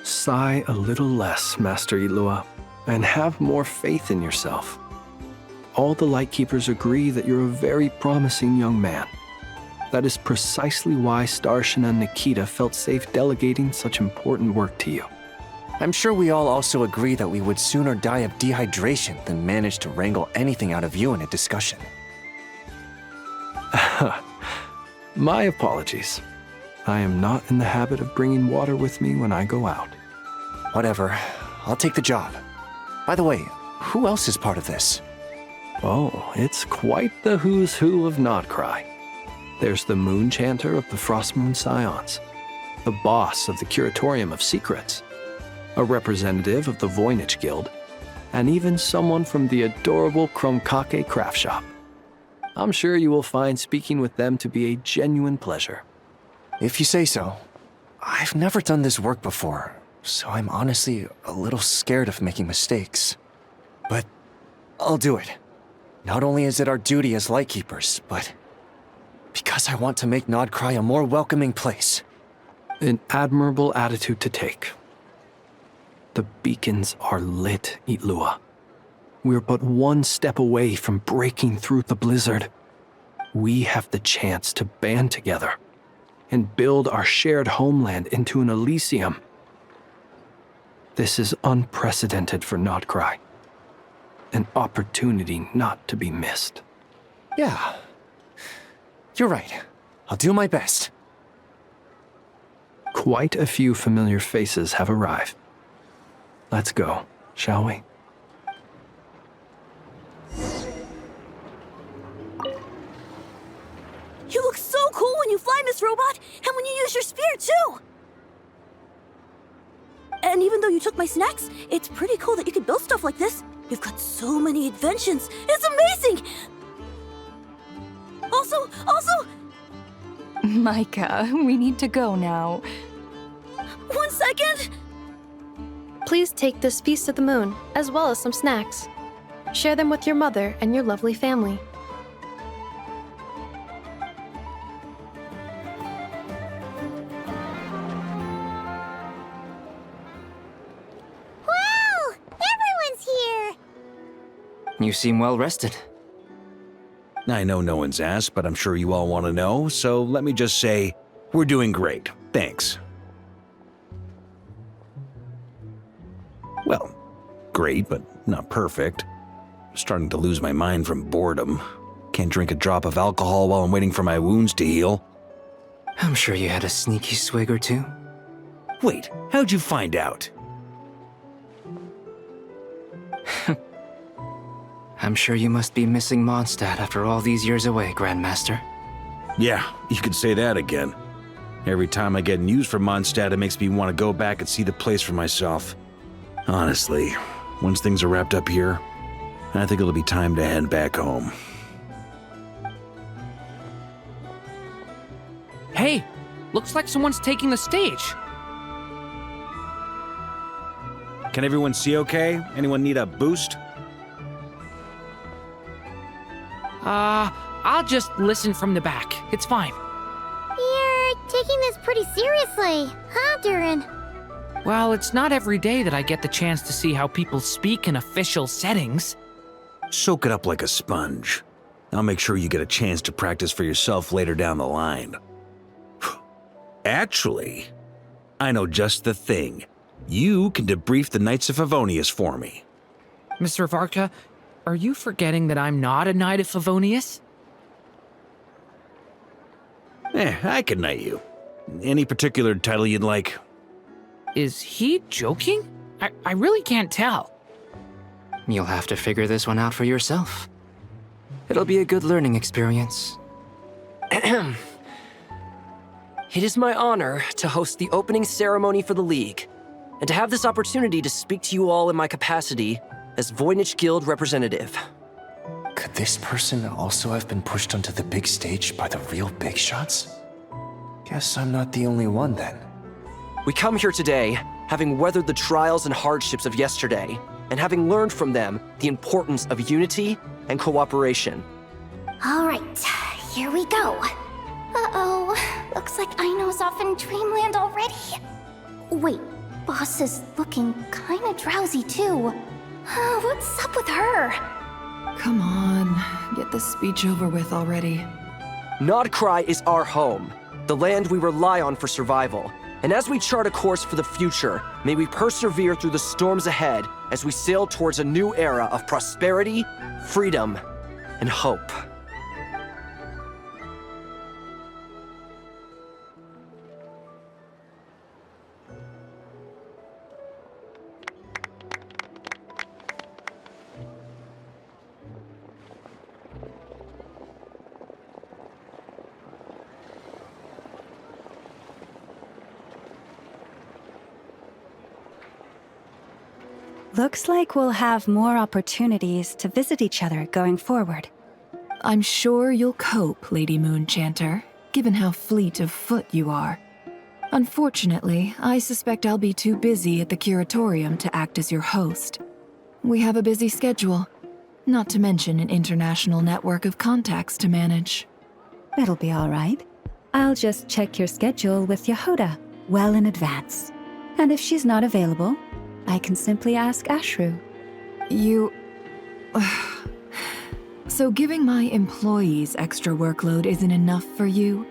Sigh a little less, Master Ilua, and have more faith in yourself. All the Lightkeepers agree that you're a very promising young man. That is precisely why Starshin and Nikita felt safe delegating such important work to you. I'm sure we all also agree that we would sooner die of dehydration than manage to wrangle anything out of you in a discussion. My apologies. I am not in the habit of bringing water with me when I go out. Whatever. I'll take the job. By the way, who else is part of this? Oh, it's quite the who's who of Krai. There's the Moon Chanter of the Frostmoon Scions, the boss of the Curatorium of Secrets, a representative of the Voynich Guild, and even someone from the adorable Kromkake craft shop. I'm sure you will find speaking with them to be a genuine pleasure. If you say so. I've never done this work before, so I'm honestly a little scared of making mistakes. But I'll do it. Not only is it our duty as Lightkeepers, but because I want to make Krai a more welcoming place. An admirable attitude to take. The beacons are lit, Ilua. We're but one step away from breaking through the blizzard. We have the chance to band together and build our shared homeland into an Elysium. This is unprecedented for Krai. An opportunity not to be missed. Yeah. You're right. I'll do my best. Quite a few familiar faces have arrived. Let's go, shall we? You look so cool when you fly, Miss Robot, and when you use your spear, too! And even though you took my snacks, it's pretty cool that you can build stuff like this. You've got so many inventions. It's amazing! Also... Micah, we need to go now. 1 second! Please take this feast of the moon, as well as some snacks. Share them with your mother and your lovely family. Wow! Everyone's here! You seem well rested. I know no one's asked, but I'm sure you all want to know, so let me just say, we're doing great. Thanks. Well, great, but not perfect. Starting to lose my mind from boredom. Can't drink a drop of alcohol while I'm waiting for my wounds to heal. I'm sure you had a sneaky swig or two. Wait, how'd you find out? I'm sure you must be missing Mondstadt after all these years away, Grandmaster. Yeah, you could say that again. Every time I get news from Mondstadt, it makes me want to go back and see the place for myself. Honestly, once things are wrapped up here, I think it'll be time to head back home. Hey, looks like someone's taking the stage. Can everyone see okay? Anyone need a boost? I'll just listen from the back. It's fine. You're taking this pretty seriously, huh, Durin? Well, it's not every day that I get the chance to see how people speak in official settings. Soak it up like a sponge. I'll make sure you get a chance to practice for yourself later down the line. Actually, I know just the thing. You can debrief the Knights of Favonius for me. Mr. Varka, are you forgetting that I'm not a Knight of Favonius? I can knight you. Any particular title you'd like? Is he joking? I really can't tell. You'll have to figure this one out for yourself. It'll be a good learning experience. It is my honor to host the opening ceremony for the League, and to have this opportunity to speak to you all in my capacity as Voynich Guild representative. Could this person also have been pushed onto the big stage by the real big shots? Guess I'm not the only one then. We come here today, having weathered the trials and hardships of yesterday, and having learned from them the importance of unity and cooperation. All right, here we go. Uh-oh, looks like Aino's off in Dreamland already. Wait, Boss is looking kinda drowsy too. What's up with her? Come on, get this speech over with already. Krai is our home, the land we rely on for survival. And as we chart a course for the future, may we persevere through the storms ahead as we sail towards a new era of prosperity, freedom, and hope. Looks like we'll have more opportunities to visit each other going forward. I'm sure you'll cope, Lady Moonchanter, given how fleet of foot you are. Unfortunately, I suspect I'll be too busy at the Curatorium to act as your host. We have a busy schedule, not to mention an international network of contacts to manage. It'll be all right. I'll just check your schedule with Yehoda well in advance. And if she's not available, I can simply ask Ashru. So giving my employees extra workload isn't enough for you?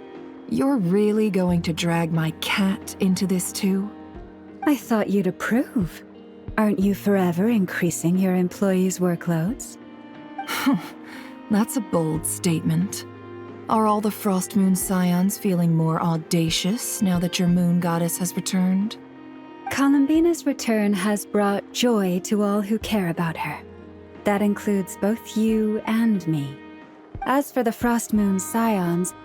You're really going to drag my cat into this too? I thought you'd approve. Aren't you forever increasing your employees' workloads? That's a bold statement. Are all the Frostmoon Scions feeling more audacious now that your moon goddess has returned? Columbina's return has brought joy to all who care about her. That includes both you and me. As for the Frostmoon Scions,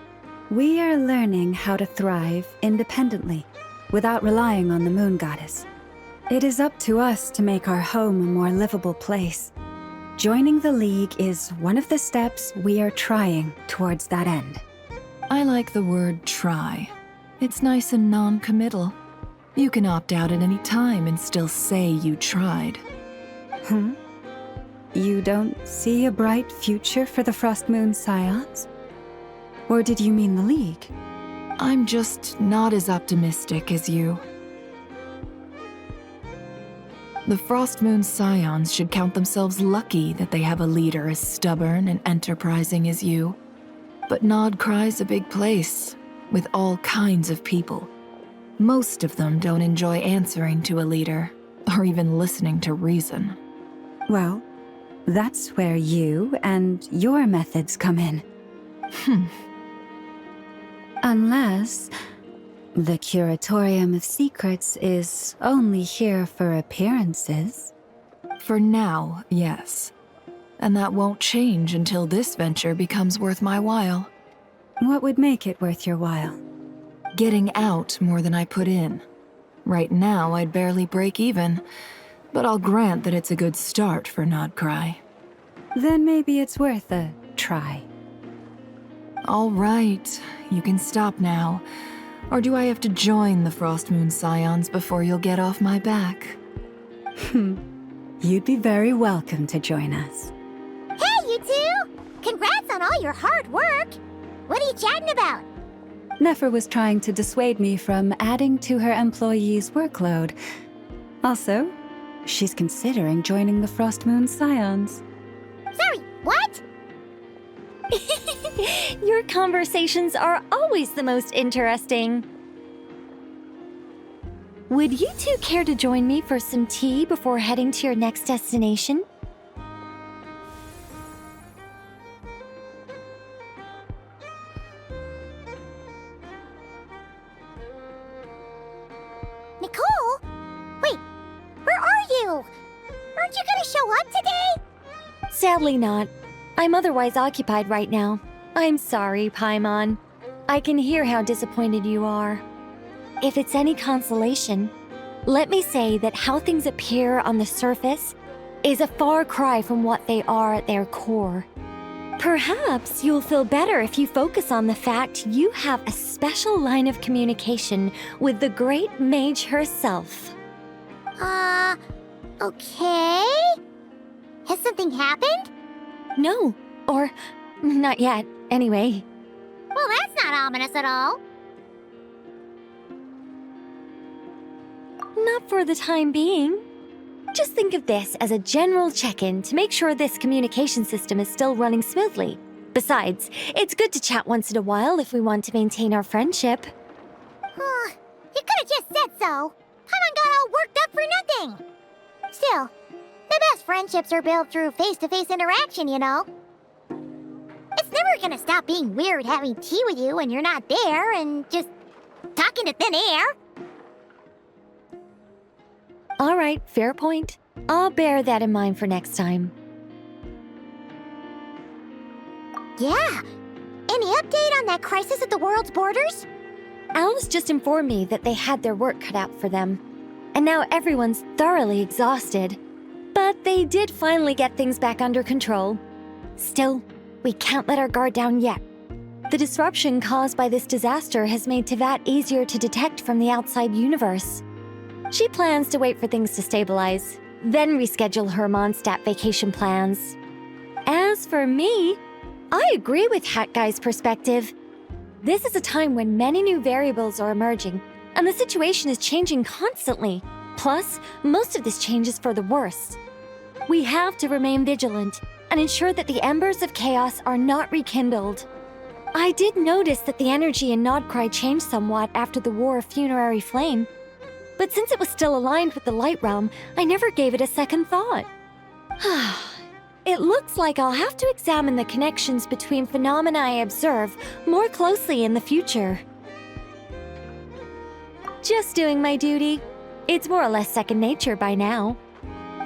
we are learning how to thrive independently, without relying on the moon goddess. It is up to us to make our home a more livable place. Joining the League is one of the steps we are trying towards that end. I like the word try. It's nice and non-committal. You can opt out at any time and still say you tried. You don't see a bright future for the Frostmoon Scions? Or did you mean the League? I'm just not as optimistic as you. The Frostmoon Scions should count themselves lucky that they have a leader as stubborn and enterprising as you. But Krai's a big place, with all kinds of people. Most of them don't enjoy answering to a leader, or even listening to reason. Well, that's where you and your methods come in. Unless the Curatorium of Secrets is only here for appearances. For now, yes. And that won't change until this venture becomes worth my while. What would make it worth your while? Getting out more than I put in. Right now, I'd barely break even, but I'll grant that it's a good start for Krai. Then maybe it's worth a try. All right, you can stop now. Or do I have to join the Frostmoon Scions before you'll get off my back? You'd be very welcome to join us. Hey, you two! Congrats on all your hard work! What are you chatting about? Nefer was trying to dissuade me from adding to her employees' workload. Also, she's considering joining the Frostmoon Scions. Sorry, what? Your conversations are always the most interesting. Would you two care to join me for some tea before heading to your next destination? Nicole? Wait, where are you? Aren't you gonna show up today? Sadly not. I'm otherwise occupied right now. I'm sorry, Paimon. I can hear how disappointed you are. If it's any consolation, let me say that how things appear on the surface is a far cry from what they are at their core. Perhaps you'll feel better if you focus on the fact you have a special line of communication with the great mage herself. Okay? Has something happened? No, or not yet, anyway. Well, that's not ominous at all. Not for the time being. Just think of this as a general check-in to make sure this communication system is still running smoothly. Besides, it's good to chat once in a while if we want to maintain our friendship. You could have just said so. Paimon got all worked up for nothing. Still, the best friendships are built through face-to-face interaction, you know. It's never gonna stop being weird having tea with you when you're not there and just talking to thin air. All right, fair point. I'll bear that in mind for next time. Yeah. Any update on that crisis at the world's borders? Alice just informed me that they had their work cut out for them. And now everyone's thoroughly exhausted. But they did finally get things back under control. Still, we can't let our guard down yet. The disruption caused by this disaster has made Teyvat easier to detect from the outside universe. She plans to wait for things to stabilize, then reschedule her Mondstadt vacation plans. As for me, I agree with Hat Guy's perspective. This is a time when many new variables are emerging, and the situation is changing constantly. Plus, most of this change is for the worse. We have to remain vigilant and ensure that the embers of chaos are not rekindled. I did notice that the energy in Krai changed somewhat after the War of Funerary Flame, but since it was still aligned with the Light Realm, I never gave it a second thought. It looks like I'll have to examine the connections between phenomena I observe more closely in the future. Just doing my duty. It's more or less second nature by now.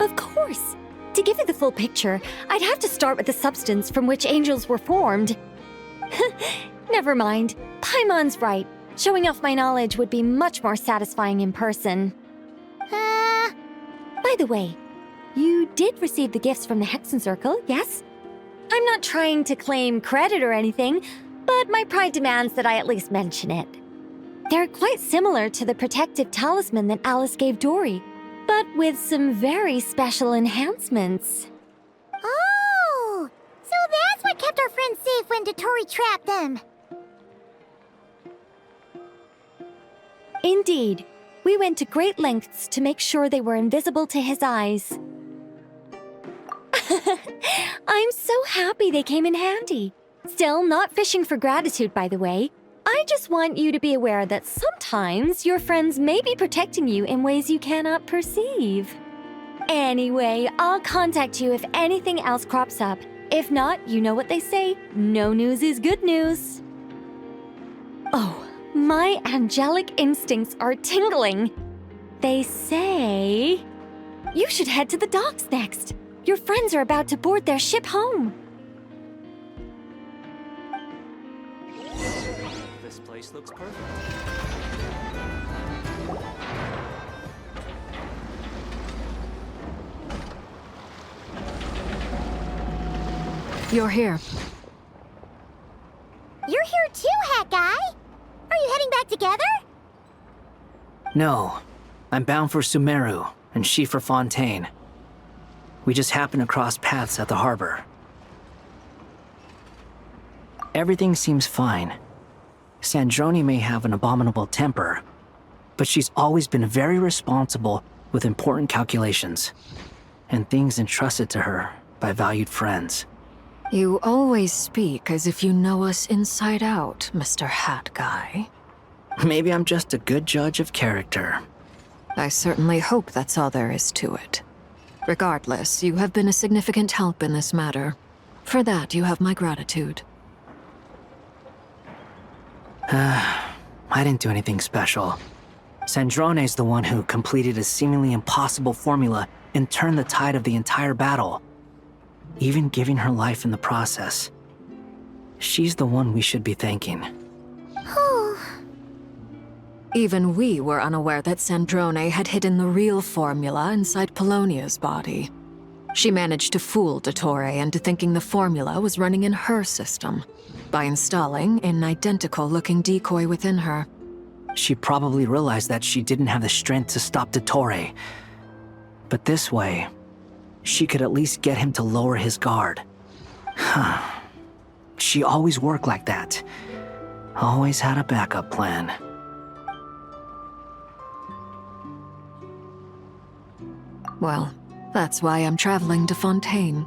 Of course. To give you the full picture, I'd have to start with the substance from which angels were formed. Never mind. Paimon's right. Showing off my knowledge would be much more satisfying in person. By the way, you did receive the gifts from the Hexen Circle, yes? I'm not trying to claim credit or anything, but my pride demands that I at least mention it. They're quite similar to the protective talisman that Alice gave Dory, but with some very special enhancements. Oh! So that's what kept our friends safe when Dory trapped them. Indeed. We went to great lengths to make sure they were invisible to his eyes. I'm so happy they came in handy. Still, not fishing for gratitude, by the way. I just want you to be aware that sometimes your friends may be protecting you in ways you cannot perceive. Anyway, I'll contact you if anything else crops up. If not, you know what they say, no news is good news. Oh, my angelic instincts are tingling. They say you should head to the docks next. Your friends are about to board their ship home. This place looks perfect. You're here. You're here too, Hat Guy! Are you heading back together? No, I'm bound for Sumeru, and she for Fontaine. We just happened to cross paths at the harbor. Everything seems fine. Sandrone may have an abominable temper, but she's always been very responsible with important calculations, and things entrusted to her by valued friends. You always speak as if you know us inside out, Mr. Hat Guy. Maybe I'm just a good judge of character. I certainly hope that's all there is to it. Regardless, you have been a significant help in this matter. For that, you have my gratitude. I didn't do anything special. Sandrone's the one who completed a seemingly impossible formula and turned the tide of the entire battle, even giving her life in the process. She's the one we should be thanking. Even we were unaware that Sandrone had hidden the real formula inside Polonia's body. She managed to fool Dottore into thinking the formula was running in her system by installing an identical-looking decoy within her. She probably realized that she didn't have the strength to stop Dottore. But this way, she could at least get him to lower his guard. She always worked like that. Always had a backup plan. Well, that's why I'm traveling to Fontaine.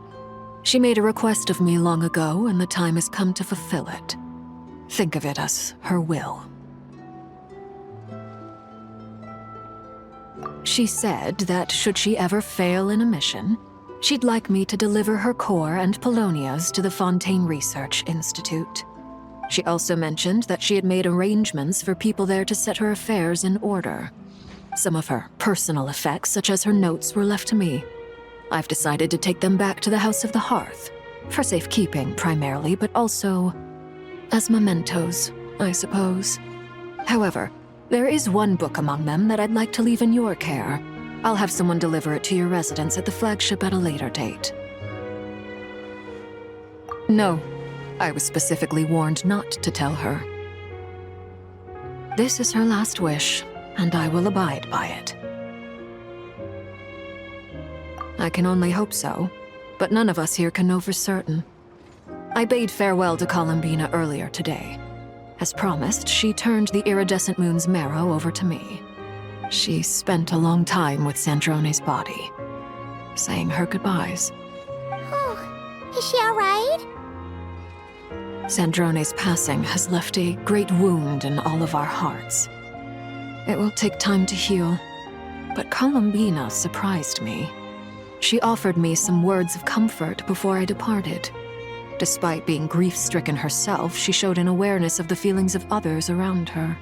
She made a request of me long ago, and the time has come to fulfill it. Think of it as her will. She said that should she ever fail in a mission, she'd like me to deliver her core and Polonia's to the Fontaine Research Institute. She also mentioned that she had made arrangements for people there to set her affairs in order. Some of her personal effects, such as her notes, were left to me. I've decided to take them back to the House of the Hearth, for safekeeping primarily, but also as mementos, I suppose. However, there is one book among them that I'd like to leave in your care. I'll have someone deliver it to your residence at the flagship at a later date. No, I was specifically warned not to tell her. This is her last wish, and I will abide by it. I can only hope so, but none of us here can know for certain. I bade farewell to Columbina earlier today. As promised, she turned the iridescent moon's marrow over to me. She spent a long time with Sandrone's body, saying her goodbyes. Oh, is she alright? Sandrone's passing has left a great wound in all of our hearts. It will take time to heal, but Columbina surprised me. She offered me some words of comfort before I departed. Despite being grief-stricken herself, she showed an awareness of the feelings of others around her.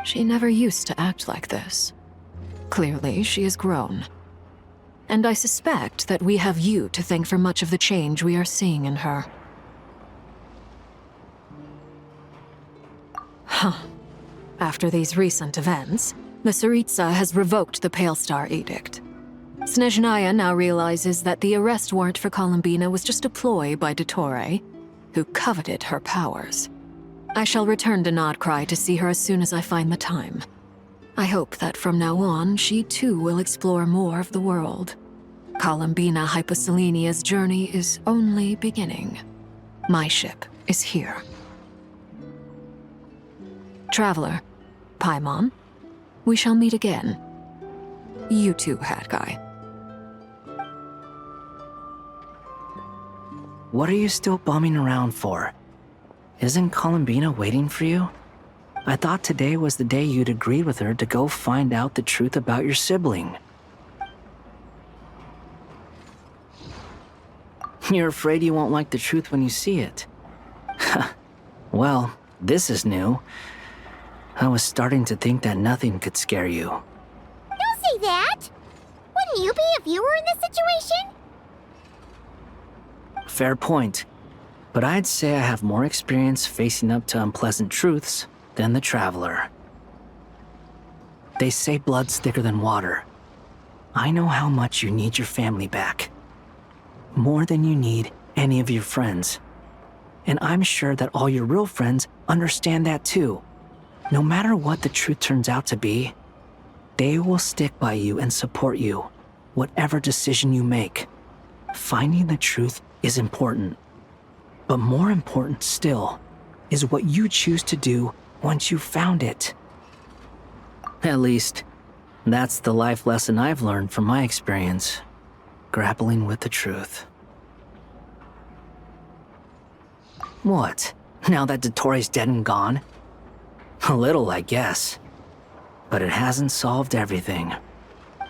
She never used to act like this. Clearly, she has grown. And I suspect that we have you to thank for much of the change we are seeing in her. Huh. After these recent events, the Tsaritsa has revoked the Pale Star Edict. Snezhnaya now realizes that the arrest warrant for Columbina was just a ploy by Dottore, who coveted her powers. I shall return to Krai to see her as soon as I find the time. I hope that from now on, she too will explore more of the world. Columbina Hyposelenia's journey is only beginning. My ship is here. Traveler, Paimon, we shall meet again. You too, Hat Guy. What are you still bumming around for? Isn't Columbina waiting for you? I thought today was the day you'd agreed with her to go find out the truth about your sibling. You're afraid you won't like the truth when you see it. Well, this is new. I was starting to think that nothing could scare you. Don't say that! Wouldn't you be if you were in this situation? Fair point. But I'd say I have more experience facing up to unpleasant truths than the Traveler. They say blood's thicker than water. I know how much you need your family back. More than you need any of your friends. And I'm sure that all your real friends understand that too. No matter what the truth turns out to be, they will stick by you and support you, whatever decision you make. Finding the truth is important. But more important still is what you choose to do once you've found it. At least, that's the life lesson I've learned from my experience, grappling with the truth. What? Now that Dottoro's dead and gone? A little, I guess. But it hasn't solved everything.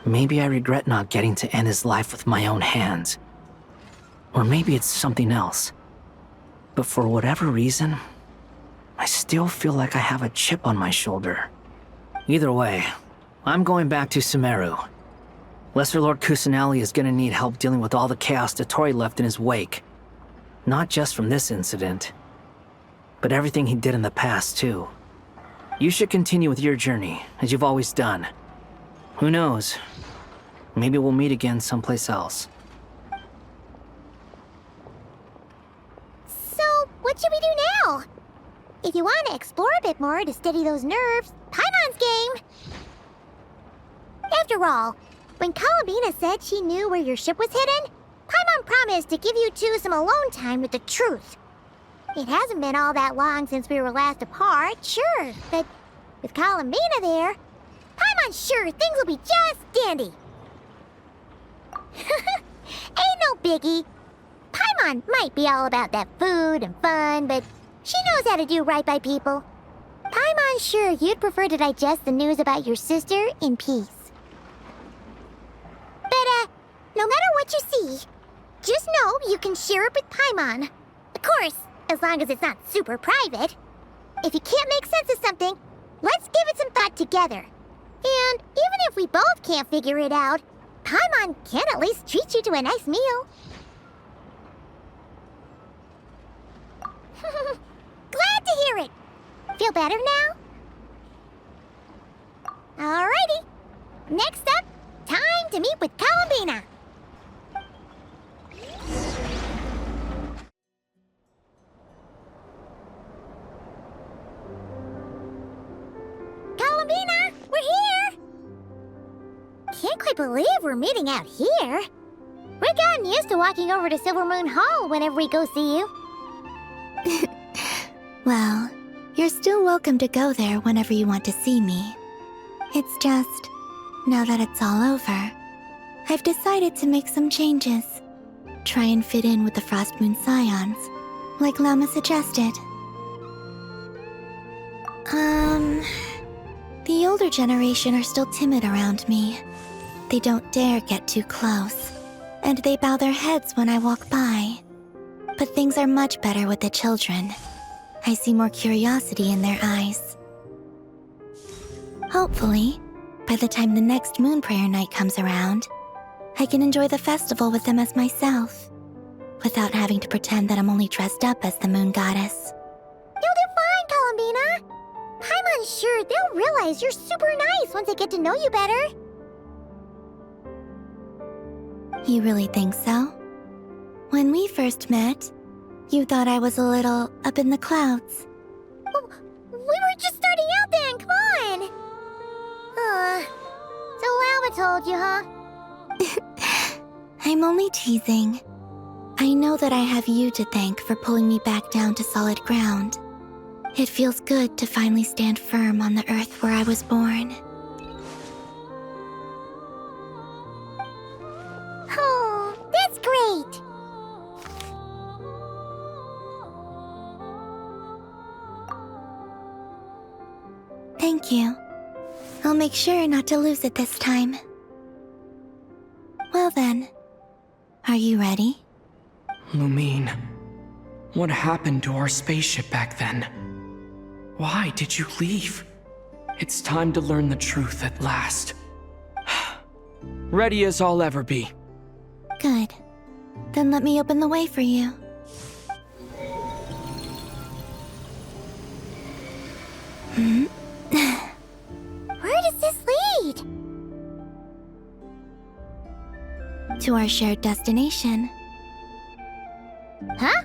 Maybe I regret not getting to end his life with my own hands. Or maybe it's something else. But for whatever reason, I still feel like I have a chip on my shoulder. Either way, I'm going back to Sumeru. Lesser Lord Kusanali is gonna need help dealing with all the chaos Dottori left in his wake. Not just from this incident, but everything he did in the past, too. You should continue with your journey, as you've always done. Who knows? Maybe we'll meet again someplace else. So, what should we do now? If you want to explore a bit more to steady those nerves, Paimon's game! After all, when Columbina said she knew where your ship was hidden, Paimon promised to give you two some alone time with the truth. It hasn't been all that long since we were last apart, sure, but with Columbina there, Paimon's sure things will be just dandy. Ain't no biggie. Paimon might be all about that food and fun, but she knows how to do right by people. Paimon's sure you'd prefer to digest the news about your sister in peace. But, no matter what you see, just know you can share it with Paimon. Of course, as long as it's not super private. If you can't make sense of something, let's give it some thought together. And even if we both can't figure it out, Paimon can at least treat you to a nice meal. Glad to hear it. Feel better now? Alrighty. Next up, time to meet with Columbina. Columbina, we're here! Can't quite believe we're meeting out here. We've gotten used to walking over to Silver Moon Hall whenever we go see you. Well, you're still welcome to go there whenever you want to see me. It's just, now that it's all over, I've decided to make some changes. Try and fit in with the Frost Moon Scions, like Lama suggested. The older generation are still timid around me. They don't dare get too close, and they bow their heads when I walk by. But things are much better with the children. I see more curiosity in their eyes. Hopefully, by the time the next Moon Prayer Night comes around, I can enjoy the festival with them as myself, without having to pretend that I'm only dressed up as the Moon Goddess. You'll do fine, Columbina. Paimon's sure they'll realize you're super nice once they get to know you better. You really think so? When we first met, you thought I was a little up in the clouds. Well, we were just starting out then, come on! So Lama told you, huh? I'm only teasing. I know that I have you to thank for pulling me back down to solid ground. It feels good to finally stand firm on the earth where I was born. Oh, that's great! Thank you. I'll make sure not to lose it this time. Well then, are you ready? Lumine, what happened to our spaceship back then? Why did you leave? It's time to learn the truth at last. Ready as I'll ever be. Good. Then let me open the way for you. Where does this lead? To our shared destination. Huh?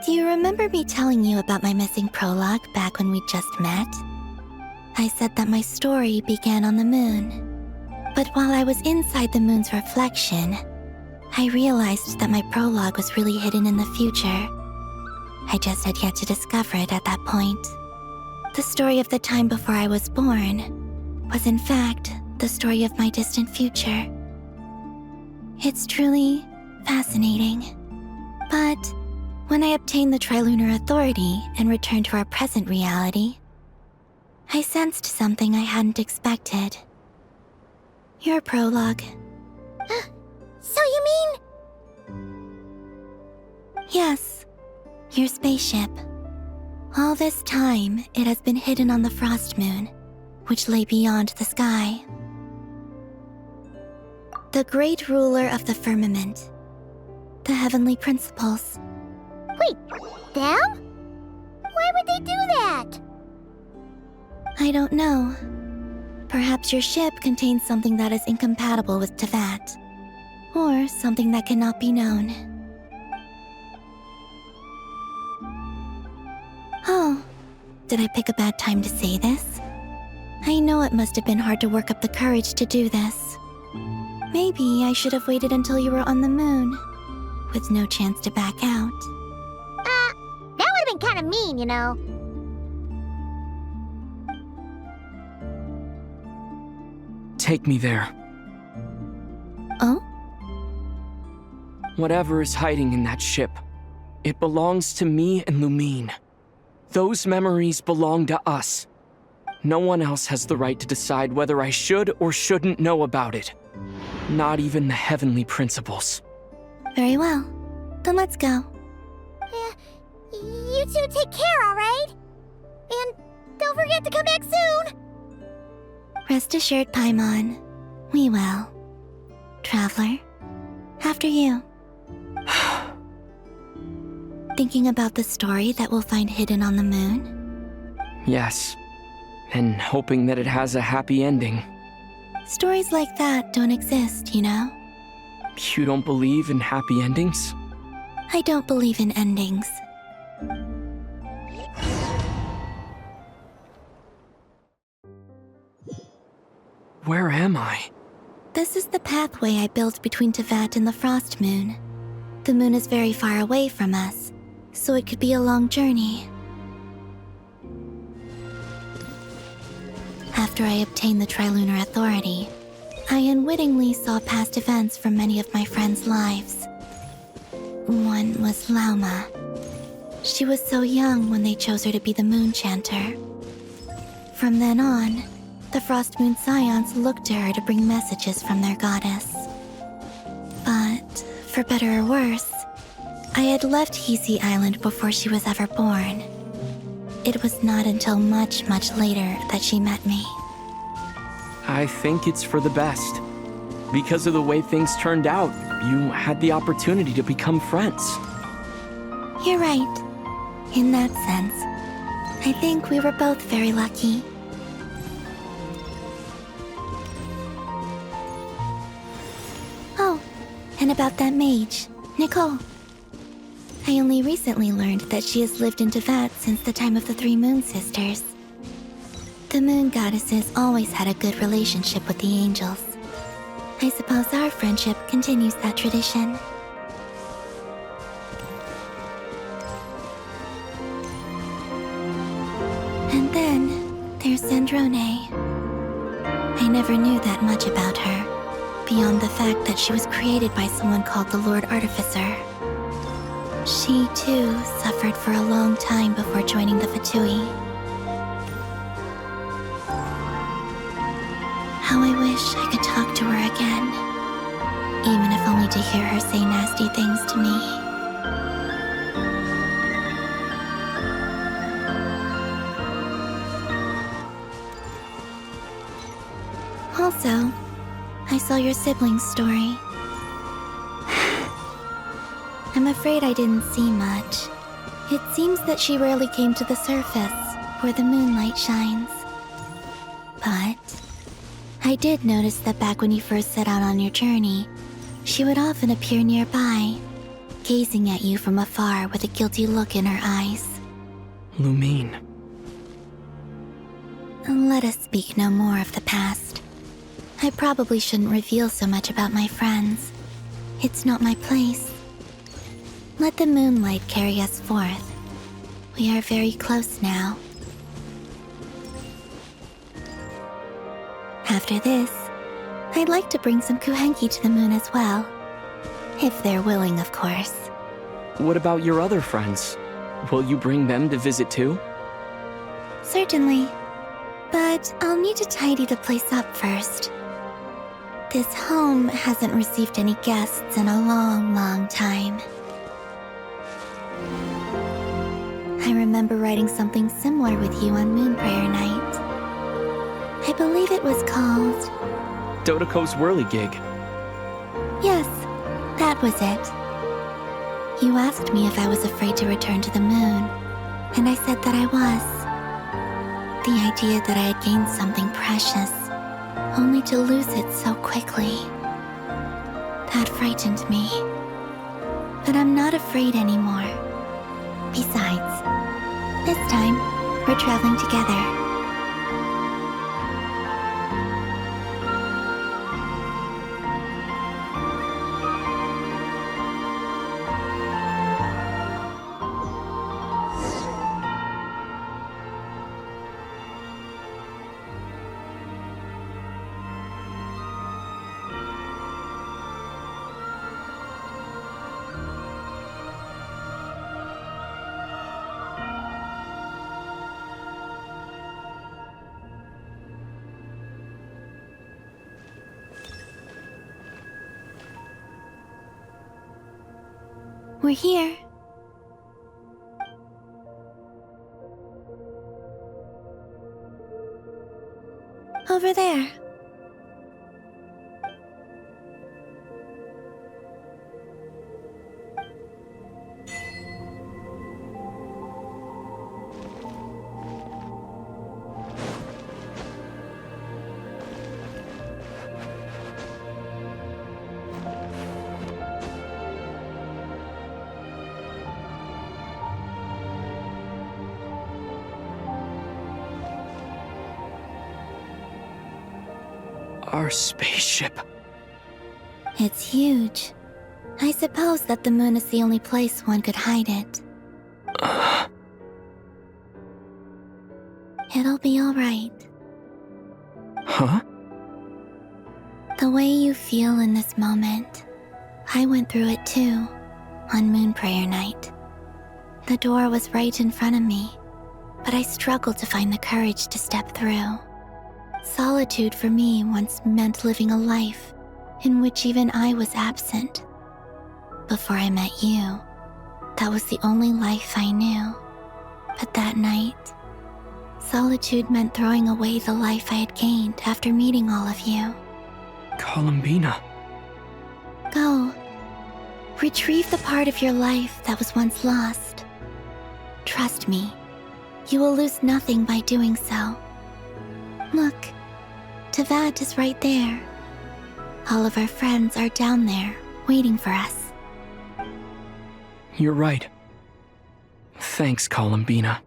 Do you remember me telling you about my missing prologue back when we just met? I said that my story began on the moon. But while I was inside the moon's reflection, I realized that my prologue was really hidden in the future. I just had yet to discover it at that point. The story of the time before I was born was in fact the story of my distant future. It's truly fascinating. But when I obtained the Trilunar Authority and returned to our present reality, I sensed something I hadn't expected. Your prologue. So you mean... Yes, your spaceship. All this time, it has been hidden on the Frost Moon, which lay beyond the sky. The great ruler of the firmament. The heavenly principles. Wait, them? Why would they do that? I don't know. Perhaps your ship contains something that is incompatible with Teyvat. Or something that cannot be known. Oh, did I pick a bad time to say this? I know it must have been hard to work up the courage to do this. Maybe I should have waited until you were on the moon, with no chance to back out. That would have been kind of mean, you know. Take me there. Oh? Whatever is hiding in that ship, it belongs to me and Lumine. Those memories belong to us. No one else has the right to decide whether I should or shouldn't know about it. Not even the heavenly principles. Very well. Then let's go. You two take care, alright? And don't forget to come back soon! Rest assured, Paimon. We will. Traveler, after you. Thinking about the story that we'll find hidden on the moon? Yes, and hoping that it has a happy ending. Stories like that don't exist, you know? You don't believe in happy endings? I don't believe in endings. Where am I? This is the pathway I built between Teyvat and the Frost Moon. The moon is very far away from us, so it could be a long journey. After I obtained the Trilunar Authority, I unwittingly saw past events from many of my friends' lives. One was Lauma. She was so young when they chose her to be the Moon Chanter. From then on, the Frost Moon Scions looked to her to bring messages from their goddess. But, for better or worse, I had left Hisi Island before she was ever born. It was not until much, much later that she met me. I think it's for the best. Because of the way things turned out, you had the opportunity to become friends. You're right. In that sense, I think we were both very lucky. Oh, and about that mage, Nicole. I only recently learned that she has lived in Teyvat since the time of the Three Moon Sisters. The Moon Goddesses always had a good relationship with the angels. I suppose our friendship continues that tradition. And then, there's Zandrone. I never knew that much about her, beyond the fact that she was created by someone called the Lord Artificer. She, too, suffered for a long time before joining the Fatui. to her again, even if only to hear her say nasty things to me. Also, I saw your sibling's story. I'm afraid I didn't see much. It seems that she rarely came to the surface, where the moonlight shines. But I did notice that back when you first set out on your journey, she would often appear nearby, gazing at you from afar with a guilty look in her eyes. Lumine. Let us speak no more of the past. I probably shouldn't reveal so much about my friends. It's not my place. Let the moonlight carry us forth. We are very close now. After this, I'd like to bring some kuhenki to the moon as well. If they're willing, of course. What about your other friends? Will you bring them to visit too? Certainly. But I'll need to tidy the place up first. This home hasn't received any guests in a long, long time. I remember writing something similar with you on Moon Prayer Night. I believe it was called... Dodoko's Whirligig. Yes, that was it. You asked me if I was afraid to return to the moon, and I said that I was. The idea that I had gained something precious, only to lose it so quickly. That frightened me. But I'm not afraid anymore. Besides, this time, we're traveling together. We're here. Over there. Our spaceship. It's huge. I suppose that the moon is the only place one could hide it. It'll be all right. Huh? The way you feel in this moment, I went through it too, on Moon Prayer Night. The door was right in front of me, but I struggled to find the courage to step through. Solitude for me once meant living a life in which even I was absent. Before I met you, that was the only life I knew. But that night, solitude meant throwing away the life I had gained after meeting all of you. Columbina. Go. Retrieve the part of your life that was once lost. Trust me, you will lose nothing by doing so. Look, Tavad is right there. All of our friends are down there, waiting for us. You're right. Thanks, Columbina.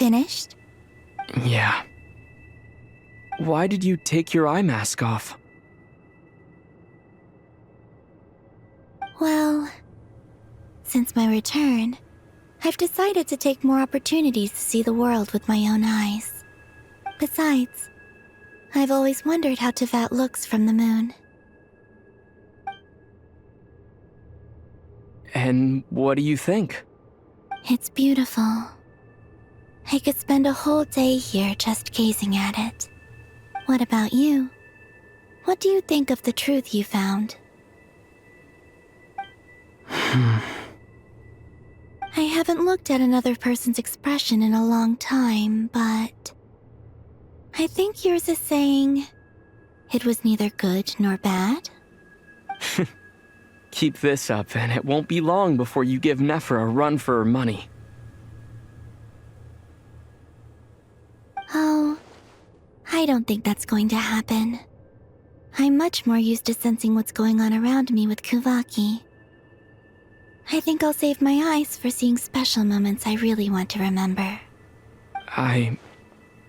Finished? Yeah. Why did you take your eye mask off? Well, since my return, I've decided to take more opportunities to see the world with my own eyes. Besides, I've always wondered how Tevat looks from the moon. And what do you think? It's beautiful. I could spend a whole day here just gazing at it. What about you? What do you think of the truth you found? I haven't looked at another person's expression in a long time, but I think yours is saying it was neither good nor bad. Keep this up, and it won't be long before you give Nefer a run for her money. Oh, I don't think that's going to happen. I'm much more used to sensing what's going on around me with Kuvaki. I think I'll save my eyes for seeing special moments I really want to remember. I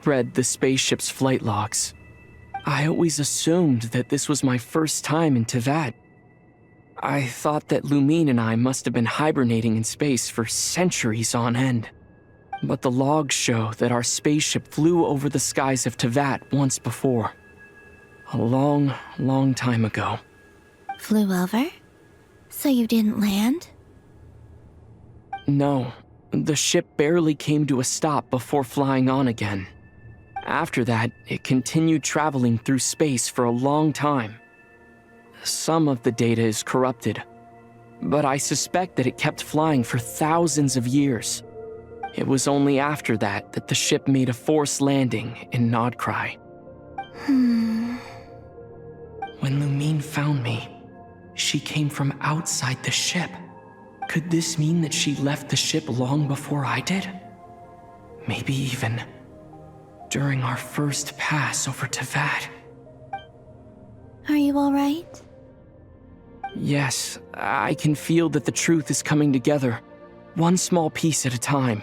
read the spaceship's flight logs. I always assumed that this was my first time in Tevat. I thought that Lumine and I must have been hibernating in space for centuries on end. But the logs show that our spaceship flew over the skies of Tevat once before. A long, long time ago. Flew over? So you didn't land? No, the ship barely came to a stop before flying on again. After that, it continued traveling through space for a long time. Some of the data is corrupted, but I suspect that it kept flying for thousands of years. It was only after that that the ship made a forced landing in Krai. When Lumine found me, she came from outside the ship. Could this mean that she left the ship long before I did? Maybe even during our first pass over Tevat. Are you alright? Yes, I can feel that the truth is coming together, one small piece at a time.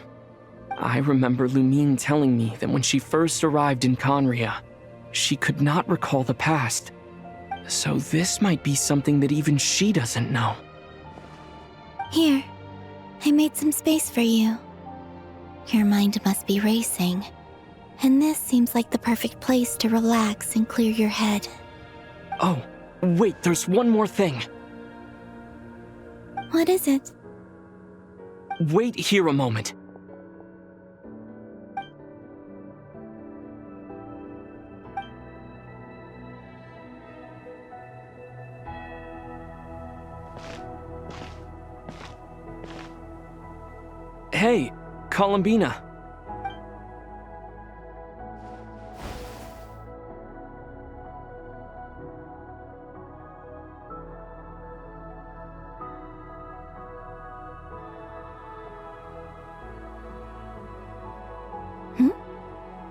I remember Lumine telling me that when she first arrived in Conria, she could not recall the past. So this might be something that even she doesn't know. Here, I made some space for you. Your mind must be racing, and this seems like the perfect place to relax and clear your head. Oh, wait, there's one more thing. What is it? Wait here a moment. Hey, Columbina.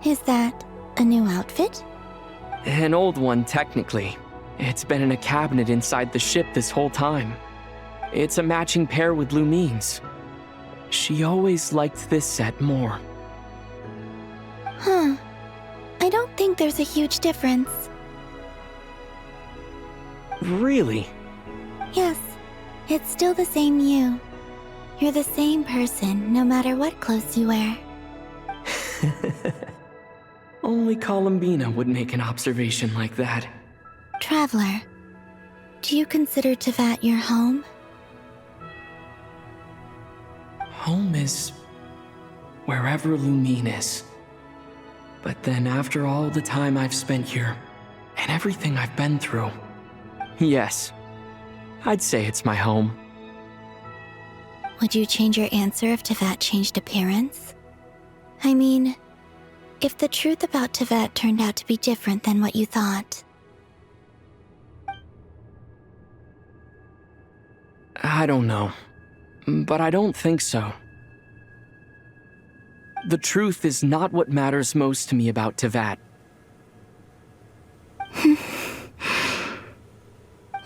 Is that a new outfit? An old one, technically. It's been in a cabinet inside the ship this whole time. It's a matching pair with Lumine's. She always liked this set more. Huh. I don't think there's a huge difference. Really? Yes, it's still the same you. You're the same person, no matter what clothes you wear. Only Columbina would make an observation like that. Traveler, do you consider Tevat your home? Home is wherever Lumine is. But then after all the time I've spent here, and everything I've been through, yes, I'd say it's my home. Would you change your answer if Tevat changed appearance? I mean, if the truth about Tevat turned out to be different than what you thought. I don't know, but I don't think so. The truth is not what matters most to me about Tevat.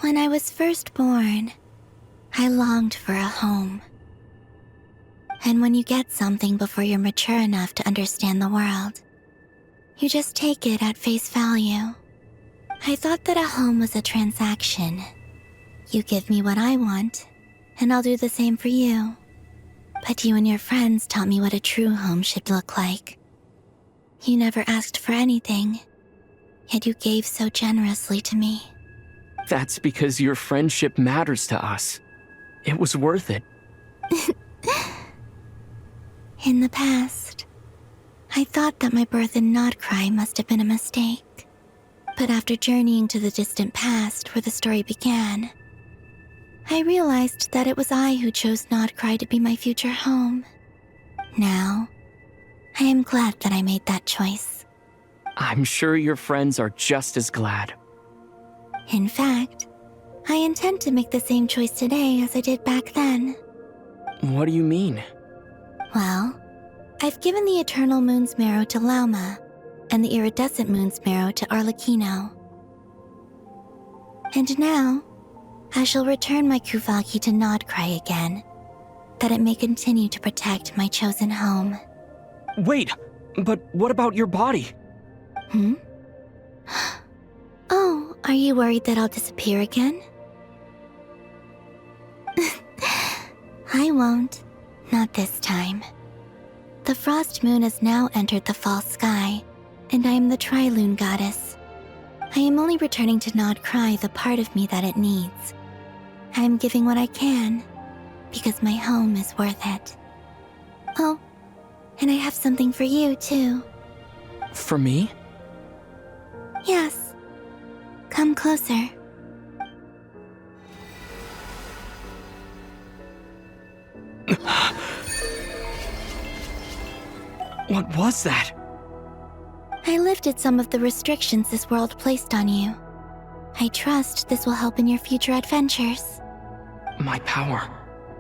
When I was first born, I longed for a home. And when you get something before you're mature enough to understand the world, you just take it at face value. I thought that a home was a transaction. You give me what I want, and I'll do the same for you. But you and your friends taught me what a true home should look like. You never asked for anything, yet you gave so generously to me. That's because your friendship matters to us. It was worth it. In the past, I thought that my birth in Krai must have been a mistake. But after journeying to the distant past where the story began, I realized that it was I who chose Krai to be my future home. Now, I am glad that I made that choice. I'm sure your friends are just as glad. In fact, I intend to make the same choice today as I did back then. What do you mean? Well, I've given the Eternal Moon's Marrow to Lauma, and the Iridescent Moon's Marrow to Arlecchino. And now, I shall return my Kuvagi to Krai again, that it may continue to protect my chosen home. Wait, but what about your body? Oh, are you worried that I'll disappear again? I won't. Not this time. The Frost Moon has now entered the fall sky, and I am the Tri-Lune goddess. I am only returning to Krai the part of me that it needs. I am giving what I can, because my home is worth it. Oh, and I have something for you, too. For me? Yes. Come closer. What was that? I lifted some of the restrictions this world placed on you. I trust this will help in your future adventures. My power.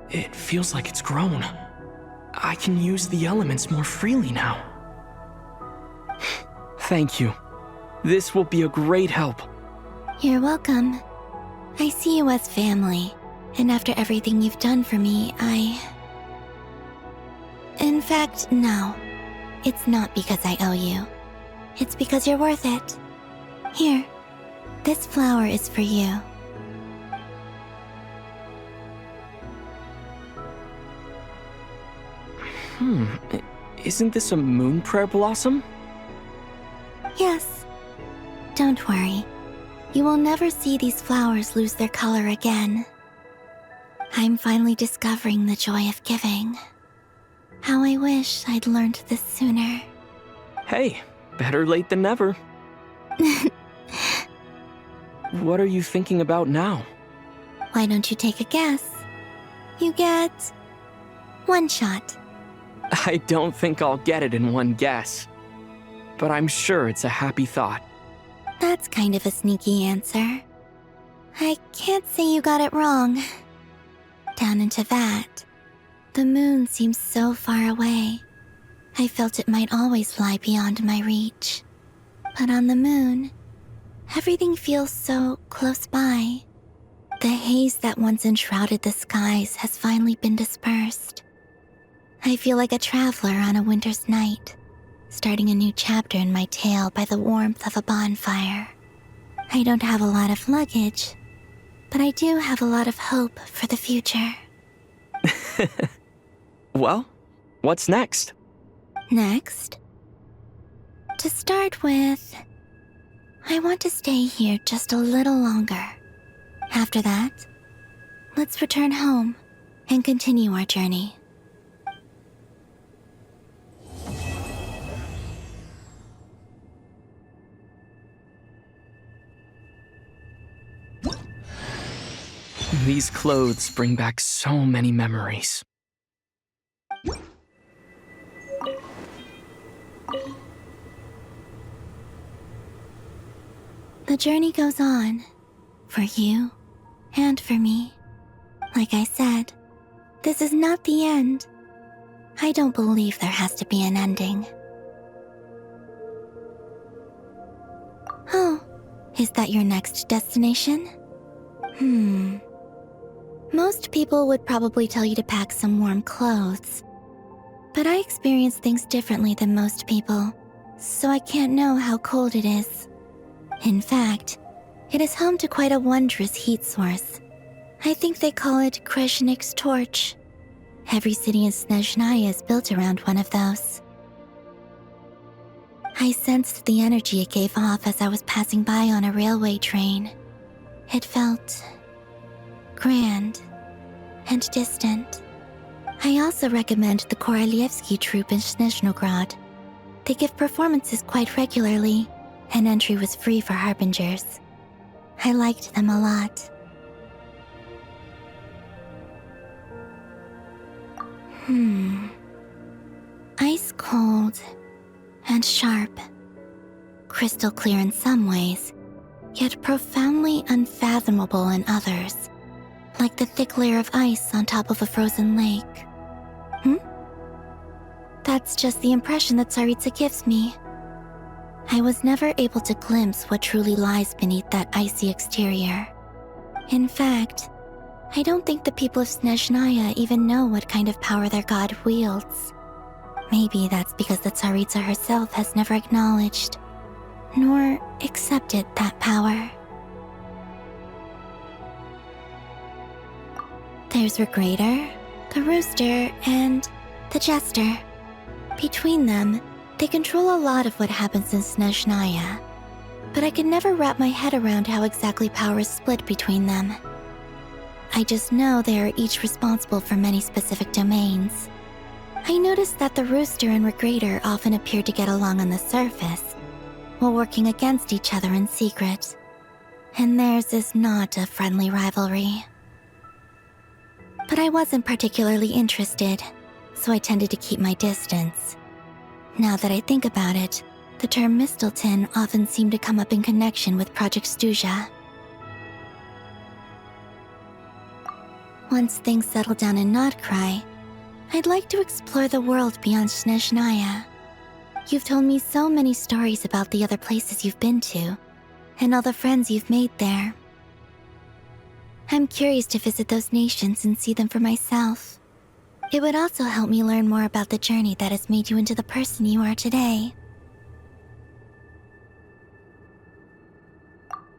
It feels like it's grown. I can use the elements more freely now. Thank you. This will be a great help. You're welcome. I see you as family, and after everything you've done for me, In fact, no. It's not because I owe you. It's because you're worth it. Here, this flower is for you. Isn't this a moon prayer blossom? Yes. Don't worry. You will never see these flowers lose their color again. I'm finally discovering the joy of giving. How I wish I'd learned this sooner. Hey, better late than never. What are you thinking about now? Why don't you take a guess? You get one shot. I don't think I'll get it in one guess. But I'm sure it's a happy thought. That's kind of a sneaky answer. I can't say you got it wrong. Down into that, the moon seems so far away. I felt it might always lie beyond my reach. But on the moon, everything feels so close by. The haze that once enshrouded the skies has finally been dispersed. I feel like a traveler on a winter's night, starting a new chapter in my tale by the warmth of a bonfire. I don't have a lot of luggage, but I do have a lot of hope for the future. Well, what's next? Next? To start with, I want to stay here just a little longer. After that, let's return home and continue our journey. These clothes bring back so many memories. The journey goes on, for you and for me. Like I said, this is not the end. I don't believe there has to be an ending. Oh, is that your next destination? Most people would probably tell you to pack some warm clothes, But I experience things differently than most people, so I can't know how cold it is. In fact, it is home to quite a wondrous heat source. I think they call it Kreshnik's torch. Every city in Snezhnaya is built around one of those. I sensed the energy it gave off as I was passing by on a railway train. It felt grand and distant. I also recommend the Korolievsky troupe in Snezhnograd. They give performances quite regularly, and entry was free for harbingers. I liked them a lot. Ice cold and sharp. Crystal clear in some ways, yet profoundly unfathomable in others. Like the thick layer of ice on top of a frozen lake. That's just the impression that Tsaritsa gives me. I was never able to glimpse what truly lies beneath that icy exterior. In fact, I don't think the people of Snezhnaya even know what kind of power their god wields. Maybe that's because the Tsaritsa herself has never acknowledged, nor accepted that power. There's Regrator, the Rooster, and the Jester. Between them, they control a lot of what happens in Snezhnaya, but I can never wrap my head around how exactly power is split between them. I just know they are each responsible for many specific domains. I noticed that the Rooster and Regrator often appear to get along on the surface, while working against each other in secret. And theirs is not a friendly rivalry. But I wasn't particularly interested, so I tended to keep my distance. Now that I think about it, the term Mistelton often seemed to come up in connection with Project Stuja. Once things settle down in Krai, I'd like to explore the world beyond Snezhnaya. You've told me so many stories about the other places you've been to, and all the friends you've made there. I'm curious to visit those nations and see them for myself. It would also help me learn more about the journey that has made you into the person you are today.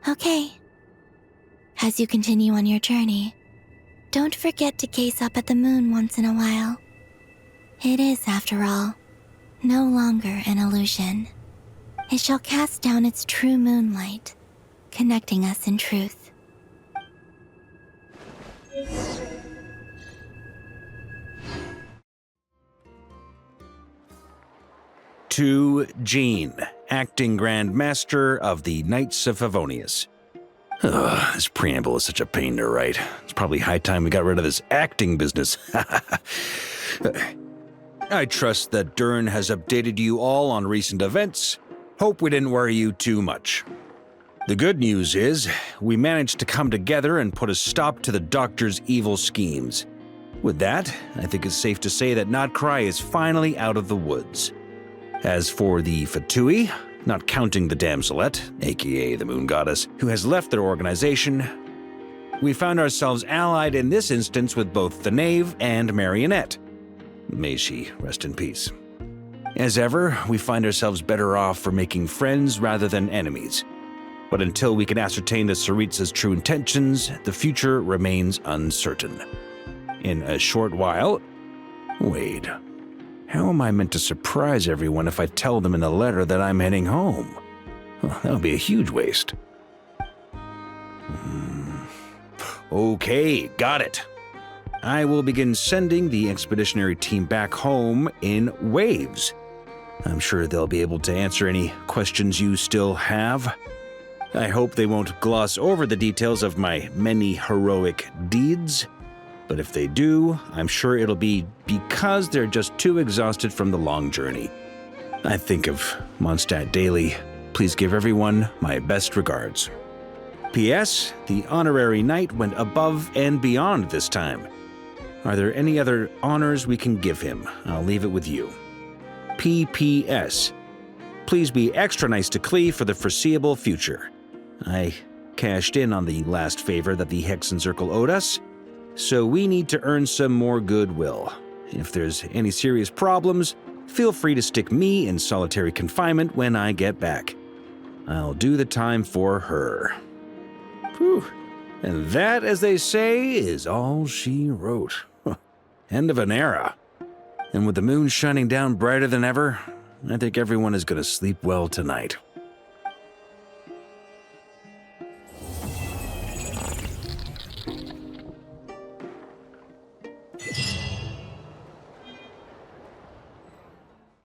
Okay. As you continue on your journey, don't forget to gaze up at the moon once in a while. It is, after all, no longer an illusion. It shall cast down its true moonlight, connecting us in truth. To Jean, acting Grand Master of the Knights of Favonius. This preamble is such a pain to write. It's probably high time we got rid of this acting business. I trust that Dern has updated you all on recent events. Hope we didn't worry you too much. The good news is, we managed to come together and put a stop to the Doctor's evil schemes. With that, I think it's safe to say that Krai is finally out of the woods. As for the Fatui, not counting the Damselette, aka the Moon Goddess, who has left their organization, we found ourselves allied in this instance with both the Knave and Marionette. May she rest in peace. As ever, we find ourselves better off for making friends rather than enemies. But until we can ascertain the Tsaritsa's true intentions, the future remains uncertain. In a short while... Wait... How am I meant to surprise everyone if I tell them in the letter that I'm heading home? Well, that'll be a huge waste. Okay, got it. I will begin sending the expeditionary team back home in waves. I'm sure they'll be able to answer any questions you still have. I hope they won't gloss over the details of my many heroic deeds. But if they do, I'm sure it'll be because they're just too exhausted from the long journey. I think of Mondstadt daily. Please give everyone my best regards. P.S. The honorary knight went above and beyond this time. Are there any other honors we can give him? I'll leave it with you. P.P.S. Please be extra nice to Klee for the foreseeable future. I cashed in on the last favor that the Hexen Circle owed us, so we need to earn some more goodwill. If there's any serious problems, feel free to stick me in solitary confinement when I get back. I'll do the time for her. Whew. And that, as they say, is all she wrote. End of an era. And with the moon shining down brighter than ever, I think everyone is going to sleep well tonight.